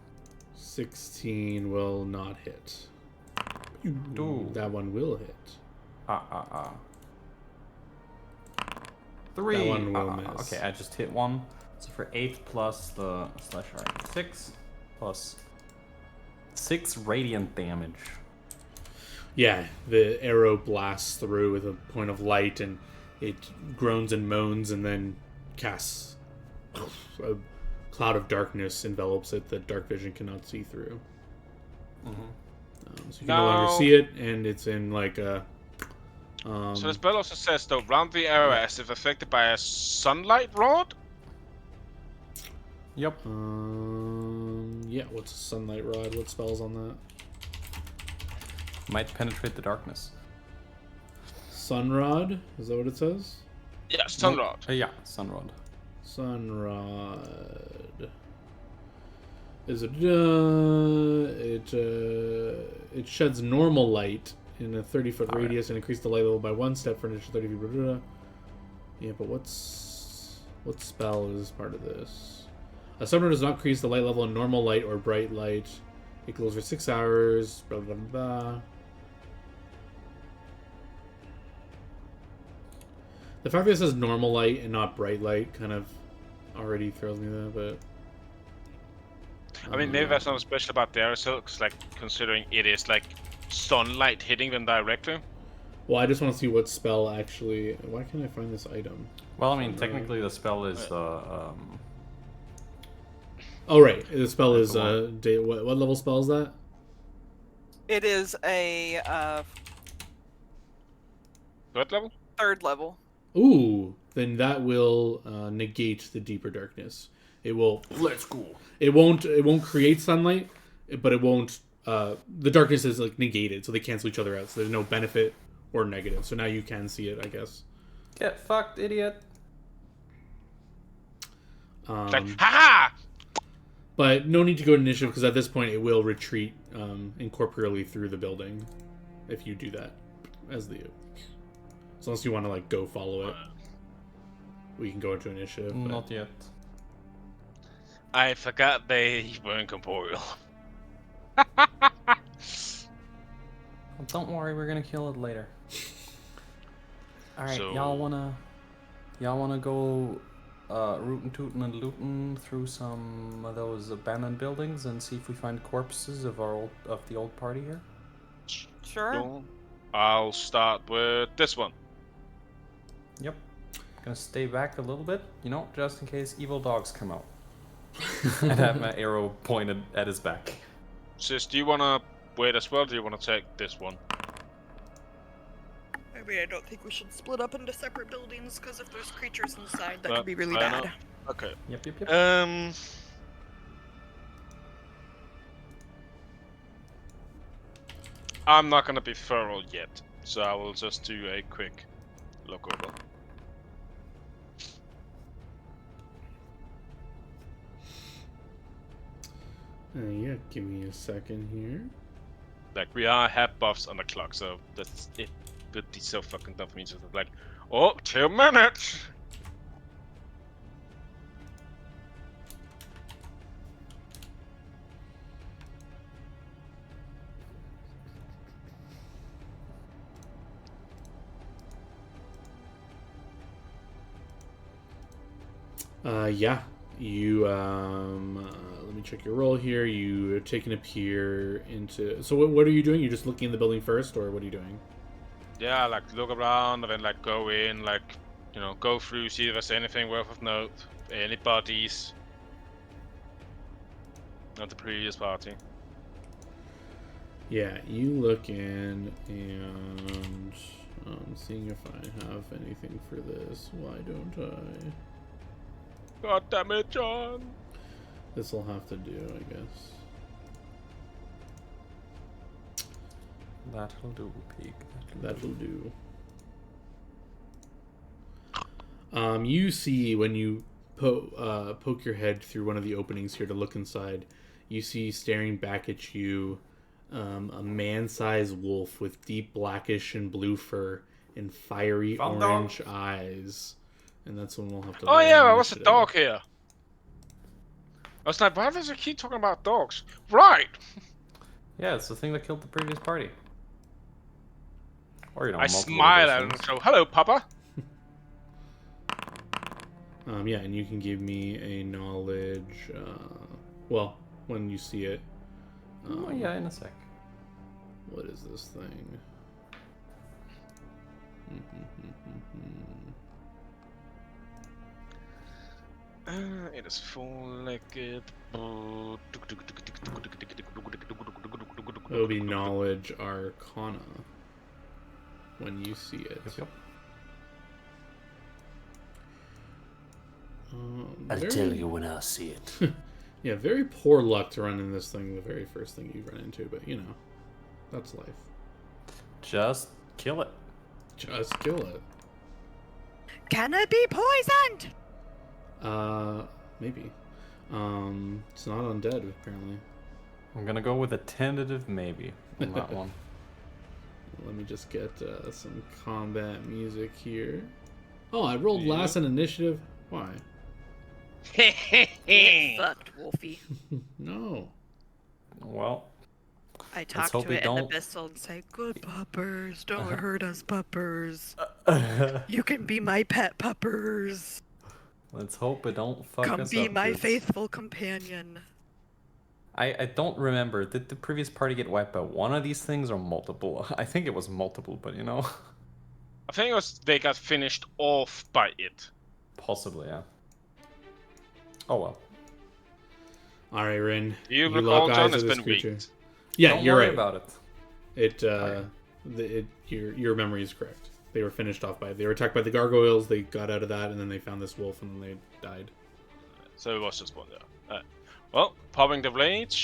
16 will not hit. Ooh. That one will hit. 3. That one will miss. Okay, I just hit 1. So for 8 plus the slash 6 plus 6 radiant damage. Yeah, the arrow blasts through with a point of light, and it groans and moans, and then casts a cloud of darkness envelops it that dark vision cannot see through. So you can no longer see it, and it's in like a... So the spell also says, though, round the arrow as if affected by a sunlight rod? Yep. yeah, what's a sunlight rod? What spell's on that? Might penetrate the darkness. Sunrod, is that what it says? Yeah, Sunrod. Yeah, Sunrod. Sunrod. Is it? It sheds normal light in a 30-foot Alright. radius and increase the light level by 1 step for an initial 30 feet. Blah, blah, blah. Yeah, but what spell is part of this? A summoner does not increase the light level in normal light or bright light. It glows for 6 hours. Blah blah blah. The fact that it says normal light and not bright light kind of already throws me there, but. I mean, maybe that's not special about the aerosol, because, like, considering it is, like, sunlight hitting them directly. Well, I just want to see what spell actually. Why can't I find this item? Well, I mean, technically the spell is Oh right, the spell is what level spell is that? It is a What level? 3rd level. Ooh, then that will negate the deeper darkness. It will. Let's go. It won't create sunlight, but it won't. The darkness is like negated, so they cancel each other out. So there's no benefit or negative. So now you can see it, I guess. Get fucked, idiot. Like, haha! But no need to go to initiative because at this point it will retreat incorporeally through the building if you do that as the. So unless you want to like go follow it, we can go into initiative. But... Not yet. I forgot they were incorporeal. Well, don't worry, we're gonna kill it later. All right, So- y'all wanna go rootin' tootin' and lootin' through some of those abandoned buildings and see if we find corpses of the old party here? Sure. So, I'll start with this one. Yep. Gonna stay back a little bit, just in case evil dogs come out. And have my arrow pointed at his back. Sis, do you want to wait as well, or do you want to take this one? I mean, I don't think we should split up into separate buildings, because if there's creatures inside, that Well, could be really I know. bad. Okay. Yep. I'm not gonna be thorough yet, so I will just do a quick look over. Yeah, give me a second here. Like, we are half buffs on the clock, so that's it. Would be so fucking dumb for me to be like, oh, 2 minutes! Yeah, you let me check your roll here. You taking a peer into. So what are you doing? You're just looking in the building first, or what are you doing? Yeah, like, look around, and then, like, go in, like, go through, see if there's anything worth of note, any bodies. Not the previous party. Yeah, you look in and seeing if I have anything for this. Why don't I? God damn it, John! This will have to do, I guess. That'll do, pig. That'll do. You see when you poke your head through one of the openings here to look inside, you see staring back at you a man-sized wolf with deep blackish and blue fur and fiery Found orange eyes. And that's when we'll have to. Oh roll yeah, there was a initiative. dog here. I was like, why does it keep talking about dogs? Right! Yeah, it's the thing that killed the previous party. Or, I multiple smile of at those him and things. go, hello, Papa. Yeah, and you can give me a knowledge. Well, when you see it. Oh, yeah, in a sec. What is this thing? It is four-legged. It would be knowledge arcana when you see it. Yep. I'll tell you when I see it. Yeah, very poor luck to run in this thing the very first thing you run into, but that's life. Just kill it. Just kill it. Can it be poisoned? Maybe. It's not undead, apparently. I'm gonna go with a tentative maybe on that one. Let me just get some combat music here. Oh, I rolled last in initiative. Why? Get fucked, Wolfie. No. Well, I talk hope to we it in don't- Abyssal and say, "Good puppers, don't hurt us, puppers. You can be my pet puppers. let's hope it don't fuck Come us be up. my 'cause faithful companion." I don't remember. Did the previous party get wiped by one of these things or multiple? I think it was multiple, but you know. I think it was they got finished off by it. Possibly, yeah. Oh well. All right, Rin. You lock recall, John, eyes it's with this been creature. weeks. Yeah, Don't you're worry right. about it. Your memory is correct. They were finished off by. They were attacked by the gargoyles. They got out of that, and then they found this wolf, and then they died. So it was just one there. Well, popping the blade.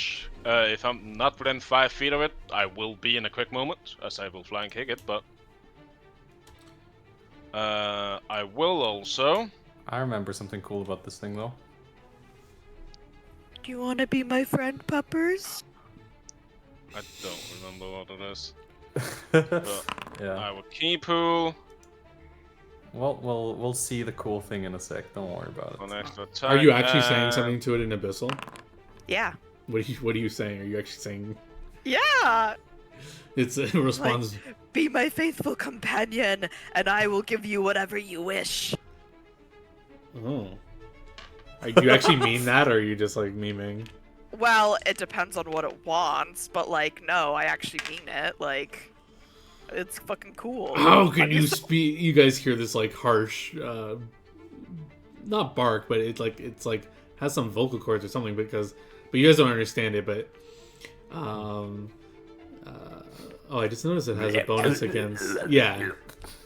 If I'm not within 5 feet of it, I will be in a quick moment, as I will fly and kick it. But I will also. I remember something cool about this thing though. Do you want to be my friend, puppers? I don't remember what it is. Yeah. I will keep who Well, we'll see the cool thing in a sec. Don't worry about for it. next attack. Are you actually saying something to it in Abyssal? Yeah. What are you saying? Are you actually saying? Yeah. It responds. Be my faithful companion, and I will give you whatever you wish. Oh. Do you actually mean that, or are you just like memeing? Well, it depends on what it wants, but like, no, I actually mean it. Like, it's fucking cool. How can you speak? You guys hear this like harsh, not bark, but it's like has some vocal cords or something but you guys don't understand it. But I just noticed it has a bonus against. Yeah,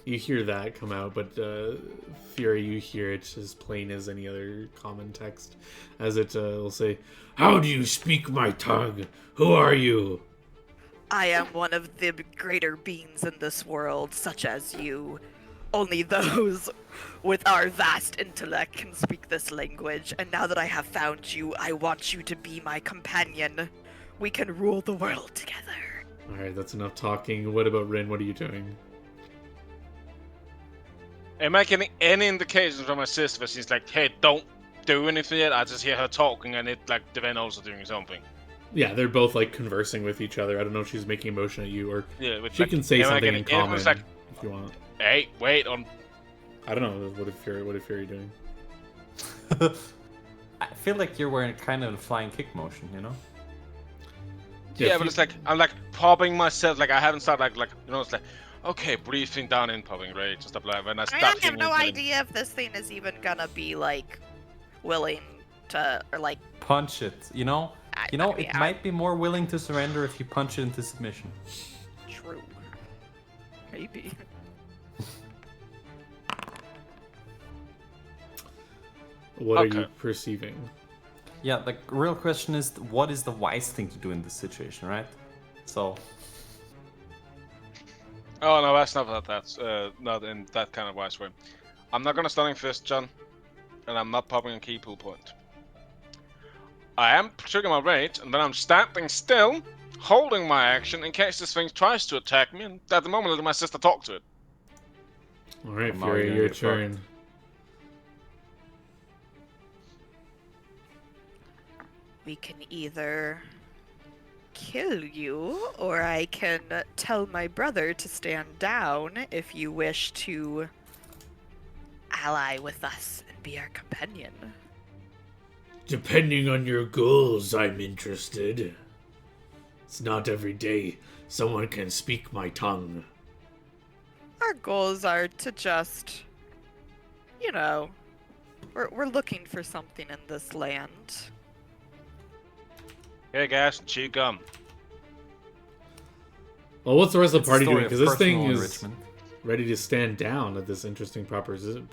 you hear that come out, but Fury, you hear it as plain as any other common text, as it will say, "How do you speak my tongue? Who are you?" I am one of the greater beings in this world, such as you. Only those with our vast intellect can speak this language, and now that I have found you, I want you to be my companion. We can rule the world together. Alright, that's enough talking. What about Rin? What are you doing? Am I getting any indications from my sister that she's like, hey, don't do anything yet? I just hear her talking and it like Devin also doing something. Yeah, they're both like conversing with each other. I don't know if she's making a motion at you or Yeah, with, she like, can say am I something getting in common like, if you want. hey, wait on. I don't know. What is Fury doing? I feel like you're wearing kind of a flying kick motion, you know? Yeah, but it's like I'm like popping myself. Like I haven't started like you know. It's like okay, breathing down and popping, right? Just stuff like when I I start. mean, I have thinking no into idea if this thing is even gonna be like willing to, or like. Punch it, you know? You know, I mean, it might be more willing to surrender if you punch it into submission. True. Maybe. What are Okay. you perceiving? Yeah, the real question is, what is the wise thing to do in this situation, right? So, Oh no, that's not that. That's not in that kind of wise way. I'm not gonna stunning fist, John, and I'm not popping a key pull point. I am triggering my rage, and then I'm standing still, holding my action in case this thing tries to attack me. And at the moment, let my sister talk to it. Alright, Now Fury, you're your gonna get turn. We can either kill you, or I can tell my brother to stand down if you wish to ally with us and be our companion. Depending on your goals, I'm interested. It's not every day someone can speak my tongue. Our goals are to just, you know, we're looking for something in this land. Hey guys, chew gum. Well, what's the rest of it's the a party story doing? of Because this thing personal is enrichment. ready to stand down at this interesting proposition.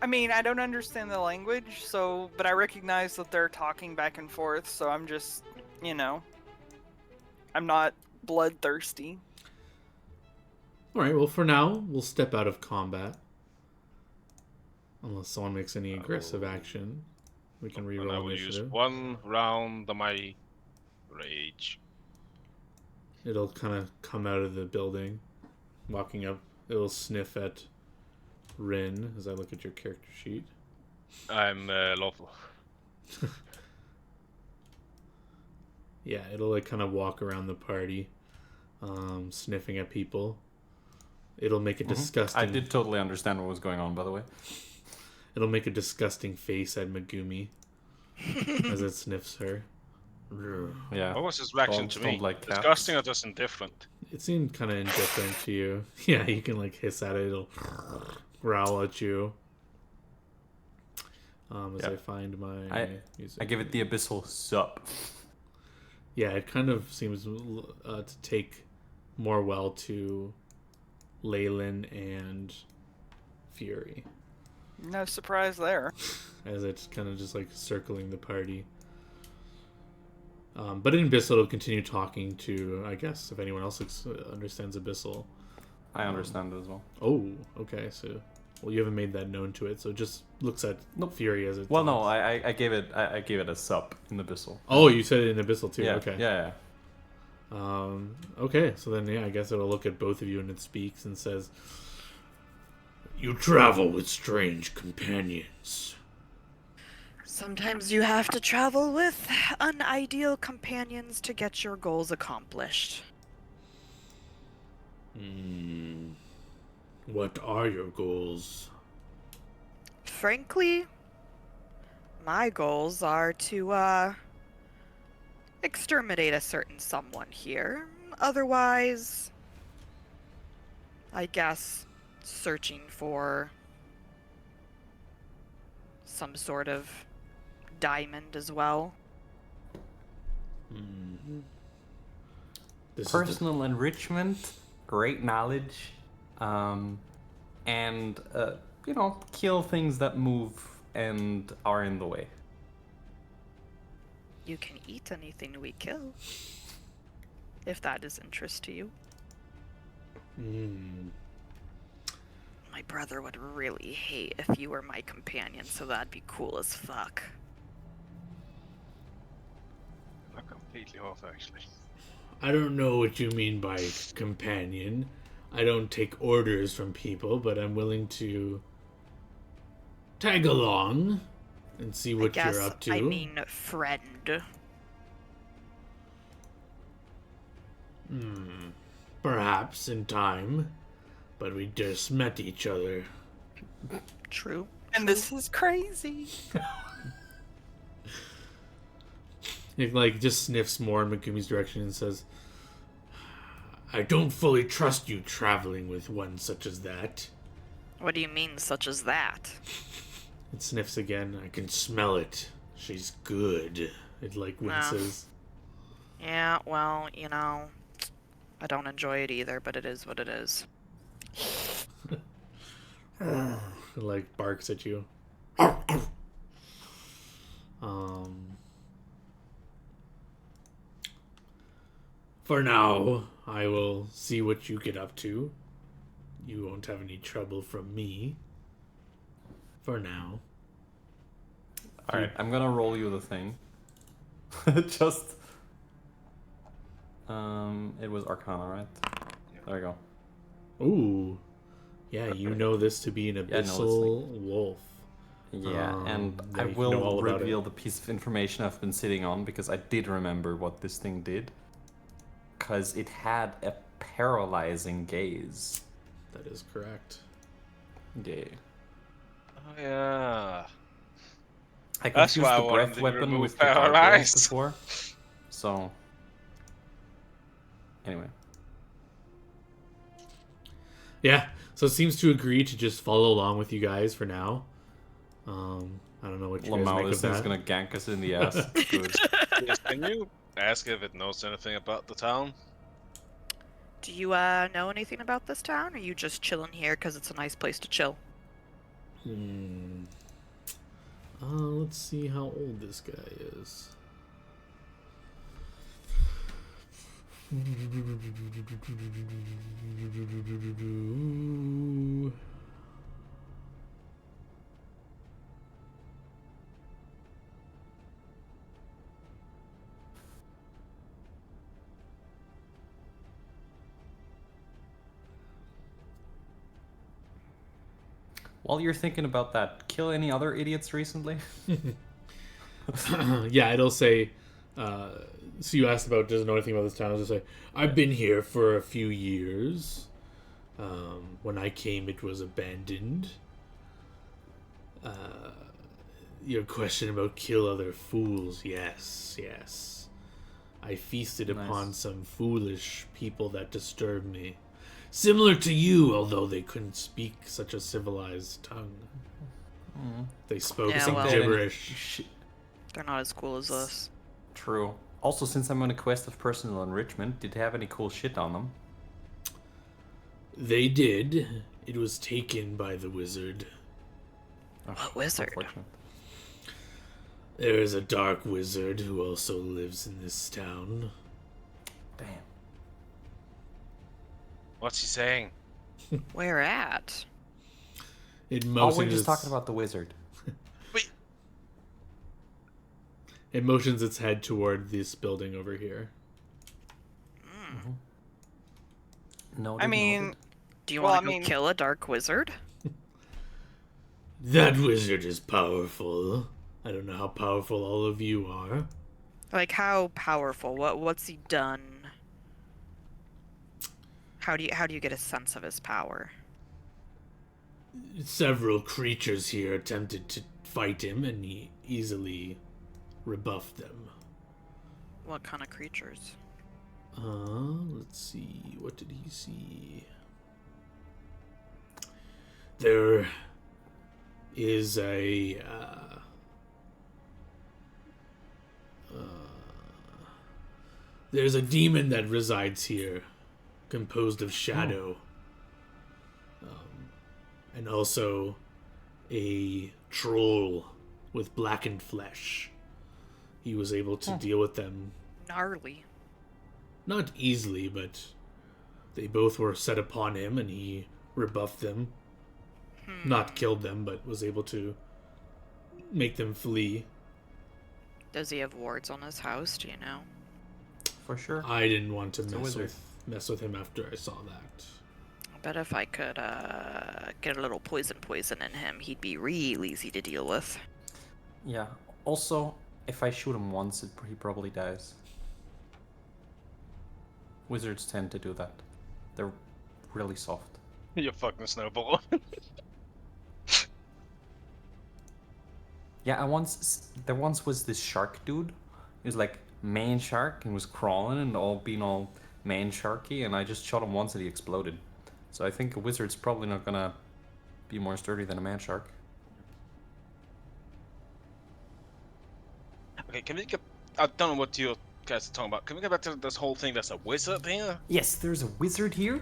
I mean, I don't understand the language, so but I recognize that they're talking back and forth, so I'm just, you know, I'm not bloodthirsty. All right. Well, for now, we'll step out of combat. Unless someone makes any aggressive action, we can And I reroll will use initiative. 1 round of my rage. It'll kind of come out of the building, walking up. It'll sniff at Rin as I look at your character sheet. I'm lawful. Yeah, it'll like kind of walk around the party, sniffing at people. It'll make a disgusting. I did totally understand what was going on, by the way. It'll make a disgusting face at Megumi as it sniffs her. Yeah. What was his reaction Dogs to don't me? like cats. Disgusting or just indifferent? It seemed kind of indifferent to you. Yeah, you can like hiss at it. It'll growl at you. As Yeah. I find my music. I give it the abyssal sup. Yeah, it kind of seems to take more well to Leyland and Fury, No surprise there. as it's kind of just like circling the party. But in Abyssal, it'll continue talking to, I guess, if anyone else understands Abyssal. I understand it as well. Oh, okay, so... Well, you haven't made that known to it, so it just looks at Fury as it Well, no, talks. I gave it a sup in abyssal. Oh, you said it in Abyssal too, Yeah, okay. yeah. Okay, so then, yeah, I guess it'll look at both of you and it speaks and says, You travel with strange companions. Sometimes you have to travel with unideal companions to get your goals accomplished. What are your goals? Frankly, my goals are to, exterminate a certain someone here. Otherwise, I guess searching for some sort of diamond as well. This is Personal enrichment, great knowledge, and kill things that move and are in the way. You can eat anything we kill, if that is interest to you. My brother would really hate if you were my companion, so that'd be cool as fuck. I'm completely off, actually. I don't know what you mean by companion. I don't take orders from people, but I'm willing to tag along and see what I guess you're up to. I mean friend. Perhaps in time, but we just met each other. True. And this is crazy. it like just sniffs more in Megumi's direction and says, I don't fully trust you traveling with one such as that. What do you mean, such as that? it sniffs again. I can smell it. She's good. It like winces. Yeah, well, I don't enjoy it either, but it is what it is. It like barks at you. For now, I will see what you get up to. You won't have any trouble from me. For now. Alright, I'm gonna roll you the thing. Just... it was Arcana, right? There we go. Ooh. Yeah, you know this to be an I know this abyssal wolf. Yeah, and yeah, I you know all will about reveal it. the piece of information I've been sitting on because I did remember what this thing did. Because it had a paralyzing gaze. That is correct. Yeah. Oh, yeah. I That's confused why I the wanted breath to weapon remove with the gargoyle paralyzed. before. So... Anyway. Yeah, so it seems to agree to just follow along with you guys for now. I don't know what you guys Lamau, make this of thing's that. gonna gank us in the ass. Good. Yes, can you ask if it knows anything about the town? Do you know anything about this town, or are you just chilling here because it's a nice place to chill? Let's see how old this guy is. While you're thinking about that, kill any other idiots recently? Yeah, it'll say. So you asked about doesn't know anything about this town. It'll say I've been here for a few years. When I came, it was abandoned. Your question about kill other fools? Yes. I feasted upon some foolish people that disturbed me. Similar to you, although they couldn't speak such a civilized tongue. They spoke Yeah, some well- gibberish. They're not as cool as us. True. Also, since I'm on a quest of personal enrichment, did they have any cool shit on them? They did. It was taken by the wizard. Oh, What wizard? unfortunate. There is a dark wizard who also lives in this town. Damn. What's he saying? Where at? It Oh, motions we're just its, talking about the wizard. it motions its head toward this building over here. Noted, I mean, noted. Do you Well, want to I go mean- kill a dark wizard? That wizard is powerful. I don't know how powerful all of you are. Like, how powerful? What's he done? How do you get a sense of his power? Several creatures here attempted to fight him, and he easily rebuffed them. What kind of creatures? Let's see. What did he see? There is there's a demon that resides here, composed of shadow. And also a troll with blackened flesh. He was able to deal with them, Gnarly. not easily, but they both were set upon him and he rebuffed them. Not killed them, but was able to make them flee. Does he have wards on his house? Do you know? For sure. I didn't want to a wizard. mess with him after I saw that. I bet if I could get a little poison in him, he'd be real easy to deal with. Yeah. Also, if I shoot him once, he probably dies. Wizards tend to do that. They're really soft. You're fucking snowball. Yeah, there once was this shark dude. He was like main shark and was crawling and being all main sharky, and I just shot him once and he exploded. So I think a wizard's probably not gonna be more sturdy than a man shark. Okay, can we get... I don't know what you guys are talking about. Can we get back to this whole thing that's a wizard here? Yes, there's a wizard here,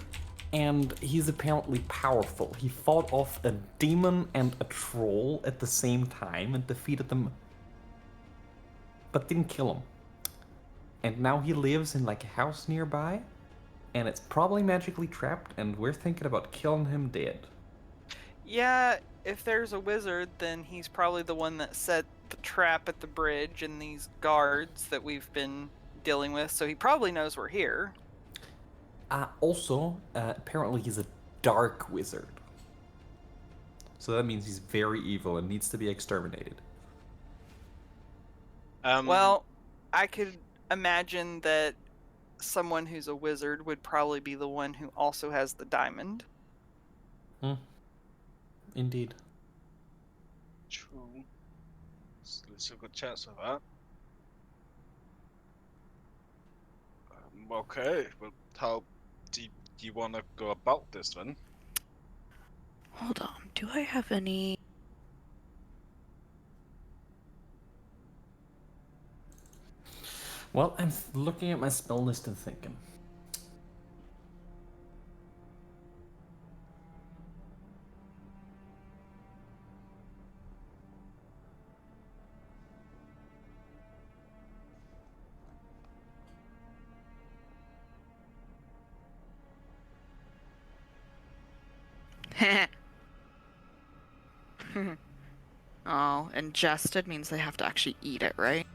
and he's apparently powerful. He fought off a demon and a troll at the same time and defeated them, but didn't kill him. And now he lives in like a house nearby, and it's probably magically trapped, and we're thinking about killing him dead. Yeah, if there's a wizard, then he's probably the one that set the trap at the bridge and these guards that we've been dealing with, so he probably knows we're here. Also, apparently he's a dark wizard. So that means he's very evil and needs to be exterminated. Well, I could imagine that someone who's a wizard would probably be the one who also has the diamond. Indeed. True. There's a good chance of that. Okay, well, how do you want to go about this then? Hold on. Do I have any? Well, I'm looking at my spell list and thinking. Oh, ingested means they have to actually eat it, right?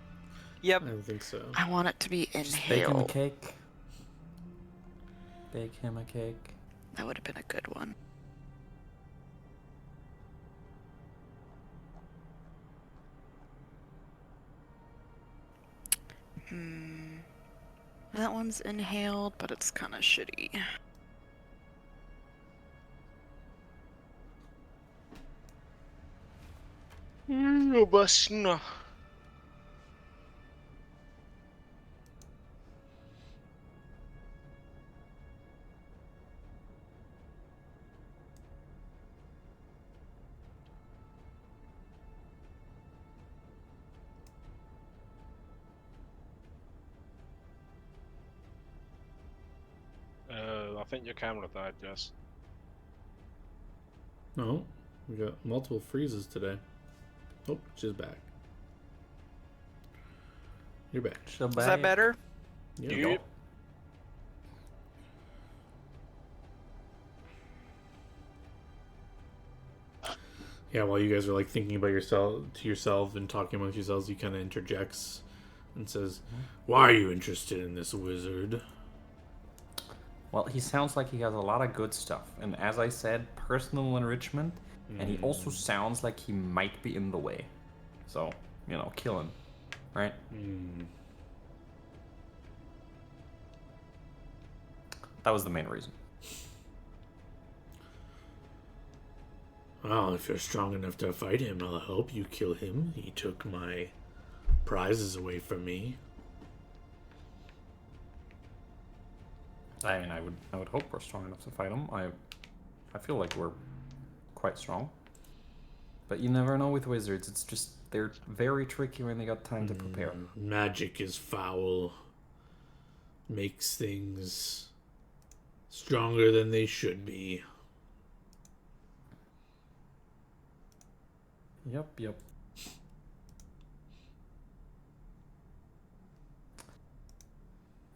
Yep. I don't think so. I want it to be Just bake him a inhaled. cake. Bake him a cake. That would have been a good one. That one's inhaled, but it's kind of shitty. Robustno. I think your camera died, Jess. No, we got multiple freezes today. Oh, she's back. You're back. Is that better? Yeah. Yep. Yeah, while you guys are like thinking about yourself and talking amongst yourselves, he kind of interjects and says, "Why are you interested in this wizard?" Well, he sounds like he has a lot of good stuff. And as I said, personal enrichment. And he also sounds like he might be in the way. So, you know, kill him. Right? That was the main reason. Well, if you're strong enough to fight him, I'll help you kill him. He took my prizes away from me. I mean, I would hope we're strong enough to fight him. I feel like we're quite strong. But you never know with wizards. It's just, they're very tricky when they got time to prepare. Magic is foul. Makes things stronger than they should be. Yep.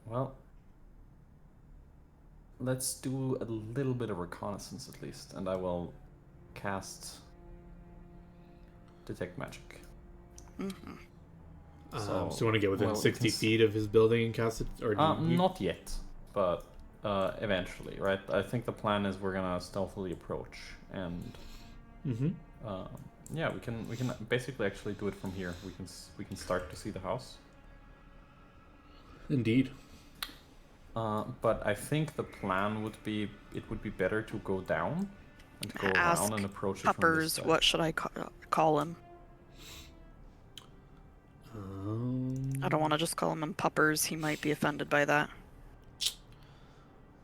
Well, let's do a little bit of reconnaissance at least, and I will cast Detect Magic. So you want to get within well, 60 feet of his building and cast it? Or Not yet, but eventually, right? I think the plan is we're gonna stealthily approach, and yeah, we can basically actually do it from here. We can start to see the house. Indeed. But I think the plan would be it would be better to go down and go Ask around and approach it from this Puppers, side. what should I call him? I don't want to just call him Puppers. He might be offended by that.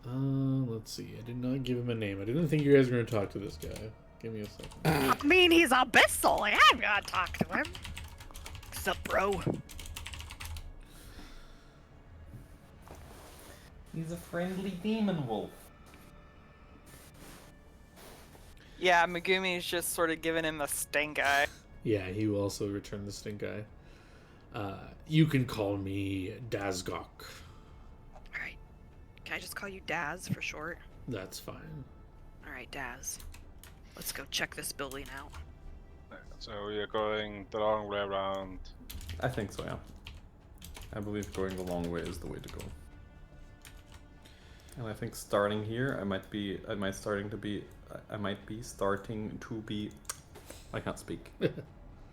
Let's see. I did not give him a name. I didn't think you guys were going to talk to this guy. Give me a second. I mean, he's abyssal. Like, I'm gonna talk to him. What's up, bro? He's a friendly demon wolf. Yeah, Megumi's just sort of giving him the stink eye. Yeah, he will also return the stink eye. You can call me Dazgok. Alright. Can I just call you Daz for short? That's fine. Alright, Daz. Let's go check this building out. So you're going the long way around. I think so, yeah. I believe going the long way is the way to go. And I think starting here, I might be starting to be I can't speak.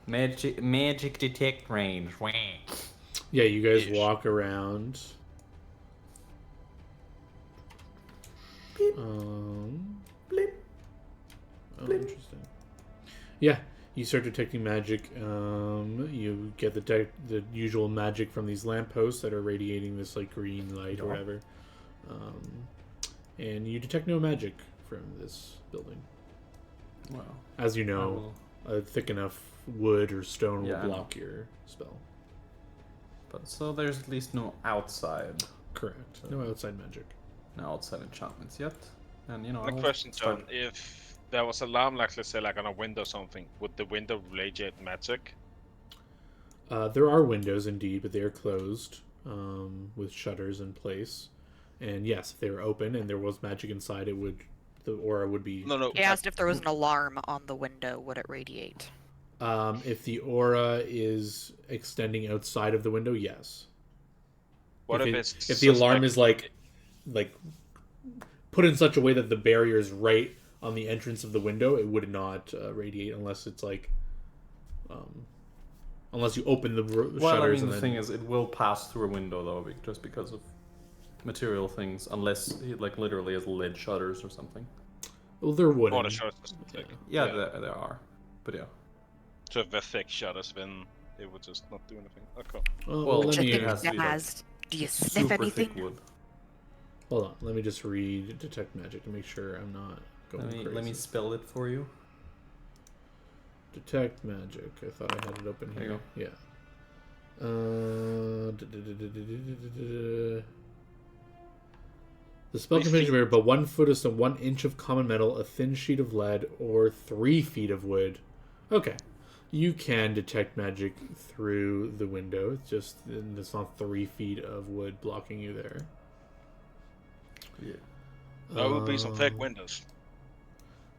Magic detect range. Wah. Yeah, you guys Ish. walk around. Blip. Oh, interesting. Yeah, you start detecting magic. You get the usual magic from these lampposts that are radiating this like green light or Yeah. whatever. And you detect no magic from this building. Wow. As you know, a thick enough wood or stone Yeah, I will know. block your spell. But so there's at least no outside Correct. No outside magic. enchantments yet. And you know, One I'll question, start- John. If there was alarm, like let's say, like on a window or something, would the window radiate magic? There are windows indeed, but they are closed with shutters in place. And yes, if they were open and there was magic inside, it would the aura would be. No. He asked if there was an alarm on the window, would it radiate? If the aura is extending outside of the window, yes. What if if it's if the just alarm is like put in such a way that the barrier is right on the entrance of the window, it would not radiate unless it's like unless you open the shutters. Well, I mean, and the then... thing is, it will pass through a window though, just because of material things, unless it like literally has lead shutters or something. Well, they're wooden. Oh, the shutters are thick. Yeah, there are, but yeah. So if they're thick shutters, then it would just not do anything. Okay. Well, let it me has to be, like, Do you sniff super anything? thick wood. hold on. Let me just read detect magic to make sure I'm not going crazy. Let me spell it for you. Detect magic. I thought I had it open There here. you Yeah. The spell can measure but 1 foot is 1 inch of common metal, a thin sheet of lead, or 3 feet of wood. Okay. You can detect magic through the window. It's just it's not 3 feet of wood blocking you there. Yeah. That would be some thick windows.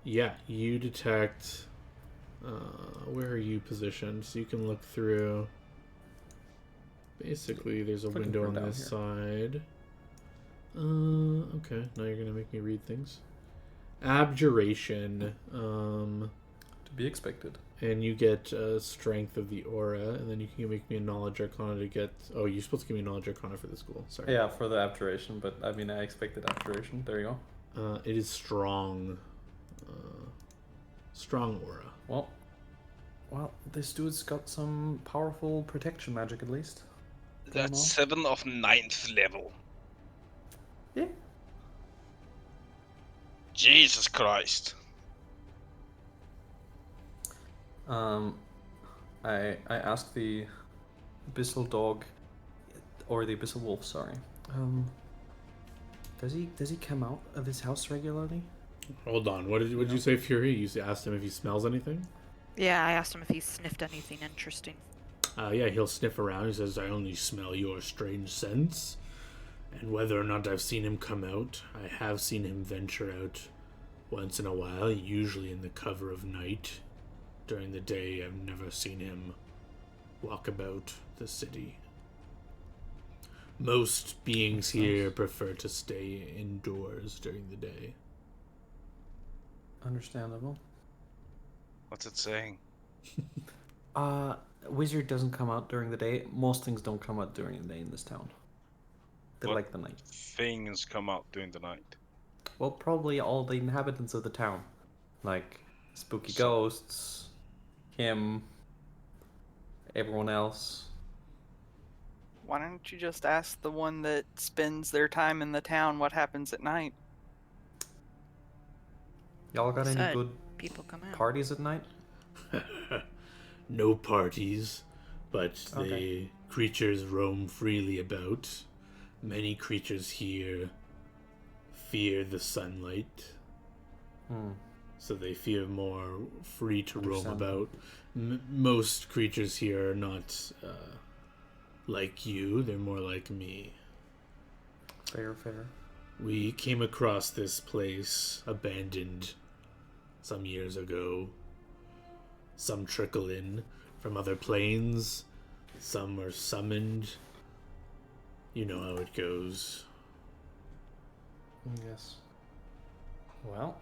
Yeah, you detect. Where are you positioned? So you can look through. Basically, there's a Looking window for on down this here. side. Okay. Now you're gonna make me read things. Abjuration. To be expected. And you get strength of the aura, and then you can make me a knowledge arcana to get. Oh, you're supposed to give me a knowledge arcana for this school. Sorry. Yeah, for the abjuration, but I mean, I expected abjuration. There you go. It is strong. Strong aura. Well, this dude's got some powerful protection magic at least. That's 7 of 9th level. Yeah. Jesus Christ. I asked the abyssal dog, or the abyssal wolf, sorry. Does he come out of his house regularly? Hold on. What did you say, Fury? You asked him if he smells anything? Yeah, I asked him if he sniffed anything interesting. Yeah, he'll sniff around. He says, I only smell your strange scents. And whether or not I've seen him come out, I have seen him venture out once in a while, usually in the cover of night. During the day, I've never seen him walk about the city. Most beings here prefer to stay indoors during the day. Understandable. What's it saying? Wizard doesn't come out during the day. Most things don't come out during the day in this town. They What? like the night. Things come out during the night. Well, probably all the inhabitants of the town. Like, spooky ghosts, him, everyone else. Why don't you just ask the one that spends their time in the town what happens at night? Y'all got any Said good people come out. parties at night? No parties, but the Okay. creatures roam freely about. Many creatures here fear the sunlight, so they feel more free to roam Understandable. about. Most creatures here are not like you, they're more like me. Fair. We came across this place abandoned some years ago. Some trickle in from other planes. Some are summoned. You know how it goes. Yes. Well,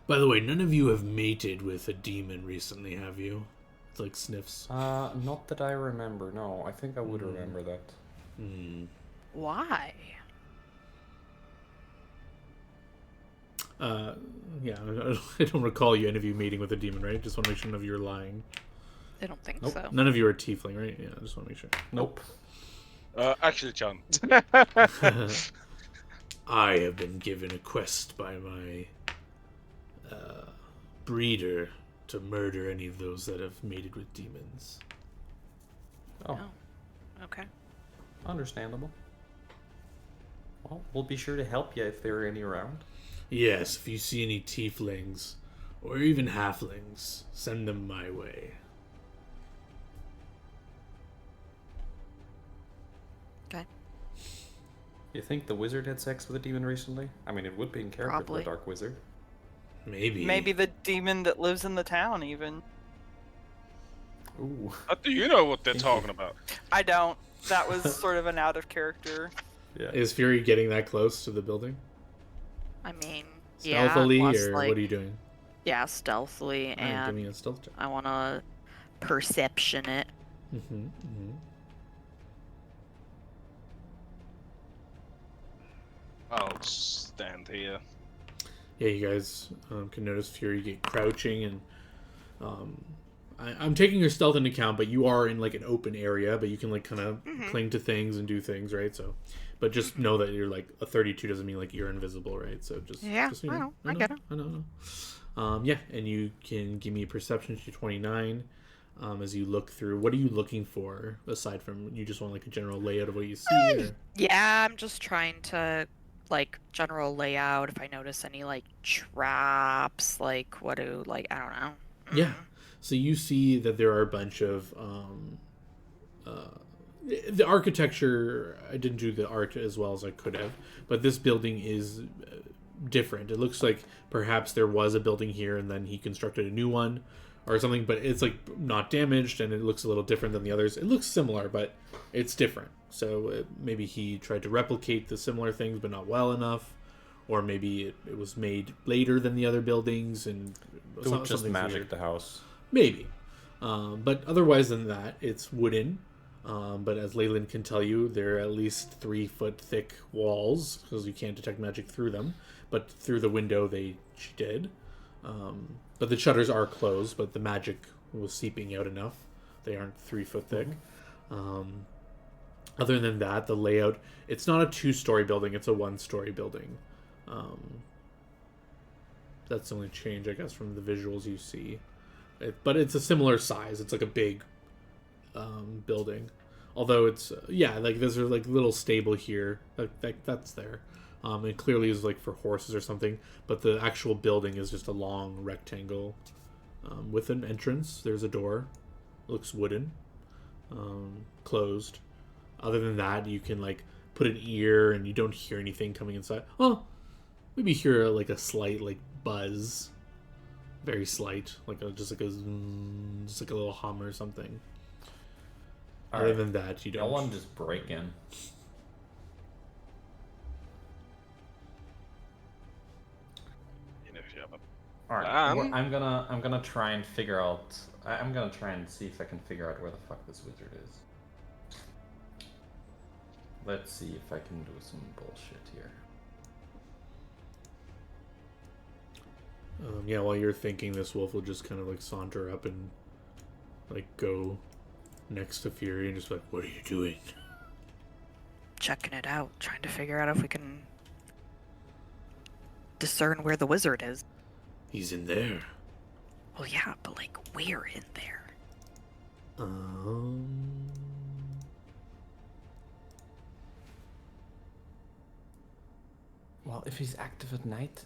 By the way, none of you have mated with a demon recently, have you? It's like sniffs. not that I remember. No, I think I would remember that. Why? Yeah, I don't recall any of you mating with a demon, right? Just want to make sure none of you are lying. I don't think Nope. so. None of you are tiefling, right? Yeah, I just want to make sure. Nope. Actually, John. I have been given a quest by my breeder to murder any of those that have mated with demons. Oh, Okay. understandable. Well, we'll be sure to help you if there are any around. Yes, if you see any tieflings, or even halflings, send them my way. Okay. You think the wizard had sex with a demon recently? I mean, it would be in character for Probably. the dark wizard. Maybe. Maybe the demon that lives in the town, even. Ooh. How do you know what they're Thank you. talking about? I don't. That was sort of an out of character. Yeah. Is Fury getting that close to the building? I mean, yeah. Stealthily, Plus, or like, what are you doing? yeah, stealthily, Alright, give me and a stealth check. I want to perception it. I'll stand here. Yeah, you guys can notice Fury get crouching, and I'm taking your stealth into account, but you are in like an open area, but you can like kind of cling to things and do things, right? So, but just know that you're like a 32 doesn't mean like you're invisible, right? So just Yeah, just, you I know, I get it. I know. Yeah, and you can give me a perception to 29 as you look through. What are you looking for aside from you just want like a general layout of what you see? Or? Yeah, I'm just trying to like general layout. If I notice any like traps, like what do like I don't know. Yeah. So you see that there are a bunch of the architecture. I didn't do the art as well as I could have, but this building is different. It looks like perhaps there was a building here and then he constructed a new one or something, but it's like not damaged and it looks a little different than the others. It looks similar, but it's different. So maybe he tried to replicate the similar things, but not well enough. Or maybe it was made later than the other buildings and Just something's magic weird. the house. Maybe. But otherwise than that, it's wooden. But as Leyland can tell you, there are at least 3 foot thick walls because you can't detect magic through them. But through the window, she did. But the shutters are closed, but the magic was seeping out enough. They aren't 3 foot thick. Other than that, the layout, it's not a 2-story building, it's a 1-story building. That's the only change, I guess, from the visuals you see. But it's a similar size. It's like a big building. Although it's, like there's a like little stable here. That's there. It clearly is like for horses or something. But the actual building is just a long rectangle with an entrance. There's a door. Looks wooden. Closed. Other than that, you can like put an ear and you don't hear anything coming inside. Oh, maybe hear like a slight like buzz, very slight, just like a little hum or something. Other than that, you don't. I want to just break in. You know, if you have a All right, plan. I'm gonna try and figure out. I'm gonna try and see if I can figure out where the fuck this wizard is. Let's see if I can do some bullshit here. While you're thinking, this wolf will just kind of like saunter up and like go next to Fury and just like, what are you doing? Checking it out, trying to figure out if we can discern where the wizard is. He's in there. Well, yeah, but like where in there? Well, if he's active at night,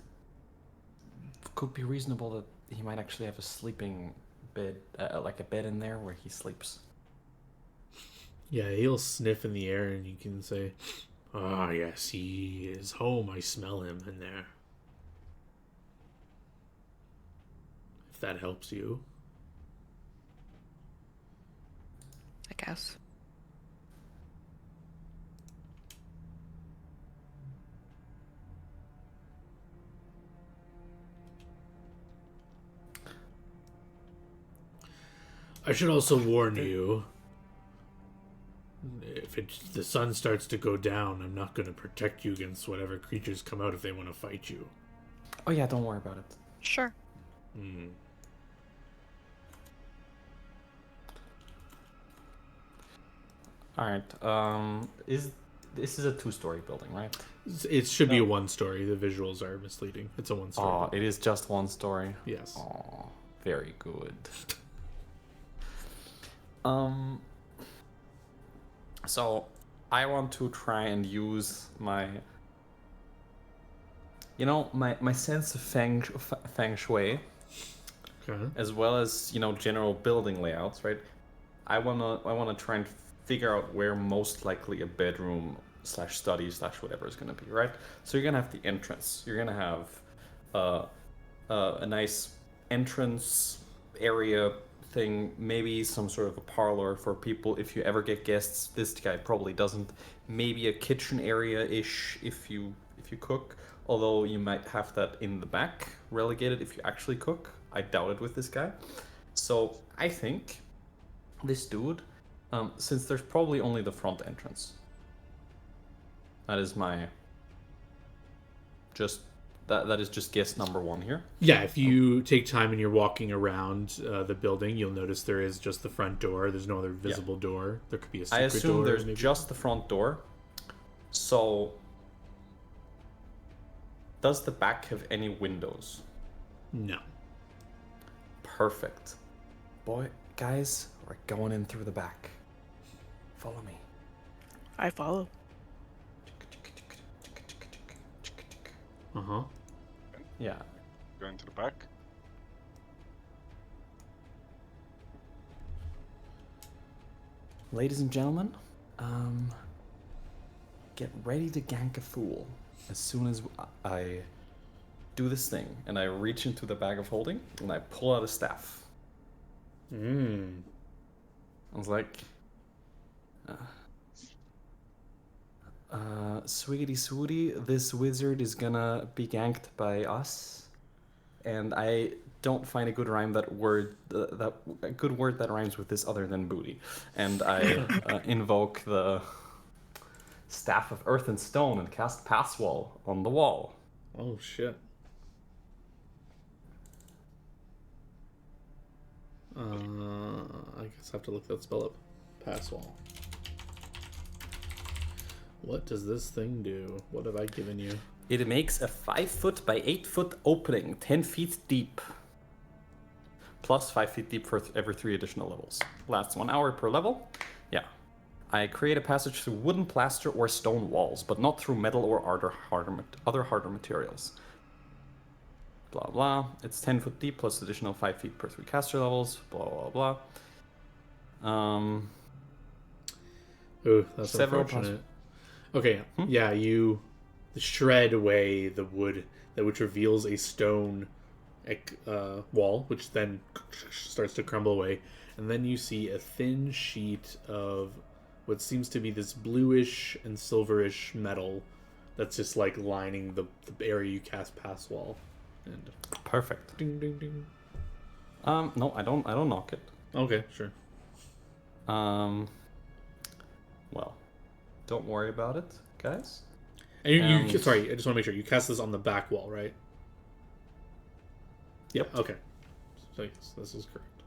it could be reasonable that he might actually have a sleeping bed, like a bed in there where he sleeps. Yeah, he'll sniff in the air and you can say, "Ah, yes, he is home. I smell him in there." If that helps you. I guess. I should also warn you, if the sun starts to go down, I'm not going to protect you against whatever creatures come out if they want to fight you. Oh yeah, don't worry about it. Sure. All right. This is a 2-story building, right? It should be a 1-story. The visuals are misleading. It's a 1-story. Oh, it is just 1 story. Yes. Oh, very good. So I want to try and use my, my sense of feng shui, Okay. as well as general building layouts, right? I wanna try and figure out where most likely a bedroom slash study slash whatever it's gonna be, right? So you're gonna have the entrance. You're gonna have a nice entrance area thing, maybe some sort of a parlor for people if you ever get guests. This guy probably doesn't. Maybe a kitchen area-ish if you cook, although you might have that in the back relegated if you actually cook. I doubt it with this guy. So I think this dude, since there's probably only the front entrance, that is my that is just guess number one here. Yeah, if you take time and you're walking around the building, you'll notice there is just the front door. There's no other visible door. There could be a secret door. I assume there's maybe. just the front door. So, does the back have any windows? No. Perfect. Boy, guys, we're going in through the back. Follow me. I follow. Uh-huh. Yeah. Going to the back. Ladies and gentlemen, get ready to gank a fool as soon as I do this thing. And I reach into the bag of holding and I pull out a staff. I was like, sweetie swootie, this wizard is gonna be ganked by us, and I don't find a good rhyme a good word that rhymes with this other than booty, and I invoke the staff of earth and stone and cast pass wall on the wall. Oh, shit. I guess I have to look that spell up. Pass wall. What does this thing do? What have I given you? It makes a 5 foot by 8 foot opening, 10 feet deep. Plus 5 feet deep for every 3 additional levels. Lasts 1 hour per level. Yeah. I create a passage through wooden, plaster, or stone walls, but not through metal or other harder materials. Blah blah. It's 10 foot deep plus additional 5 feet per 3 caster levels. Blah blah blah. Ooh, that's Several unfortunate. Okay, yeah, you shred away the wood, which reveals a stone wall, which then starts to crumble away, and then you see a thin sheet of what seems to be this bluish and silverish metal that's just like lining the area you cast pass wall. And Perfect. ding ding ding. No, I don't knock it. Okay, sure. Well, don't worry about it, guys. And you sorry, I just want to make sure you cast this on the back wall, right? Yep. Okay. So yes, this is correct.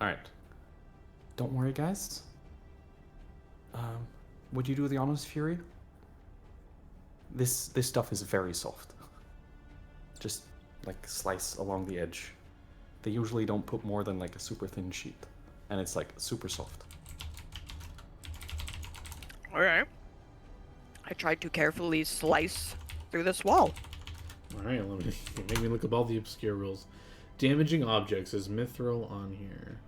All right. Don't worry, guys. Would you do the honest fury? This stuff is very soft. Just like slice along the edge. They usually don't put more than like a super thin sheet, and it's like super soft. All right. I tried to carefully slice through this wall. All right, let me make me look up all the obscure rules. Damaging objects is mithril on here.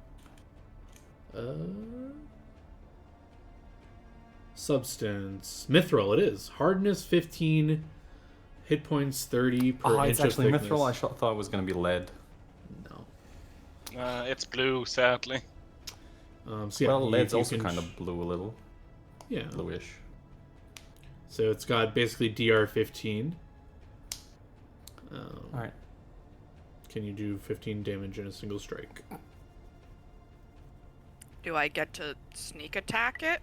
Substance mithril. It is hardness 15, hit points 30 per inch It's of actually thickness. mithril. I thought it was gonna be lead. No. It's blue, sadly. So yeah, Well, lead's you also can kind of blue a little, yeah. bluish. So it's got basically DR 15. All right. Can you do 15 damage in a single strike? Do I get to sneak attack it?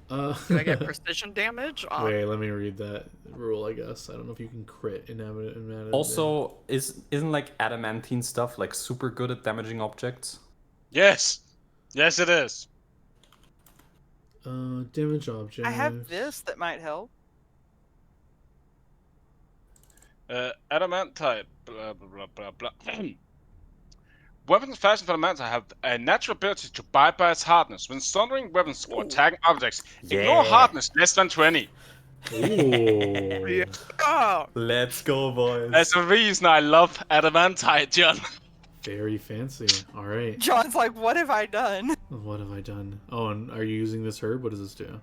Do Do I get precision damage? Wait, let me read that rule. I guess I don't know if you can crit inanimate. Also, isn't like adamantine stuff like super good at damaging objects? Yes! Yes, it is. Damage object. I have this that might help. Adamantite. Blah, blah, blah, blah, blah. Weapons fashioned from adamantite have a natural ability to bypass hardness. When sundering weapons or attacking objects, ignore hardness less than 20. Ooh. Oh, Let's go, boys. That's the reason I love adamantite, John. Very fancy. All right. John's like, what have I done? What have I done? Oh, and are you using this herb? What does this do?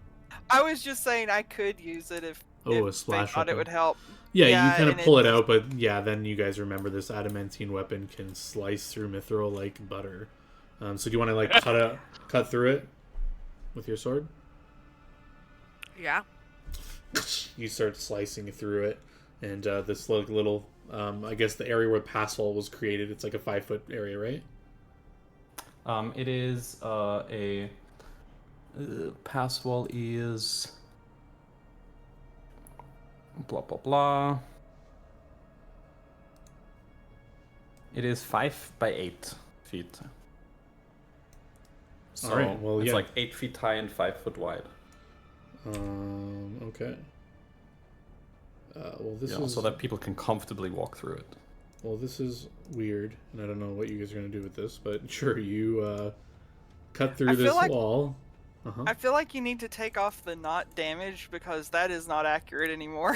I was just saying I could use it if, Oh, a if they splash thought it weapon. would help. Yeah, you kind of and pull it out, but yeah, then you guys remember this adamantine weapon can slice through mithril like butter. So do you want to like cut through it with your sword? Yeah. You start slicing through it, and this little, I guess the area where Passhole was created. It's like a 5-foot area, right? It is a pass wall is blah blah blah. It is 5 by 8 feet. So Alright, well, it's yeah. like 8 feet high and 5 foot wide. Okay. Well, this Yeah, is so that people can comfortably walk through it. well, this is weird, and I don't know what you guys are gonna do with this, but sure, you cut through I feel this like- wall. I feel like you need to take off the not damage because that is not accurate anymore.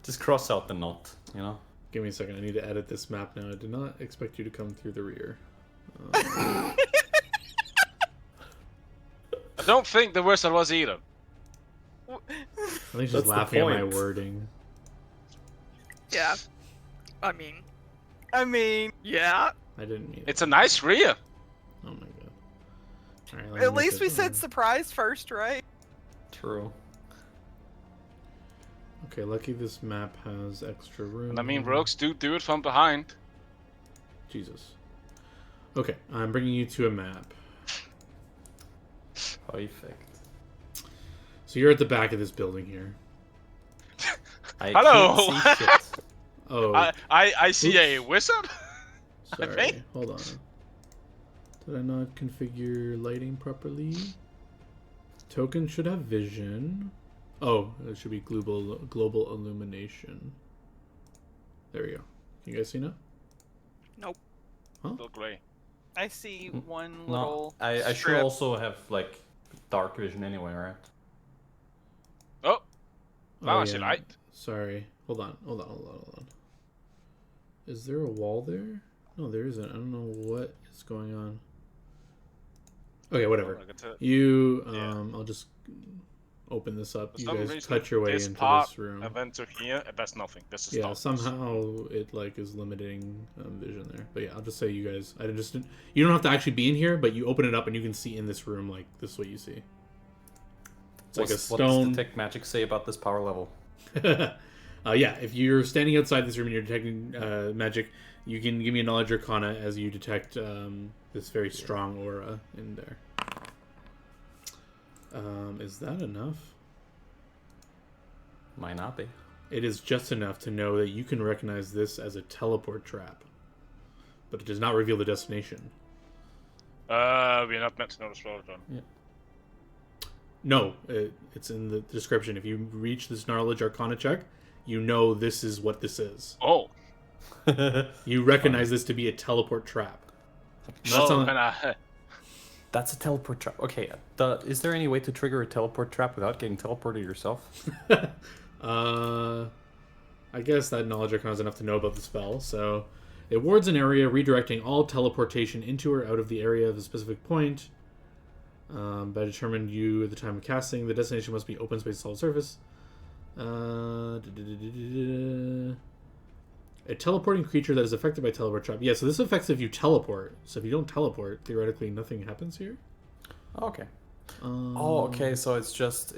Just cross out the knot, you know? Give me a second. I need to edit this map now. I did not expect you to come through the rear. I don't think the worst was either. I think she's That's the laughing at my point. wording. Yeah. I mean, yeah. I didn't mean It's it. a nice rear. Oh my god. Alright, let me At make least we it- said surprise first, right? True. Okay, lucky this map has extra room. And I mean, here. rogues do it from behind. Jesus. Okay, I'm bringing you to a map. Perfect. So you're at the back of this building here. I Hello! can't see shit. Oh, I see a Oops. wizard. sorry. think- Hold on. Did I not configure lighting properly? Token should have vision. Oh, it should be global illumination. There we go. Can you guys see now? Little grey. I see one No, little. I should strip. also have like dark vision anyway, right? Oh, now I see yeah. light. Sorry. Hold on. Is there a wall there? No, there isn't. I don't know what is going on. Okay, whatever. Oh, I got to- You, Yeah. I'll just open this up. For You some guys reason, cut your way this into part, this room. and then to here, and that's nothing. This is Yeah, darkness. somehow it like is limiting vision there. But yeah, I'll just say you guys. You don't have to actually be in here, but you open it up and you can see in this room. Like this is what you see. It's like a What does stone. detect magic say about this power level? Yeah, if you're standing outside this room and you're detecting magic, you can give me a knowledge arcana as you detect this very strong aura in there. Is that enough? Might not be. It is just enough to know that you can recognize this as a teleport trap, but it does not reveal the destination. We're not meant to know the spell done. No, it's in the description. If you reach this knowledge arcana check, you know this is what this is. Oh, You recognize this to be a teleport trap. That's oh, on- and I, That's a teleport trap. Okay, is there any way to trigger a teleport trap without getting teleported yourself? I guess that knowledge arcana is enough to know about the spell. So, it wards an area, redirecting all teleportation into or out of the area of a specific point. By determined you at the time of casting, the destination must be open space solid surface. A teleporting creature that is affected by teleport trap. Yeah, so this affects if you teleport. So if you don't teleport, theoretically nothing happens here. Okay. Oh, okay. So it's just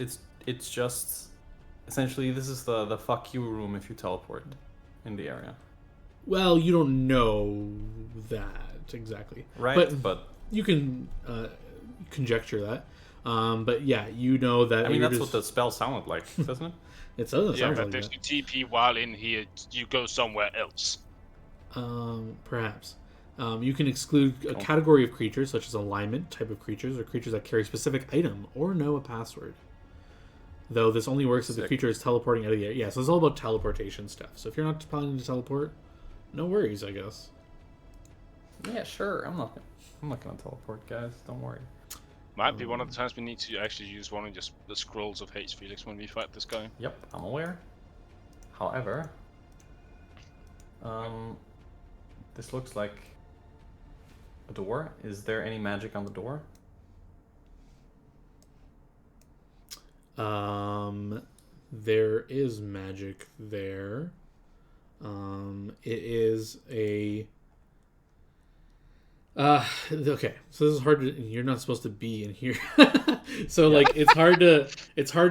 essentially this is the fuck you room if you teleport in the area, Well, you don't know that exactly, right? But you can conjecture that. But yeah, you know that. I mean, you're that's just- what the spell sounded like, doesn't it? it doesn't yeah, sound but like if that. you TP while in here, you go somewhere else. Perhaps. You can exclude a category of creatures, such as alignment type of creatures, or creatures that carry a specific item, or know a password. Though this only works if the Sick. creature is teleporting out of the area. Yeah, so it's all about teleportation stuff. So if you're not planning to teleport, no worries, I guess. Yeah, sure. I'm not gonna teleport, guys. Don't worry. Might be one of the times we need to actually use one of just the scrolls of Hates Felix when we fight this guy. Yep, I'm aware. However, this looks like a door. Is there any magic on the door? There is magic there. It is a. Okay. So this is hard to. You're not supposed to be in here, so like it's hard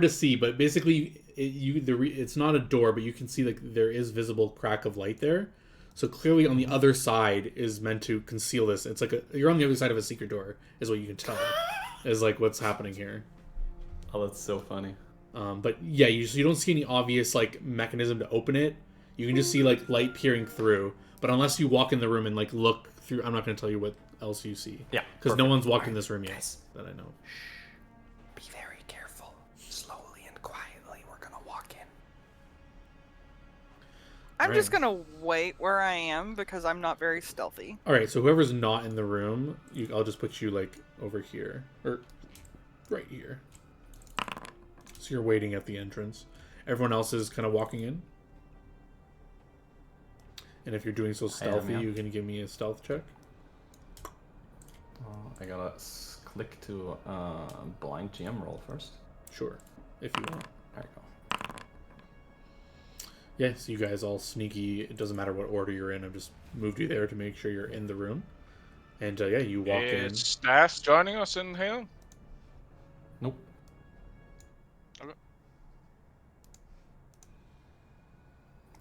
to see. But basically, it's not a door, but you can see like there is visible crack of light there. So clearly, on the other side is meant to conceal this. It's like you're on the other side of a secret door, is what you can tell. Is like what's happening here. Oh, that's so funny. But yeah, you don't see any obvious like mechanism to open it. You can just see like light peering through. But unless you walk in the room and like look through, I'm not going to tell you what else you see. Yeah, because no perfect. one's walked in this room yet Guys. that I know. Be very careful. Slowly and quietly, we're gonna walk in. I'm just gonna wait where I am because I'm not very stealthy. All right, so whoever's not in the room, I'll just put you like over here or right here. So you're waiting at the entrance. Everyone else is kind of walking in. And if you're doing so stealthy, yeah. you can give me a stealth check. I gotta click to blind GM roll first. Sure, if you want. There you go. Yeah, so you guys all sneaky. It doesn't matter what order you're in. I've just moved you there to make sure you're in the room. And yeah, you walk in. Is Stas joining us in here? Nope. Okay.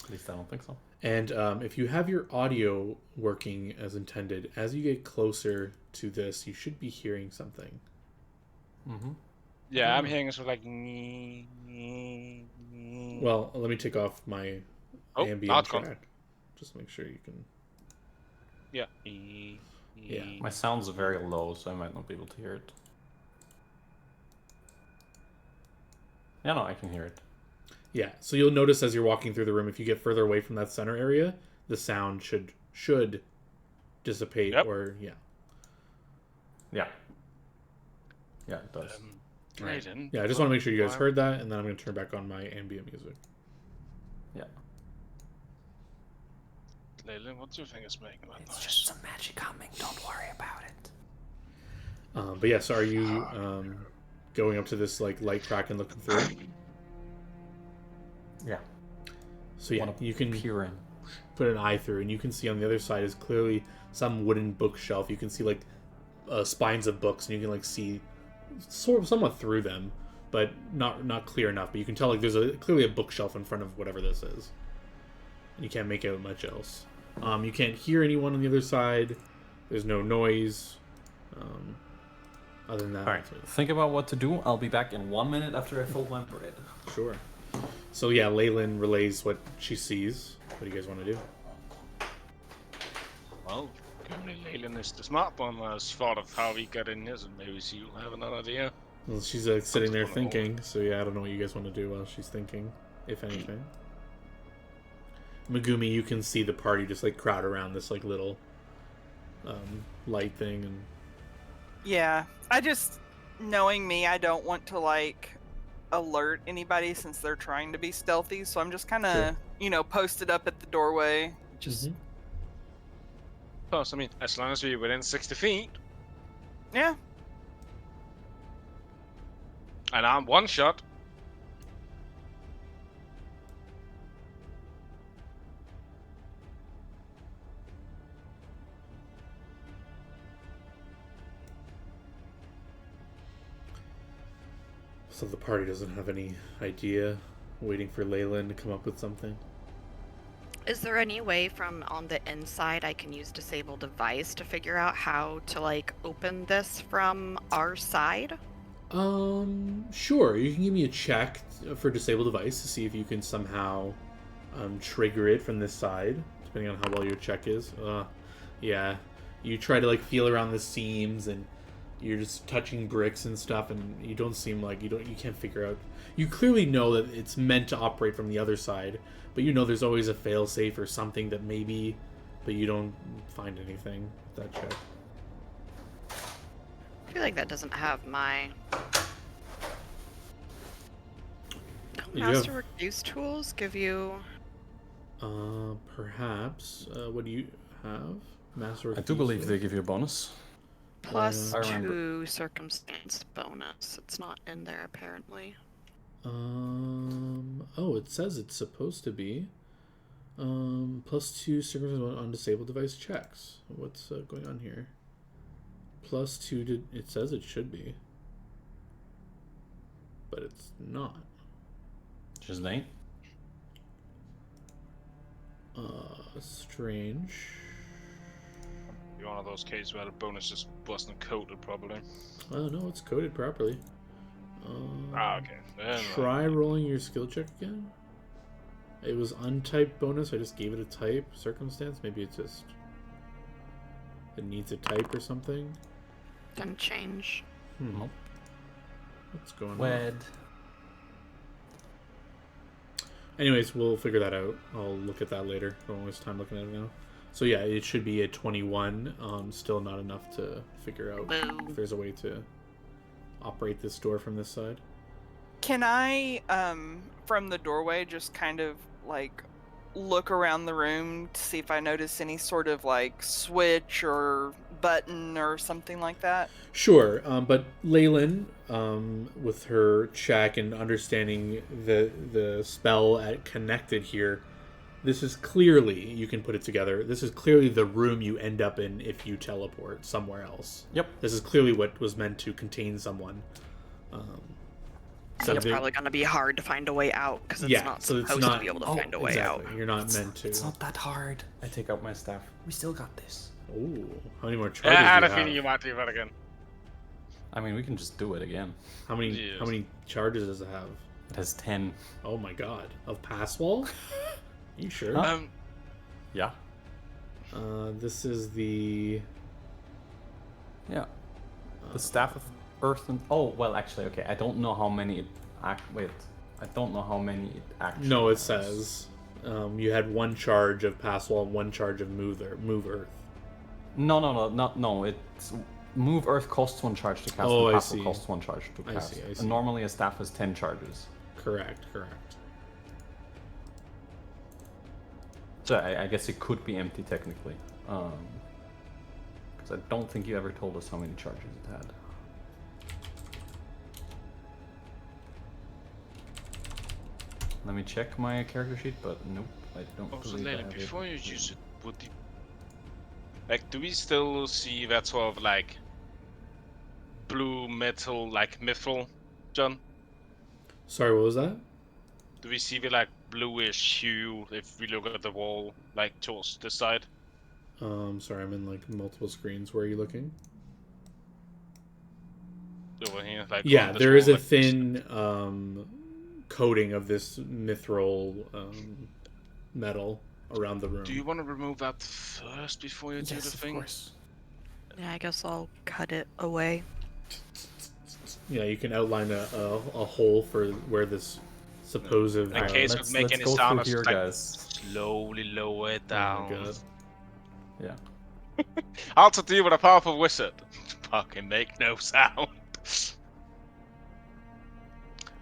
At least I don't think so. And if you have your audio working as intended, as you get closer to this, you should be hearing something. Mm-hmm. Yeah, I'm hearing sort of like. Well, let me take off my Oh, now ambient it's gone. track. Just make sure you can. Yeah. Yeah. My sound's very low, so I might not be able to hear it. Yeah, no, I can hear it. Yeah, so you'll notice as you're walking through the room, if you get further away from that center area, the sound should dissipate. Yep. Or yeah. Yeah. Yeah, it does. Right. Raiden, Yeah, I just want to make sure you guys why- heard that, and then I'm going to turn back on my ambient music. Yeah. Leyland, what do you think is making that It's noise? just some magic humming. Don't worry about it. But yeah, so are you going up to this like light crack and looking through? Yeah. So yeah, you can peer in. put an eye through, and you can see on the other side is clearly some wooden bookshelf. You can see like spines of books, and you can like see somewhat through them, but not clear enough. But you can tell like there's clearly a bookshelf in front of whatever this is. And you can't make out much else. You can't hear anyone on the other side. There's no noise. Other than that, All right. Think about what to do. I'll be back in 1 minute after I fold my bread. Sure. So yeah, Leyland relays what she sees. What do you guys want to do? Well, currently Leyland is the smart one as thought of how we got in here, so maybe she'll have another idea. Well, she's sitting there thinking. So yeah, I don't know what you guys want to do while she's thinking, if anything. Megumi, you can see the party just like crowd around this like little light thing, and Yeah, I just, knowing me, I don't want to like alert anybody since they're trying to be stealthy. So I'm just kind of, posted up at the doorway. Just Plus, I mean, as long as we're within 60 feet, yeah. and I'm one shot. so the party doesn't have any idea. Waiting for Leyland to come up with something. Is there any way from on the inside I can use disable device to figure out how to like open this from our side? Sure. You can give me a check for disable device to see if you can somehow trigger it from this side, depending on how well your check is. Yeah. You try to like feel around the seams, and you're just touching bricks and stuff, and you don't seem like you can't figure out. You clearly know that it's meant to operate from the other side, but you know there's always a fail-safe or something that maybe, but you don't find anything with that check. I feel like that doesn't have my You have- master use tools give you. Perhaps. What do you? have. Master. I do believe they give you a bonus. Plus I remember. 2 circumstance bonus. It's not in there apparently. Oh, it says it's supposed to be. +2 circumstance on disabled device checks. What's going on here? +2 to. It says it should be, but it's not. Just ain't. Strange. Be one of those cases where the bonus just wasn't coded properly. Oh no, it's coded properly. Okay. Then, Try rolling your skill check again. It was untyped bonus. I just gave it a type. Circumstance. Maybe it needs a type or something. Didn't change. Nope. What's going on? Wed. Anyways, we'll figure that out. I'll look at that later. Don't waste time looking at it now. So yeah, it should be a 21. Still not enough to figure out if there's a way to operate this door from this side. Can I, from the doorway, just kind of like look around the room to see if I notice any sort of like switch or button or something like that? Sure, but Leyland, with her check and understanding the spell connected here, this is clearly, you can put it together, this is clearly the room you end up in if you teleport somewhere else. Yep. This is clearly what was meant to contain someone. So it's probably going to be hard to find a way out because it's not so it's supposed not- to be able to find a way out. You're not meant to. It's not that hard. I take out my staff. We still got this. Ooh, how many more charges I had do a you feeling have? you might do that again. I mean, we can just do it again. How many Yes. how many charges does it have? It has 10. Oh my god. Of pass wall? You sure? Huh? Yeah. This is the Yeah. The staff of earth and... Oh, well, actually, okay. I don't know how many it... Wait. I don't know how many it actually No, it has. says you had 1 charge of pass wall, 1 charge of move earth. No. It's... Move earth costs 1 charge to cast, Oh, and I pass see. costs 1 charge to I cast. see. And normally a staff has 10 charges. Correct. So I guess it could be empty technically. Because I don't think you ever told us how many charges it had. Let me check my character sheet, but nope, I don't Also, believe I Leyland, have before you it. use it, would you... Like, do we still see that sort of, like, blue metal, like, mithril, John? Sorry, what was that? Do we see the, like, bluish hue if we look at the wall, like, towards this side? Sorry, I'm in like multiple screens. Where are you looking? Over here, like... Yeah, on this there is wall, a like, thin coating of this mithril metal around the room. Do you want to remove that first before you do the Yes, of thing? course. Yeah, I guess I'll cut it away. Yeah, you can outline a hole for where this supposed... In Alright, case let's- we make let's any go sound, through it's here, like, guys. slowly lower it Oh down. my god. Yeah. How to deal with a powerful wizard? Fucking make no sound.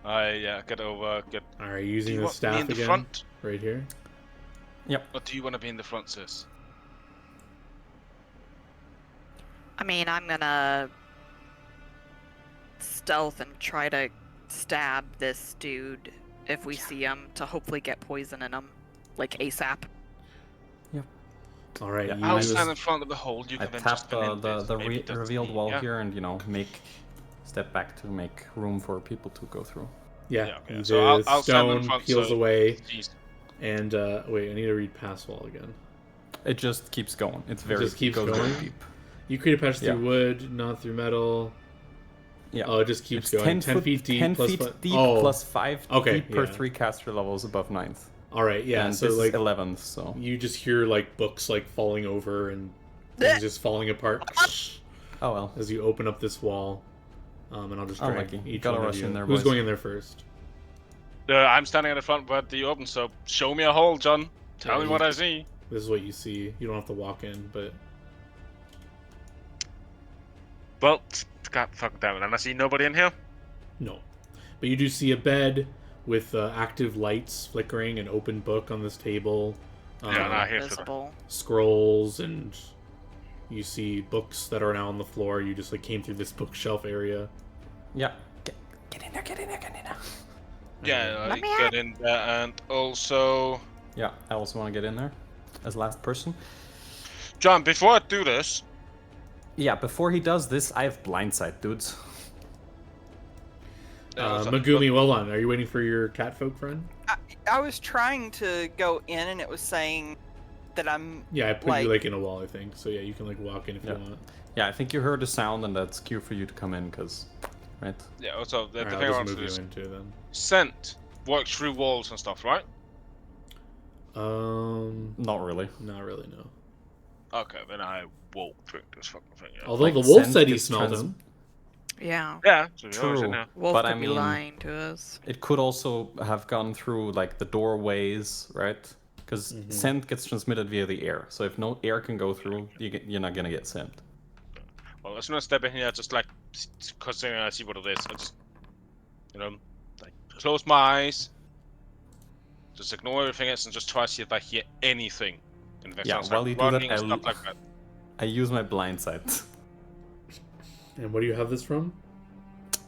Get over. Alright, Do using you the want me staff in the again. front, Right here. or do you want to be in the front, sis? I mean, I'm gonna stealth and try to stab this dude if we see him to hopefully get poison in him, like ASAP. Alright, Yeah, I'll use... stand in front of the hole. You I can then tap just come in this. the Maybe that's revealed me, wall yeah. here and, step back to make room for people to go through. Yeah, Yeah, okay. the So I'll stand in stone front, peels so- away. Jeez. And, wait, I need to read pass wall again. It just keeps going. It's very just keeps goes very going? deep. You create a passage Yeah. through wood, not through metal. Yeah. Oh, it just keeps It's going. 10 feet deep 10 plus feet fi- deep oh, plus 5 okay, deep per yeah. 3 caster levels above 9th. alright, yeah, and so this like is 11th, so... you just hear like books like falling over and things just falling apart Oh well. as you open up this wall. And I'll just Oh, drag lucky. each Gotta one of rush you. in there, Who's boys. going in there first? I'm standing at the front where the open, so show me a hole, John. Tell Yeah, me what I see. This is what you see. You don't have to walk in, but Well, God, fuck that one. And I see nobody in here. no. But you do see a bed with active lights flickering, an open book on this table, Yeah, Um, nah, here for Visible. scrolls, and you see books that are now on the floor. You just like came through this bookshelf area. Yeah. Get in there, get in there, get in there. Yeah, I Let me get in there, and also, Yeah, I also want to get in there as last person. John. Before I do this, Yeah, before he does this, I have blindsight, dudes. Megumi, well on. Are you waiting for your catfolk friend? I was trying to go in, and it was saying that I'm. Yeah, I put like, you like in a wall, I think. So yeah, you can like walk in if Yeah. you want. Yeah, I think you heard a sound, and that's cue for you to come in, because, right? yeah. Also, the Alright, thing I I'll want just to move do you is into then. scent works through walls and stuff, right? Not really. Not really, no. Okay, then I will drink this fucking thing. Yeah. Although Like, the wolf scent said he gets smelled trans- him. Yeah. Yeah, so you're always in True. there. Wolf But could I be mean, lying to us. it could also have gone through like the doorways, right? Because scent gets transmitted via the air. So if no air can go through, you're not gonna get scent. Well, as soon as I step in here, just like considering I see what it is, I just, like close my eyes, just ignore everything else, and just try to see if I hear anything. And if it Yeah, sounds while like you do that, running and stuff like that. I use my blind sight. And what do you have this from?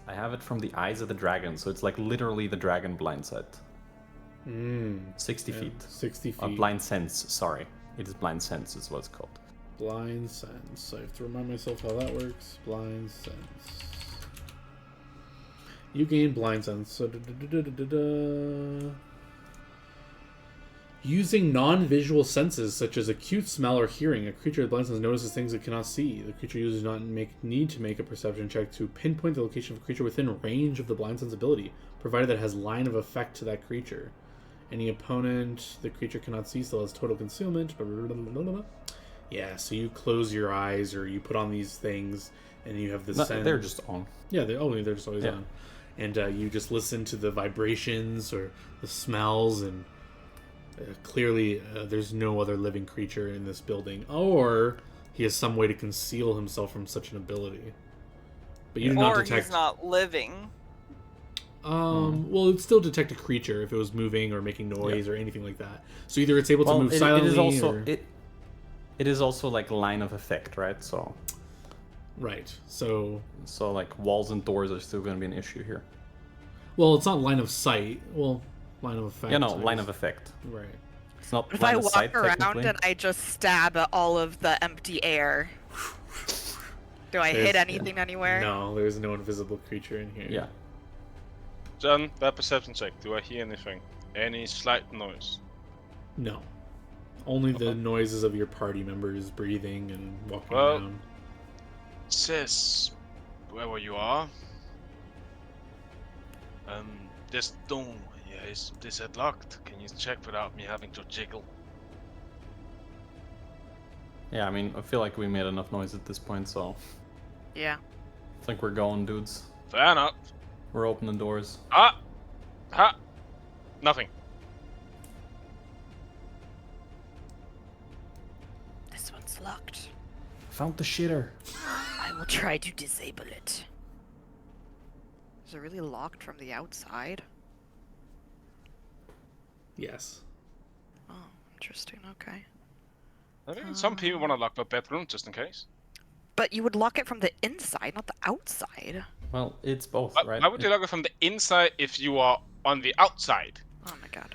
I have it from the eyes of the dragon, so it's like literally the dragon blind sight. 60 feet. 60 feet. Blind sense, sorry. It is blind sense is what it's called. Blind sense. I have to remind myself how that works. Blind sense. You gain blind sense. So, using non-visual senses such as acute smell or hearing, a creature with blind sense notices things it cannot see. The creature uses not need to make a perception check to pinpoint the location of a creature within range of the blind sense ability, provided that it has line of effect to that creature. Any opponent the creature cannot see still has total concealment. Yeah, so you close your eyes or you put on these things and you have the sense. They're just on. Yeah, they're just always on. And you just listen to the vibrations or the smells, and clearly there's no other living creature in this building. Or he has some way to conceal himself from such an ability. But you do not or detect... he's not living. Well, it'd still detect a creature if it was moving or making noise or anything like that. So either it's able to move silently, it is also or... it is also like line of effect, right? So Right. So like walls and doors are still going to be an issue here. well, it's not line of sight. Well, line of effect. Yeah, no, I line guess. of effect. Right. It's not If line I of walk sight, around technically. and I just stab at all of the empty air, do I hit There's- anything anywhere? No, there's no invisible creature in here. Yeah. John, that perception check. Do I hear anything? Any slight noise? No. Only the noises of your party members breathing and walking Well- around. Says wherever you are. This door, is it locked? Can you check without me having to jiggle? Yeah, I mean, I feel like we made enough noise at this point, so Yeah. I think we're going, dudes. Fair enough. We're opening doors. Ah! Ha! Nothing. This one's locked. Found the shitter. I will try to disable it. Is it really locked from the outside? Yes. Oh, interesting. Okay. I think some people want to lock their bedroom just in case. But you would lock it from the inside, not the outside. Well, it's both, Why, right? why would you lock it from the inside if you are on the outside? Oh my god.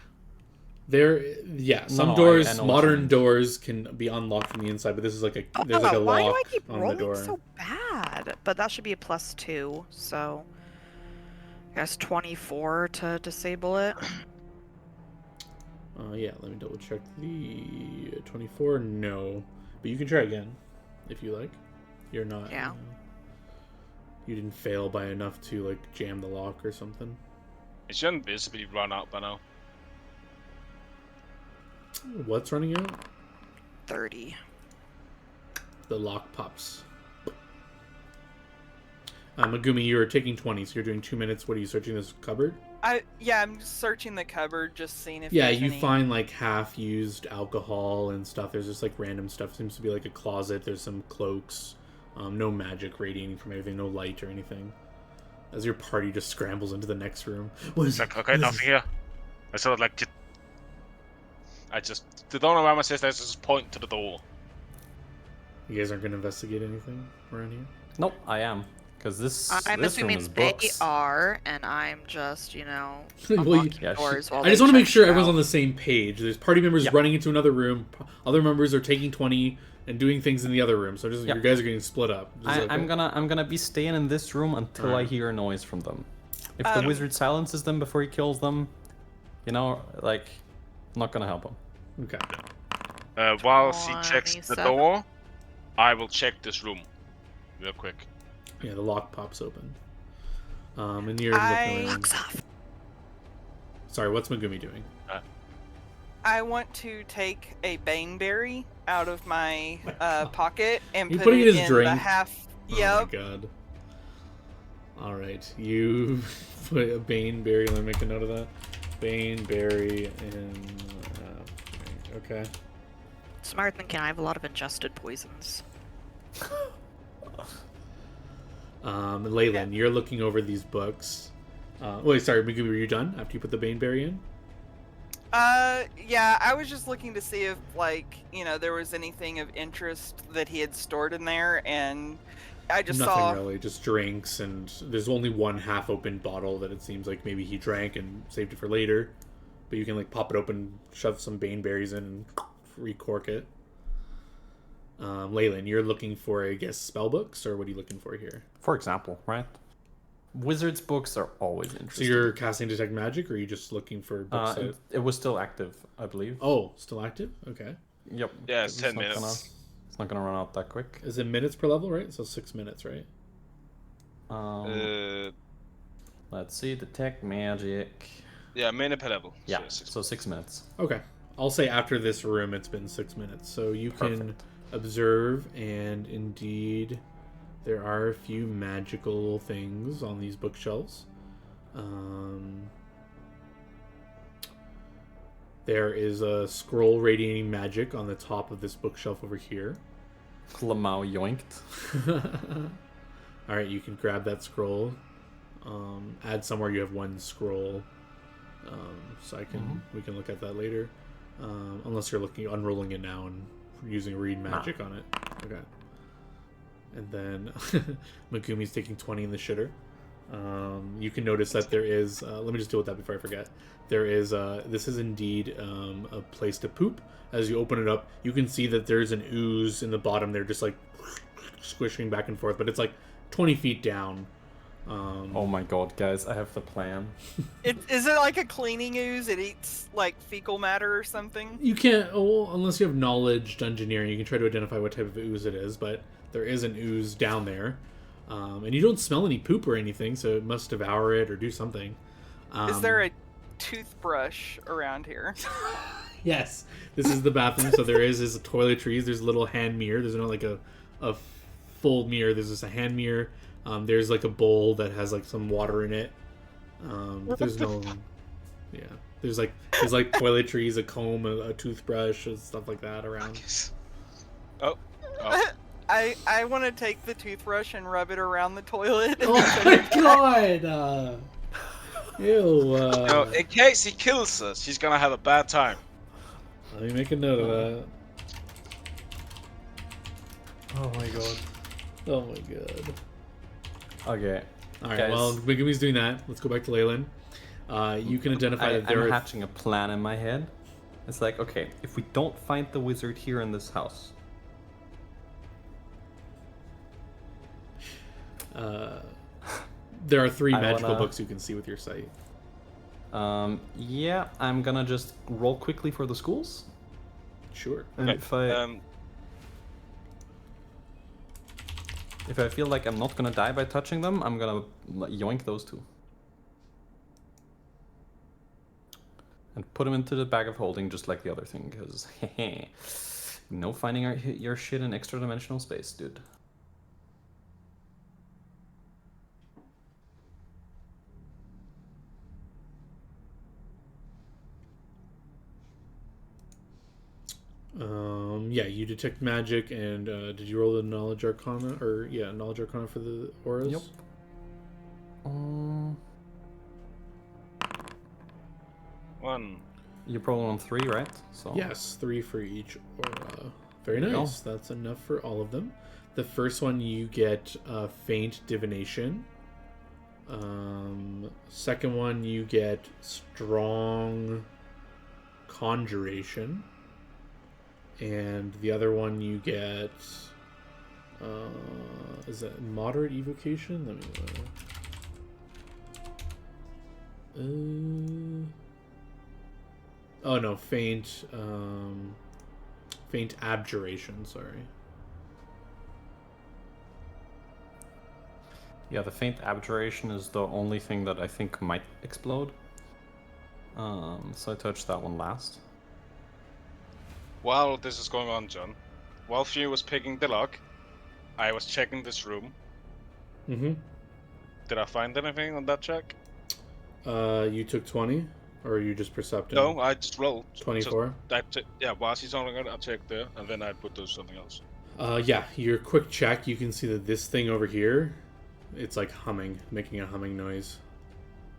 Some No, I doors, know what you modern mean. doors can be unlocked from the inside, but this is like there's like a Why do I lock keep on the rolling door. so bad? But that should be a +2, so I guess 24 to disable it. Yeah, let me double check the 24. No, but you can try again if you like. You're not. Yeah. You didn't fail by enough to like jam the lock or something. It shouldn't visibly run out by now. What's running out? 30. The lock pops. Megumi, you're taking 20, so you're doing 2 minutes. What are you searching this cupboard? I'm just searching the cupboard, just seeing if Yeah, there's you any... find like half-used alcohol and stuff. There's just like random stuff. Seems to be like a closet. There's some cloaks. No magic radiating from anything. No light or anything. As your party just scrambles into the next room. What is Like, it? okay, What is nothing this? here. I sort of like I just don't know why my sister just point to the door. You guys aren't going to investigate anything around here? Nope, I am. Because this I'm room assuming is they books. are, and I'm just, Well, unlocking yeah, doors while I they just want to make check sure you everyone's out. on the same page. There's party members Yeah. running into another room. Other members are taking 20 and doing things in the other room. So just Yeah. you guys are getting split up. Is that okay? I'm gonna be staying in this room until I Alright. hear a noise from them. If the wizard silences them before he kills them, like, I'm not gonna help him. Okay. While he checks the 27. door, I will check this room real quick. Yeah, the lock pops open. And you're I- looking around. Sorry, what's Megumi doing? I want to take a baneberry out of my pocket and You put putting it it as in drink? the half. Oh Yep. my god. Alright, you put a Baneberry, let me make a note of that. Baneberry in... okay. Smarter than can I have a lot of ingested poisons. Leyland, you're looking over these books. Wait, sorry, Megumi, were you done after you put the Baneberry in? Yeah, I was just looking to see if, there was anything of interest that he had stored in there, and I just Nothing saw... really, just drinks, and there's only one half-open bottle that it seems like maybe he drank and saved it for later. But you can, pop it open, shove some Baneberries in, and recork it. Leyland, you're looking for, I guess, spell books, or what are you looking for here? For example, right? Wizards' books are always So interesting. you're casting Detect Magic, or are you just looking for books that... It was still active, I believe. Oh, still active? Okay. Yep. Yeah, it's 10 not minutes. It's not gonna run out that quick. Is it minutes per level, right? So 6 minutes, right? Let's see, detect magic. Yeah, minute per level. Yeah, So 6 so 6 minutes. Okay. I'll say after this room, it's been 6 minutes. So you can Perfect. observe, and indeed, there are a few magical things on these bookshelves. There is a scroll radiating magic on the top of this bookshelf over here. Lamau yoinked. Alright, you can grab that scroll. Add somewhere you have one scroll. So we can look at that later. Unless you're unrolling it now and using read magic on it. Okay. And then Megumi's taking 20 in the shitter. You can notice that there is... let me just deal with that before I forget. There is... this is indeed a place to poop. As you open it up, you can see that there's an ooze in the bottom there, just squishing back and forth. But it's 20 feet down. Oh my god, guys, I have the plan. Is it like a cleaning ooze? It eats, fecal matter or something? You can't... Oh, unless you have knowledge engineering, you can try to identify what type of ooze it is. But there is an ooze down there. And you don't smell any poop or anything, so it must devour it or do something. Is there a toothbrush around here? Yes, this is the bathroom. So there is toiletries. There's a little hand mirror. There's not a full mirror. There's just a hand mirror. There's a bowl that has some water in it. But there's no, yeah. There's toiletries, a comb, a toothbrush, and stuff like that around. Oh. I want to take the toothbrush and rub it around the toilet. Oh my god! Ew. No, in case he kills us, he's gonna have a bad time. Let me make a note of that. Oh my god. Oh my god. Okay. Alright, Guys. well, Megumi's doing that. Let's go back to Leyland. You can identify that there I'm are... hatching a plan in my head. It's okay, if we don't find the wizard here in this house, there are 3 I magical wanna- books you can see with your sight. yeah, I'm gonna just roll quickly for the schools. Sure. And Okay, if I feel like I'm not gonna die by touching them, I'm gonna yoink those 2. And put them into the bag of holding just like the other thing, because no finding your shit in extra dimensional space, dude. Yeah, you detect magic, and did you roll the knowledge arcana? Or, yeah, knowledge arcana for the auras? Yep. One. You roll on 3, right? So Yes, 3 for each aura. Very There you go. nice. That's enough for all of them. The first one you get faint divination. Second one you get strong conjuration, and the other one you get is that moderate evocation? Let me. Oh no, faint abjuration. Sorry. yeah, the faint abjuration is the only thing that I think might explode. So I touched that one last. While this is going on, John, while Few was picking the lock, I was checking this room. Mm-hmm. Did I find anything on that check? You took 20, or are you just percepting? No, I just rolled. 24. Yeah, while he's on it, I checked there, and then I would do something else. Yeah, your quick check, you can see that this thing over here, it's like humming, making a humming noise.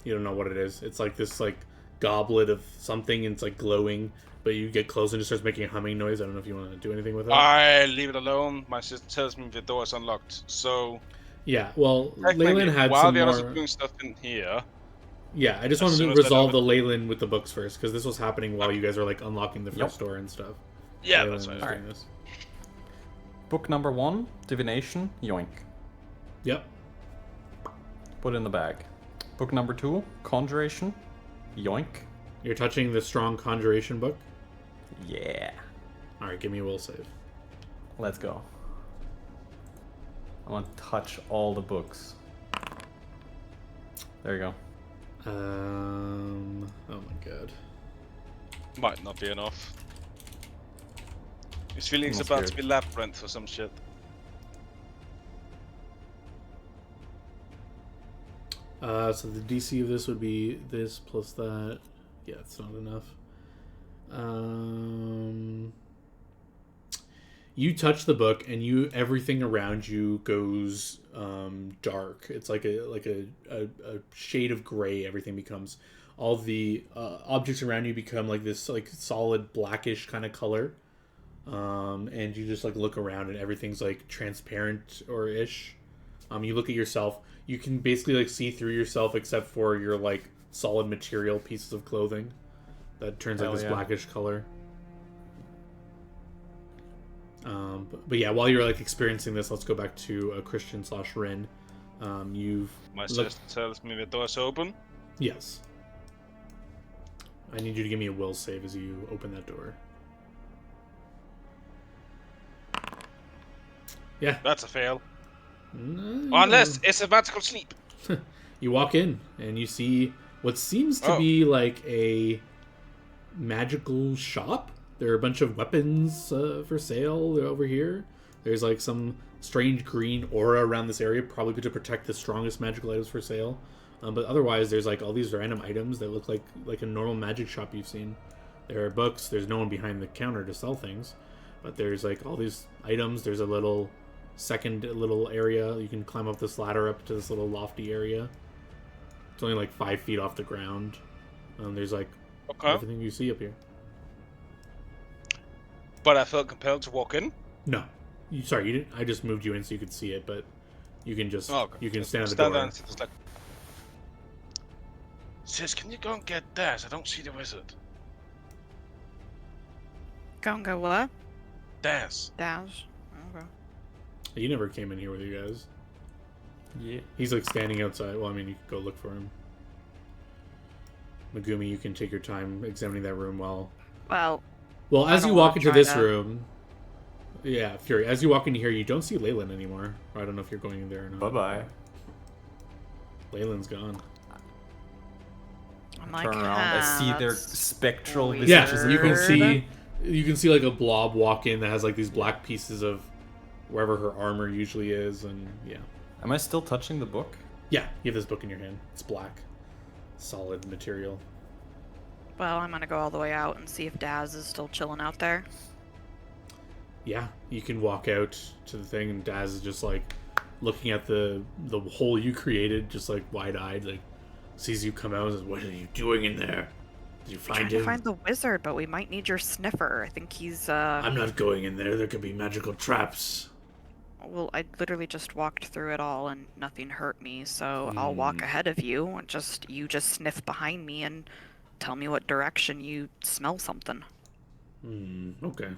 You don't know what it is. It's like this like goblet of something, and it's like glowing, but you get close and it starts making a humming noise. I don't know if you want to do anything with it. I leave it alone. My sister tells me the door is unlocked. So Yeah, well, technically, Leyland had while some the others are more... doing stuff in here, Yeah, I just as wanted soon to as I resolve the know Leyland with the books first, because this was happening while you guys were like unlocking the first door and stuff. yeah, Leyland that's was right. doing this. Book number 1, divination, yoink. Yep. Put in the bag. Book number 2, conjuration, yoink. You're touching the strong conjuration book. Yeah. Alright, give me a will save. Let's go. I want to touch all the books. There you go. Oh my god. Might not be enough. His feeling's Almost about to scared. be labyrinth or some shit. So the DC of this would be this plus that. Yeah, it's not enough. You touch the book, and everything around you goes dark. It's like a shade of gray. Everything becomes, all the objects around you become like this like solid blackish kind of color. And you just like look around, and everything's like transparent or ish. You look at yourself. You can basically like see through yourself, except for your like solid material pieces of clothing that turns like Hell this yeah. blackish color. But yeah, while you're like experiencing this, let's go back to Christian / Rin. You've My looked- sister tells me the door's open. Yes. I need you to give me a will save as you open that door. Yeah. That's a fail. No, Unless it's a magical sleep. You walk in and you see what seems to Oh. be like a magical shop. There are a bunch of weapons for sale over here. There's like some strange green aura around this area, probably to protect the strongest magical items for sale. But otherwise, there's like all these random items that look like a normal magic shop you've seen. There are books. There's no one behind the counter to sell things, but there's like all these items. There's a little little area. You can climb up this ladder up to this little lofty area. It's only like 5 feet off the ground. There's like Okay. everything you see up here. But I felt compelled to walk in. No, you didn't. I just moved you in so you could see it, but you can just Oh, okay. you can stand at the Stand door. there and sit just like. Sis, can you go and get Daz? I don't see the wizard. Go and go what? Daz. Dash. Okay. You never came in here with you guys. Yeah. He's like standing outside. Well, I mean, you could go look for him. Megumi, you can take your time examining that room while. Well, As don't you walk wanna into try this to- room, yeah, Fury. As you walk into here, you don't see Leyland anymore. I don't know if you're going in there or not. Bye-bye. Leyland's gone. I'm like, Turn around. I see their that's spectral weird. Yeah, visages. you can see like a blob walk in that has like these black pieces of wherever her armor usually is, and yeah. Am I still touching the book? Yeah, you have this book in your hand. It's black. Solid material. Well, I'm gonna go all the way out and see if Daz is still chilling out there. Yeah, you can walk out to the thing, and Daz is just like looking at the hole you created, just like wide-eyed, like sees you come out and says, "What are you doing in there?" Did you We're trying find to him? find the wizard, but we might need your sniffer. I think he's I'm not going in there. There could be magical traps. Well, I literally just walked through it all and nothing hurt me, so I'll walk ahead of you and you just sniff behind me and tell me what direction you smell something. Okay.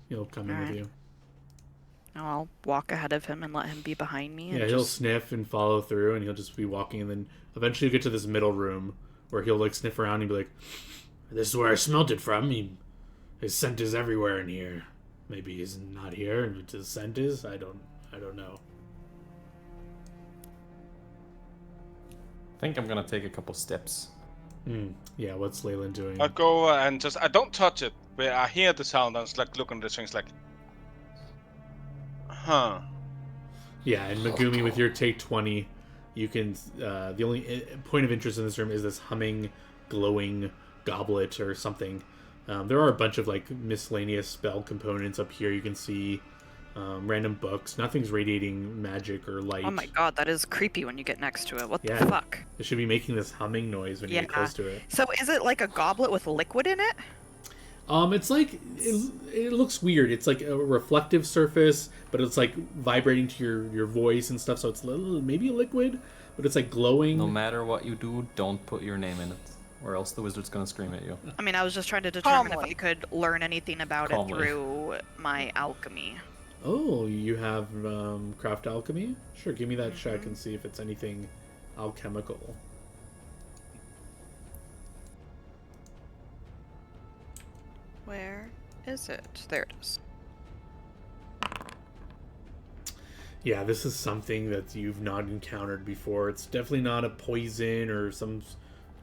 He'll come in with Alright. you. I'll walk ahead of him and let him be behind me and Yeah, he'll just sniff and follow through, and he'll just be walking, and then eventually you'll get to this middle room where he'll like sniff around and be like, "This is where I smelled it from. His scent is everywhere in here. Maybe he's not here, and his scent is. I don't know." I think I'm gonna take a couple steps. Yeah, what's Leyland doing? I go over and just I don't touch it, but I hear the sound and it's like looking at the things like, huh. Yeah, and Megumi, with your take 20, you can. The only point of interest in this room is this humming, glowing goblet or something. There are a bunch of like miscellaneous spell components up here. You can see random books. Nothing's radiating magic or light. Oh my god, that is creepy when you get next to it. What Yeah. the fuck? It should be making this humming noise when you get close to it. So is it like a goblet with liquid in it? It's like it looks weird. It's like a reflective surface, but it's like vibrating to your voice and stuff. So it's maybe a liquid, but it's like glowing. No matter what you do, don't put your name in it, or else the wizard's gonna scream at you. I mean, I was just trying to determine Calmly. if I could learn anything about Calmly. it through my alchemy. Oh, you have craft alchemy? Sure, give me that check and see if it's anything alchemical. Where is it? There it is. Yeah, this is something that you've not encountered before. It's definitely not a poison or some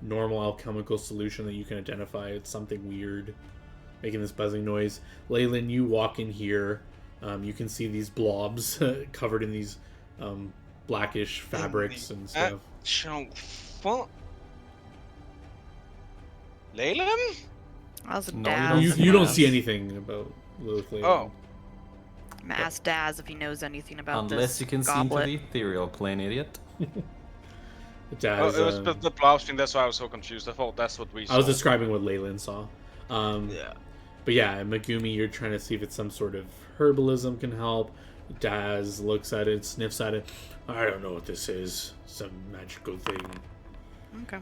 normal alchemical solution that you can identify. It's something weird making this buzzing noise. Leyland, you walk in here. You can see these blobs covered in these blackish fabrics and stuff. Actual fuck. Leyland? How's No, Daz? You don't see anything about Lilith Leyland. Oh. I'm gonna ask Daz if he knows anything about Unless this you can goblet. see into the ethereal plane, idiot. Daz, It was the blob thing, that's why I was so confused. I thought that's what we saw. I was describing what Leyland saw. Yeah. But yeah, Megumi, you're trying to see if it's some sort of herbalism can help. Daz looks at it, sniffs at it. I don't know what this is. Some magical thing. Okay.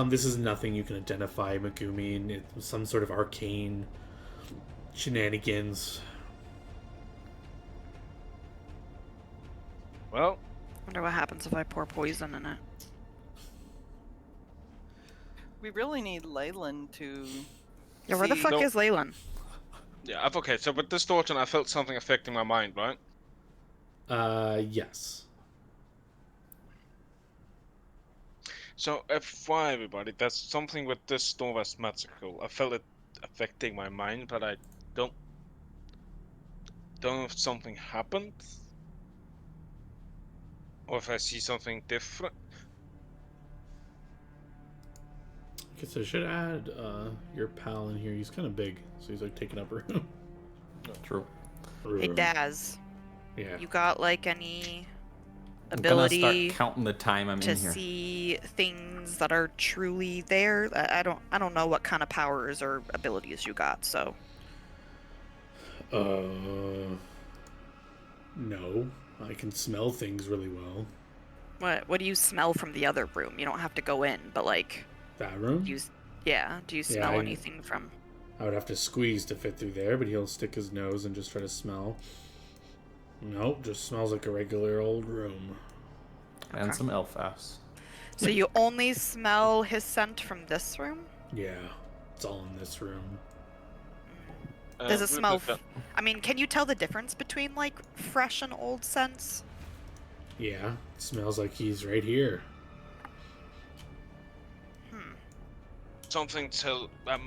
This is nothing you can identify, Megumi, and it's some sort of arcane shenanigans. Well, Wonder what happens if I pour poison in it. We really need Leyland to. Yeah, where the see- fuck No. is Leyland? yeah, okay, so with this torture, I felt something affecting my mind, right? Yes. So, FY everybody, that's something with this storm was magical. I felt it affecting my mind, but I don't know if something happened. Or if I see something different. I guess I should add your pal in here. He's kind of big, so he's like taking up room. True. Hey Daz, Yeah. you got like any I'm gonna ability start counting the time I'm to in here. see things that are truly there? I don't know what kind of powers or abilities you got, so No. I can smell things really well. what do you smell from the other room? You don't have to go in, but like That room? do you do you smell I- anything from I would have to squeeze to fit through there, but he'll stick his nose and just try to smell. Nope, just smells like a regular old room. And Okay. some elf ass. So you only smell his scent from this room? Yeah, it's all in this room. Does it with smell? the- I mean, can you tell the difference between like fresh and old scents? Yeah, it smells like he's right here. Something till I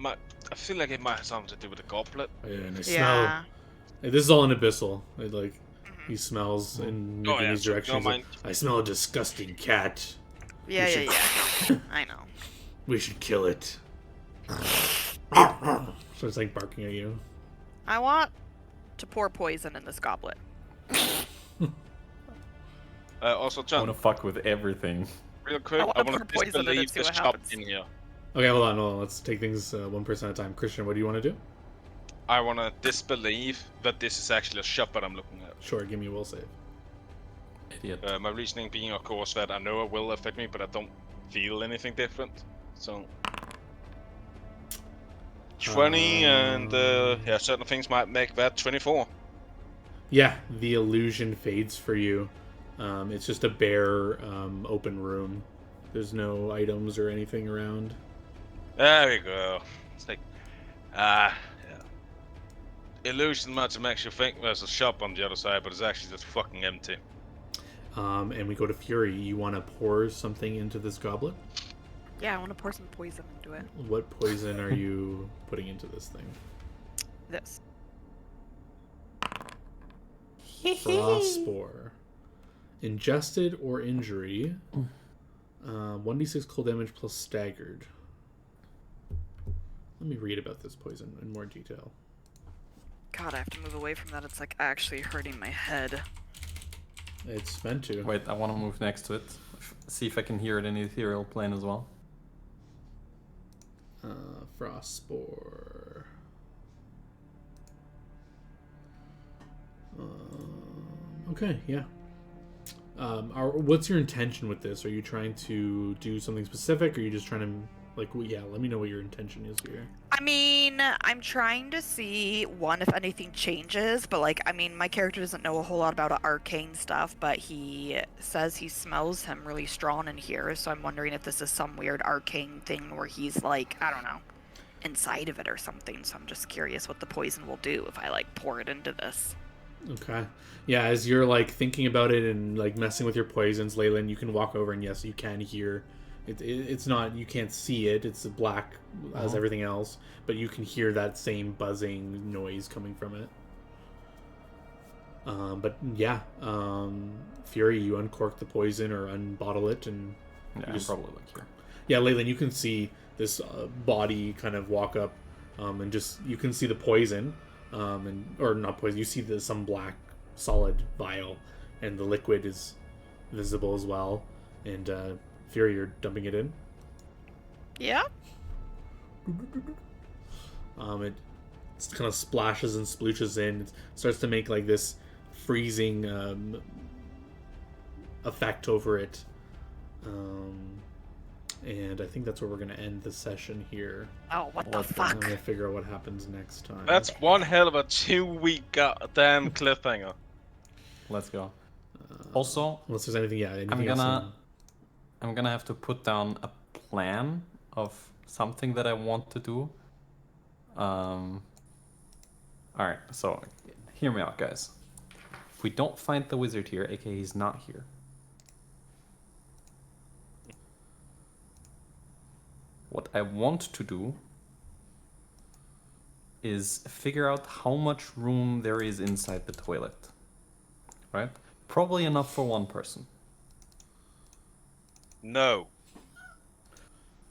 feel like it might have something to do with the goblet. And I Yeah. smell. This is all in Abyssal. He smells in Oh, yeah, Megumi's so direction. don't He's like, mind. I smell a disgusting cat. Yeah, We yeah. I know. We should kill it. So it's like barking at you. I want to pour poison in this goblet. Also, I John, wanna fuck with everything. real quick, I wanna I want pour to poison in it, disbelieve see this what shop happens. in here. Okay, hold on. Let's take things one person at a time. Christian, what do you want to do? I want to disbelieve that this is actually a shop that I'm looking at. Sure, give me a will save. Idiot. My reasoning being, of course, that I know it will affect me, but I don't feel anything different. So 20, and yeah, certain things might make that 24. Yeah, the illusion fades for you. It's just a bare, open room. There's no items or anything around. There we go. It's like, yeah. Illusion much makes you think there's a shop on the other side, but it's actually just fucking empty. And we go to Fury. You want to pour something into this goblet? Yeah, I want to pour some poison into it. What poison are you putting into this thing? This. Frost spore. Ingested or injury. 1d6 cold damage plus staggered. Let me read about this poison in more detail. God, I have to move away from that. It's like actually hurting my head. It's meant to. Wait, I want to move next to it. See if I can hear it in the ethereal plane as well. Frost spore. Okay, yeah. What's your intention with this? Are you trying to do something specific, or are you just trying to, like, yeah, let me know what your intention is here. I mean, I'm trying to see, one, if anything changes, but, like, I mean, my character doesn't know a whole lot about arcane stuff, but he says he smells him really strong in here, so I'm wondering if this is some weird arcane thing where he's, like, I don't know, inside of it or something, so I'm just curious what the poison will do if I, like, pour it into this. Okay. Yeah, as you're, like, thinking about it and, like, messing with your poisons, Leyland, you can walk over and, yes, you can hear... It's not, you can't see it, it's black as everything else, but you can hear that same buzzing noise coming from it. But yeah, Fury, you uncork the poison or unbottle it, and Yeah, just, probably like here. yeah, Leyland, you can see this body kind of walk up, and just, you can see the poison, or not poison, you see some black solid vial, and the liquid is visible as well, and Fury, you're dumping it in. Yeah? It kind of splashes and splooshes in. It starts to make like this freezing effect over it. And I think that's where we're going to end the session here. Oh, what the I'm fuck? going to figure out what happens next time. That's one hell of a 2-week goddamn cliffhanger. Let's go. Also, unless there's anything, anything else. I'm gonna have to put down a plan of something that I want to do. Alright, so hear me out, guys. If we don't find the wizard here, aka he's not here, what I want to do is figure out how much room there is inside the toilet. Right? Probably enough for one person. No.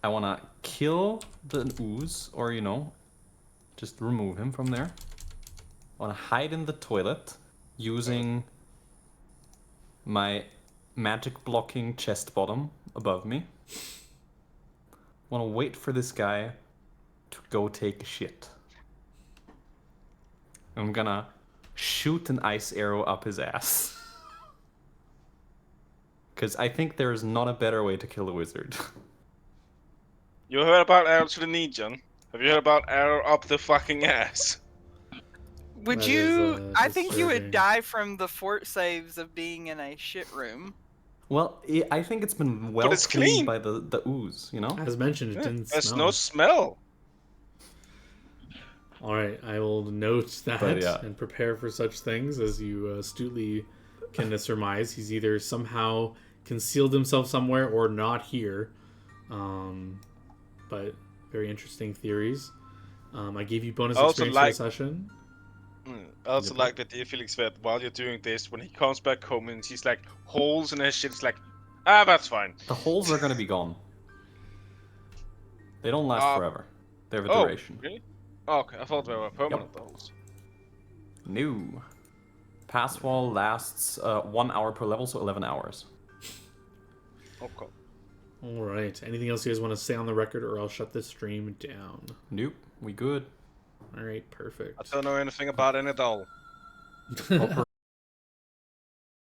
I want to kill the ooze, or, just remove him from there. I want to hide in the toilet using my magic blocking chest bottom above me. I want to wait for this guy to go take a shit. I'm gonna shoot an ice arrow up his ass. Because I think there is not a better way to kill a wizard. You heard about arrow to the knee, John? Have you heard about arrow up the fucking ass? Would That you? is, I think you disturbing. would die from the fort saves of being in a shit room. Well, I think it's been well it's cleaned clean. by the ooze, As mentioned, it Yeah, didn't there's smell. no smell. All right, I will note that But, yeah. and prepare for such things, as you astutely can surmise. He's either somehow concealed himself somewhere or not here. But very interesting theories. I gave you bonus I also experience for like- the session. I also Yep. like the idea, Felix, that while you're doing this, when he comes back home and he's like holes in his shit, it's like, that's fine. The holes are gonna be gone. They don't last forever. They have a duration. Really? Oh, okay, I thought they were permanent holes. No. Pass wall lasts 1 hour per level, so 11 hours. Okay. All right. Anything else you guys want to say on the record, or I'll shut this stream down? Nope, we good. All right, perfect. I don't know anything about any doll. I'll